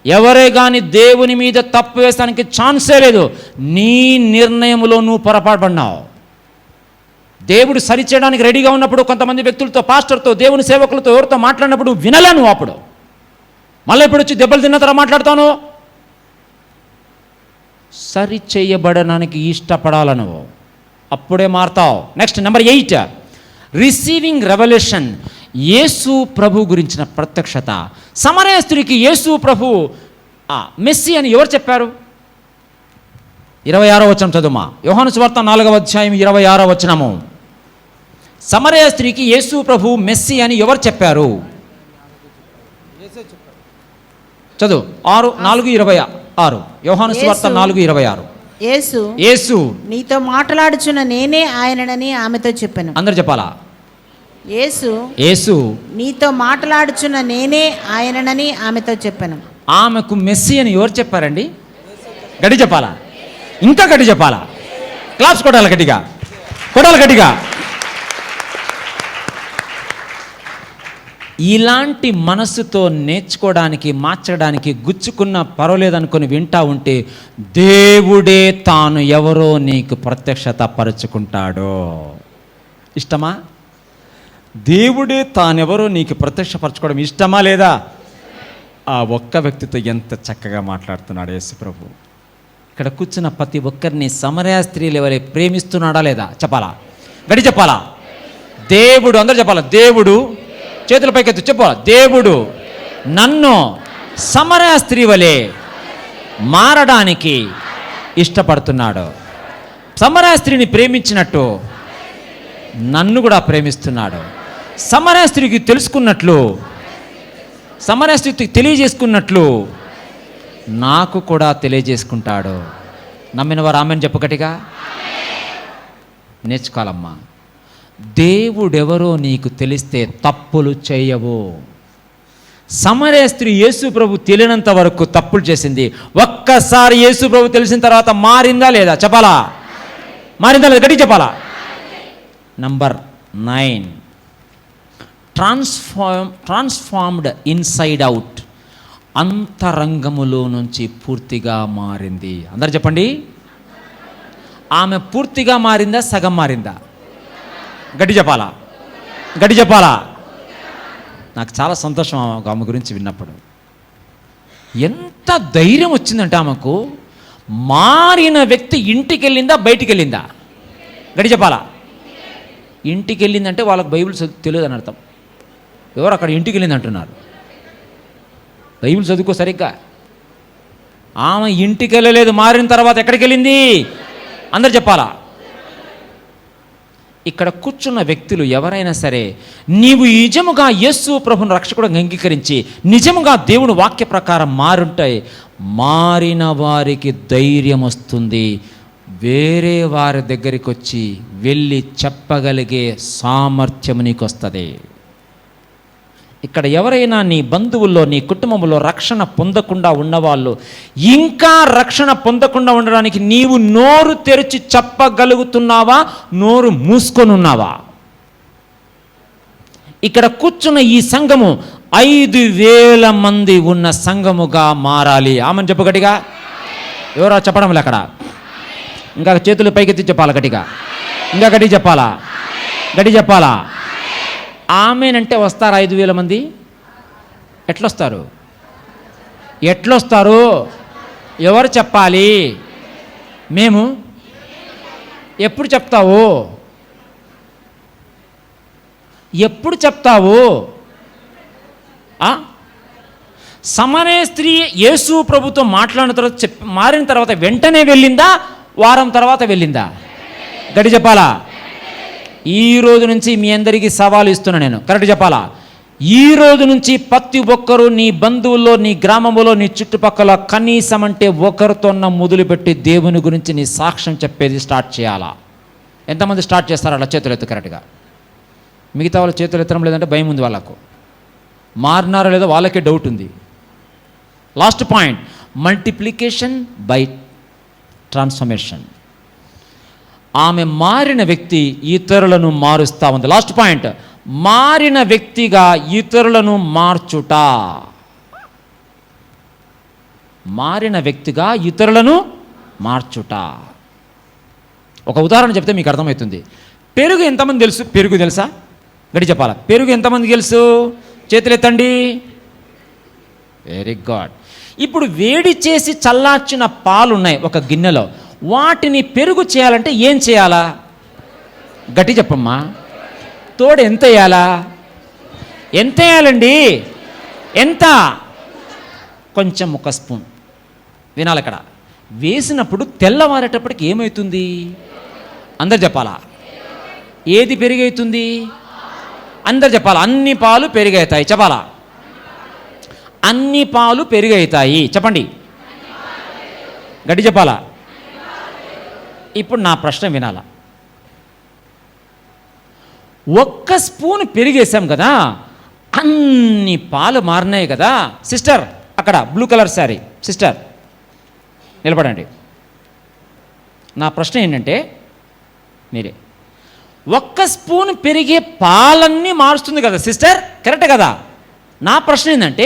ఎవరే కానీ దేవుని మీద తప్పు వేస్తానికి ఛాన్సే లేదు. నీ నిర్ణయంలో నువ్వు పొరపాటు పడినావు. దేవుడు సరిచేయడానికి రెడీగా ఉన్నప్పుడు కొంతమంది వ్యక్తులతో, పాస్టర్తో, దేవుని సేవకులతో, ఎవరితో మాట్లాడినప్పుడు వినలే నువ్వు. అప్పుడు మళ్ళీ ఇప్పుడు వచ్చి దెబ్బలు తిన్న తర్వాత మాట్లాడతాను. సరి చేయబడడానికి ఇష్టపడాల నువ్వు, అప్పుడే మారుతావు. Next number 8 receiving revolution. యేసు ప్రభు గురించిన ప్రత్యక్షత. సమరయ స్త్రీకి యేసు ప్రభు మెస్సీ అని ఎవరు చెప్పారు? 26వ వచనం చదువుమా. యోహాను సువార్త 4వ అధ్యాయం 26వ వచనము. సమరయ స్త్రీకి యేసు ప్రభు మెస్సీ అని ఎవరు చెప్పారు? చదువు. 4:26. యోహాను సువార్త 4:26. యేసు యేసు నీతో మాట్లాడుచున్న నేనే ఆయననని ఆమెతో చెప్పాను. అందరు చెప్పాలా? యేసు యేసు నీతో మాట్లాడుచున్న నేనే ఆయననని ఆమెతో చెప్పాను. ఆమెకు మెస్సీ అని ఎవరు చెప్పారండి? గట్టి చెప్పాలా? ఇంకా గట్టి చెప్పాలా? క్లాప్స్ కొట్టాలి గట్టిగా, కొట్టాలి గట్టిగా. ఇలాంటి మనస్సుతో నేర్చుకోవడానికి, మార్చడానికి, గుచ్చుకున్న పర్వాలేదనుకొని వింటా ఉంటే దేవుడే తాను ఎవరో నీకు ప్రత్యక్షత పరుచుకుంటాడో. ఇష్టమా? దేవుడే తానెవరో నీకు ప్రత్యక్షపరచుకోవడం ఇష్టమా లేదా? ఆ ఒక్క వ్యక్తితో ఎంత చక్కగా మాట్లాడుతున్నాడు యేసు ప్రభు. ఇక్కడ కూర్చున్న ప్రతి ఒక్కరిని సమరయ స్త్రీల వలె ప్రేమిస్తున్నాడా లేదా? చెప్పాలా? గడి చెప్పాలా? దేవుడు, అందరూ చెప్పాలా? దేవుడు, చేతుల పైకెత్తు చెప్పాలా? దేవుడు నన్ను సమరయ స్త్రీ వలె మారడానికి ఇష్టపడుతున్నాడు. సమరయ స్త్రీని ప్రేమించినట్టు నన్ను కూడా ప్రేమిస్తున్నాడు. సమరయ స్త్రీకి తెలుసుకున్నట్లు, సమరయ స్త్రీకి తెలియజేసుకున్నట్లు నాకు కూడా తెలియజేసుకుంటాడు. నమ్మిన వారు ఆమెను చెప్పు గట్టిగా. నేర్చుకోవాలమ్మా. దేవుడెవరో నీకు తెలిస్తే తప్పులు చేయవు. సమరయ స్త్రీ యేసు ప్రభు తెలియనంత వరకు తప్పులు చేసింది. ఒక్కసారి యేసు ప్రభు తెలిసిన తర్వాత మారిందా లేదా? చెప్పాలా? మారిందా లేదా? గట్టి చెప్పాలా? Number 9, transformed inside out. అంతరంగములో నుంచి పూర్తిగా మారింది. అందరు చెప్పండి. ఆమె పూర్తిగా మారిందా, సగం మారిందా? గట్టి చెప్పాలా? గట్టి చెప్పాలా? నాకు చాలా సంతోషం ఆమె గురించి విన్నప్పుడు. ఎంత ధైర్యం వచ్చిందంటే ఆమెకు. మారిన వ్యక్తి ఇంటికి వెళ్ళిందా, బయటికి వెళ్ళిందా? గట్టి చెప్పాలా? ఇంటికి వెళ్ళిందంటే వాళ్ళకి బైబిల్ తెలియదు అని అర్థం. ఎవరు అక్కడ ఇంటికి వెళ్ళింది అంటున్నారు? బైబిల్ చదువుకో సరిగ్గా. ఆమె ఇంటికి వెళ్ళలేదు, మారిన తర్వాత ఎక్కడికి వెళ్ళింది? అందరు చెప్పాలా? ఇక్కడ కూర్చున్న వ్యక్తులు ఎవరైనా సరే, నీవు నిజముగా యేసు ప్రభుని రక్షకుడిగా అంగీకరించి నిజముగా దేవుని వాక్య ప్రకారం మారుంటాయి, మారిన వారికి ధైర్యం వస్తుంది. వేరే వారి దగ్గరికి వచ్చి వెళ్ళి చెప్పగలిగే సామర్థ్యం నీకు వస్తుంది. ఇక్కడ ఎవరైనా నీ బంధువుల్లో, నీ కుటుంబంలో రక్షణ పొందకుండా ఉన్నవాళ్ళు, ఇంకా రక్షణ పొందకుండా ఉండడానికి నీవు నోరు తెరిచి చెప్పగలుగుతున్నావా, నోరు మూసుకొని ఉన్నావా? ఇక్కడ కూర్చున్న ఈ సంఘము 5,000 మంది ఉన్న సంఘముగా మారాలి. ఆమెను చెప్పు గట్టిగా. ఎవరో చెప్పడం లే అక్కడ. ఇంకా చేతులు పైకెత్తి చెప్పాలా గట్టిగా. ఇంకా గట్టి చెప్పాలా? గట్టి చెప్పాలా? ఆమెనంటే వస్తారా 5,000 మంది? ఎట్లొస్తారు? ఎట్లొస్తారు? ఎవరు చెప్పాలి? మేము. ఎప్పుడు చెప్తావు? ఎప్పుడు చెప్తావు? సమరయ స్త్రీ యేసు ప్రభుతో మాట్లాడిన తర్వాత మారిన తర్వాత వెంటనే వెళ్ళిందా, వారం తర్వాత వెళ్ళిందా? గట్టి చెప్పాలా? ఈ రోజు నుంచి మీ అందరికీ సవాలు ఇస్తున్నా నేను. కరెక్ట్ చెప్పాలా? ఈ రోజు నుంచి ప్రతి ఒక్కరూ నీ బంధువుల్లో, నీ గ్రామంలో, నీ చుట్టుపక్కల కనీసం అంటే ఒకరితోన్న మొదలుపెట్టి దేవుని గురించి నీ సాక్ష్యం చెప్పేది స్టార్ట్ చేయాలా? ఎంతమంది స్టార్ట్ చేస్తారో అలా చేతులు ఎత్తు కరెక్ట్గా. మిగతా వాళ్ళు చేతులు ఎత్తడం లేదంటే భయం ఉంది వాళ్ళకు. మారినారో లేదో వాళ్ళకే డౌట్ ఉంది. Last point, multiplication by transformation. ఆమె మారిన వ్యక్తి ఇతరులను మారుస్తూ ఉంది. లాస్ట్ పాయింట్, మారిన వ్యక్తిగా ఇతరులను మార్చుట. మారిన వ్యక్తిగా ఇతరులను మార్చుట. ఒక ఉదాహరణ చెప్తే మీకు అర్థమవుతుంది. పెరుగు ఎంతమంది తెలుసు? పెరుగు తెలుసా? గడి చెప్పాలా? పెరుగు ఎంతమంది తెలుసు? చేతులు ఎత్తండి. Very good. ఇప్పుడు వేడి చేసి చల్లార్చిన పాలు ఉన్నాయి ఒక గిన్నెలో. వాటిని పెరుగు చేయాలంటే ఏం చేయాలా? గట్టి చెప్పమ్మా. తోడు ఎంత వేయాలా? ఎంత వేయాలండి? ఎంత? కొంచెం, ఒక స్పూన్. వినాలి ఇక్కడ. వేసినప్పుడు తెల్లవారేటప్పటికి ఏమవుతుంది? అందరు చెప్పాలా? ఏది పెరుగవుతుంది? అందరు చెప్పాలా? అన్ని పాలు పెరుగవుతాయి. చెప్పాలా? అన్ని పాలు పెరుగవుతాయి. చెప్పండి. గట్టి చెప్పాలా? ఇప్పుడు నా ప్రశ్న వినాలా? ఒక్క స్పూన్ పెరిగేసాం కదా, అన్ని పాలు మారినాయి కదా. సిస్టర్ అక్కడ బ్లూ కలర్ శారీ సిస్టర్ నిలబడండి. నా ప్రశ్న ఏంటంటే, మీరే ఒక్క స్పూన్ పెరిగే పాలన్నీ మారుస్తుంది కదా సిస్టర్, కరెక్ట్ కదా? నా ప్రశ్న ఏంటంటే,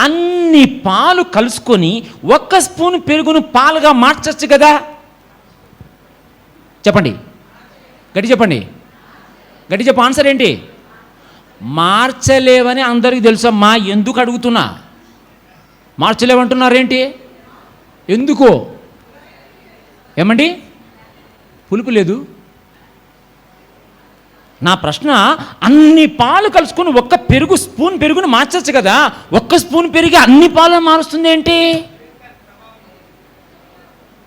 అన్ని పాలు కలుసుకొని ఒక్క స్పూన్ పెరుగును పాలుగా మార్చచ్చు కదా? చెప్పండి, గట్టి చెప్పండి, గట్టి చెప్పు. ఆన్సర్ ఏంటి? మార్చలేవని అందరికీ తెలుసమ్మా. ఎందుకు అడుగుతున్నా? మార్చలేవంటున్నారేంటి? ఎందుకు? ఏమండి, పులుపు లేదు. నా ప్రశ్న, అన్ని పాలు కలుసుకుని ఒక్క స్పూన్ పెరుగును మార్చచ్చు కదా. ఒక్క స్పూన్ పెరిగి అన్ని పాలను మారుస్తుంది ఏంటి?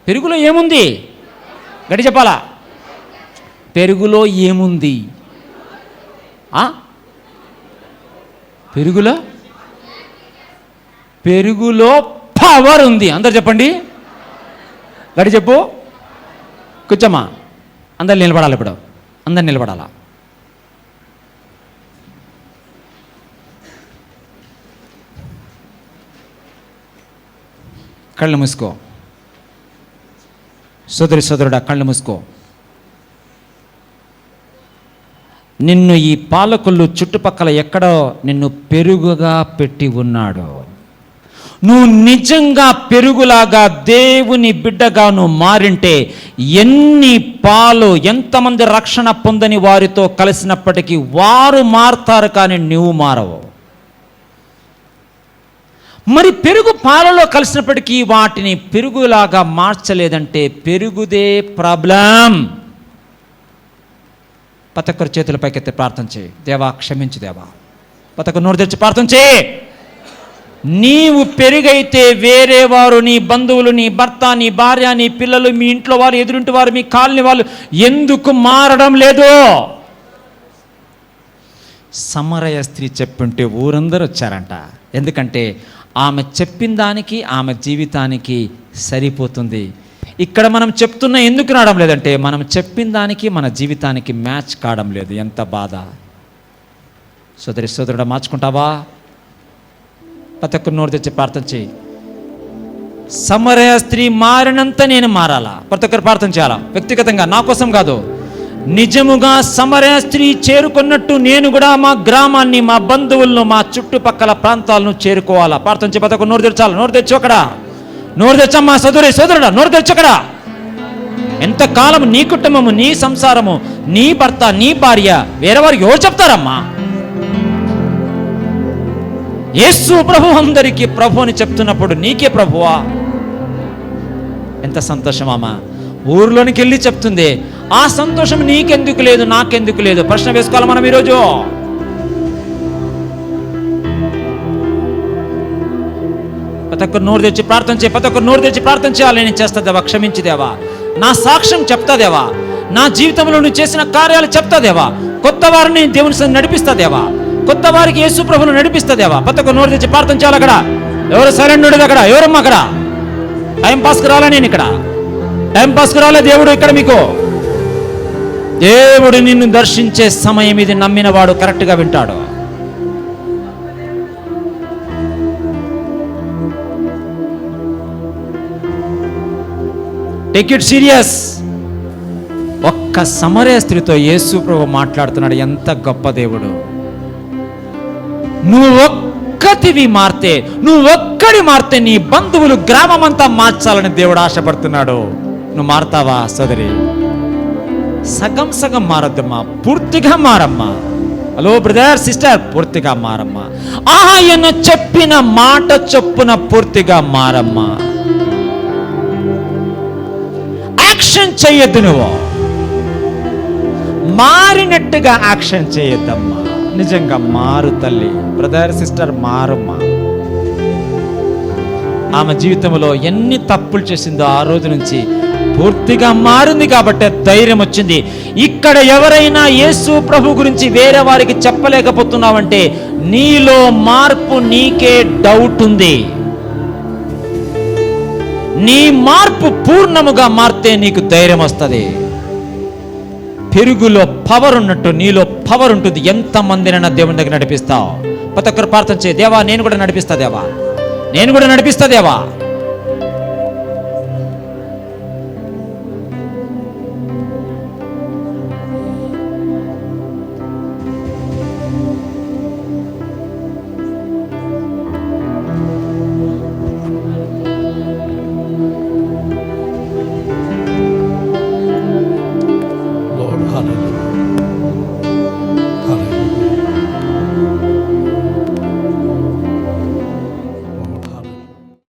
పెరుగులో ఏముంది? గట్టి చెప్పాలా? పెరుగులో ఏముంది? పెరుగులో పవర్ ఉంది. అందరు చెప్పండి, గడి చెప్పు. కూర్చోమ్మా, అందరు నిలబడాలి. ఇప్పుడు అందరు నిలబడాలా? కళ్ళు మూసుకో. సోదరుడా, కళ్ళు మూసుకో. నిన్ను ఈ పాలకులు చుట్టుపక్కల ఎక్కడో నిన్ను పెరుగుగా పెట్టి ఉన్నాడు. నువ్వు నిజంగా పెరుగులాగా దేవుని బిడ్డగా నువ్వు మారింటే, ఎన్ని పాలు, ఎంతమంది రక్షణ పొందని వారితో కలిసినప్పటికీ వారు మారుతారు, కానీ నువ్వు మారవు. మరి పెరుగు పాలలో కలిసినప్పటికీ వాటిని పెరుగులాగా మార్చలేదంటే పెరుగుదే ప్రాబ్లం. ప్రతి ఒక్కరు చేతుల పైకెత్తి ప్రార్థన చేయి. దేవా క్షమించు దేవా. ప్రతి ఒక్కరు నోరు తెరిచి ప్రార్థన చేయి. నీవు పెరుగైతే వేరే వారు, నీ బంధువులు, నీ భర్త, నీ భార్య, నీ పిల్లలు, మీ ఇంట్లో వారు, ఎదురింటి వారు, మీ కాలనీ వాళ్ళు ఎందుకు మారడం లేదు? సమరయ స్త్రీ చెప్పుంటే ఊరందరూ వచ్చారంట. ఎందుకంటే ఆమె చెప్పిన దానికి ఆమె జీవితానికి సరిపోతుంది. ఇక్కడ మనం చెప్తున్నా ఎందుకు రావడం లేదంటే, మనం చెప్పిన దానికి మన జీవితానికి మ్యాచ్ కావడం లేదు. ఎంత బాధ. సోదరుడా, మార్చుకుంటావా? ప్రతి ఒక్కరు నోరు తెచ్చి ప్రార్థన చేయి. సమరయ స్త్రీ మారినంత నేను మారాలా? ప్రతి ఒక్కరు ప్రార్థన చేయాలా? వ్యక్తిగతంగా, నా కోసం కాదు. నిజముగా సమరయ స్త్రీ చేరుకున్నట్టు నేను కూడా మా గ్రామాన్ని, మా బంధువులను, మా చుట్టుపక్కల ప్రాంతాలను చేరుకోవాలా? ప్రార్థన చేయి. ప్రతి ఒక్కరు నోరు తెచ్చాలి. నోరు తెచ్చు అక్కడ. నోరు తెచ్చమ్మా సోదరుడా, నోరు తెచ్చక్కడ. ఎంతకాలం నీ కుటుంబము, నీ సంసారము, నీ భర్త, నీ భార్య వేరే వారికి ఎవరు చెప్తారమ్మా? యేసు ప్రభు అందరికీ ప్రభు అని చెప్తున్నప్పుడు నీకే ప్రభువా? ఎంత సంతోషం అమ్మా. ఊర్లోనికి వెళ్ళి చెప్తుంది. ఆ సంతోషం నీకెందుకు లేదు, నాకెందుకు లేదు? ప్రశ్న వేసుకోవాలి మనం ఈరోజు. ప్రతి ఒక్కరు నోరు తెచ్చి ప్రార్థన చేయి. ప్రతి ఒక్కరు నోరు తెచ్చి ప్రార్థన చేయాలి. నేను చేస్తా దేవా, క్షమించి దేవా. నా సాక్ష్యం చెప్తా దేవా. నా జీవితంలో నువ్వు చేసిన కార్యాలు చెప్తా దేవా. కొత్త వారిని దేవుని నడిపిస్తా దేవా. కొత్త వారికి యేసు ప్రభువును నడిపిస్తా దేవా. ప్రతి ఒక్కరు నోరు తెచ్చి ప్రార్థన చేయాలి. అక్కడ ఎవరు సైలెంట్ ఉండేది? అక్కడ ఎవరమ్మా? అక్కడ టైం పాస్కి రాలే. నేను ఇక్కడ టైం పాస్కి రాలే. దేవుడు ఇక్కడ మీకు, దేవుడు నిన్ను దర్శించే సమయం ఇది. నమ్మిన వాడు కరెక్ట్గా వింటాడు. Take it serious. ఒక్క సమరయ స్త్రీతో యేసు ప్రభు మాట్లాడుతున్నాడు. ఎంత గొప్ప దేవుడు. నువ్వు ఒక్కటివి మారితే, నువ్వు ఒక్కడి మారితే నీ బంధువులు, గ్రామం అంతా మార్చాలని దేవుడు ఆశపడుతున్నాడు. నువ్వు మారుతావా సోదరి? సగం సగం మారద్దమ్మా, పూర్తిగా మారమ్మా. హలో బ్రదర్, సిస్టర్, పూర్తిగా మారమ్మా. ఆయన చెప్పిన మాట చొప్పున పూర్తిగా మారమ్మా. యాక్షన్ చెయ్యొద్దు. నువ్వు మారినట్టుగా యాక్షన్ చేయొద్దమ్మా. నిజంగా మారు తల్లి. బ్రదర్, సిస్టర్, మారమ్మా. ఆమె జీవితంలో ఎన్ని తప్పులు చేసిందో ఆ రోజు నుంచి పూర్తిగా మారింది కాబట్టి ధైర్యం వచ్చింది. ఇక్కడ ఎవరైనా యేసు ప్రభు గురించి వేరే వారికి చెప్పలేకపోతున్నావంటే నీలో మార్పు, నీకే డౌట్ ఉంది. నీ మార్పు పూర్ణముగా మారితే నీకు ధైర్యం వస్తుంది. పెరుగులో పవర్ ఉన్నట్టు నీలో పవర్ ఉంటుంది. ఎంతమందినైనా దేవుని దగ్గర నడిపిస్తావు. ప్రతి ఒక్కరు ప్రార్థన చేయి, దేవా నేను కూడా నడిపిస్తా, దేవా నేను కూడా నడిపిస్తా, దేవా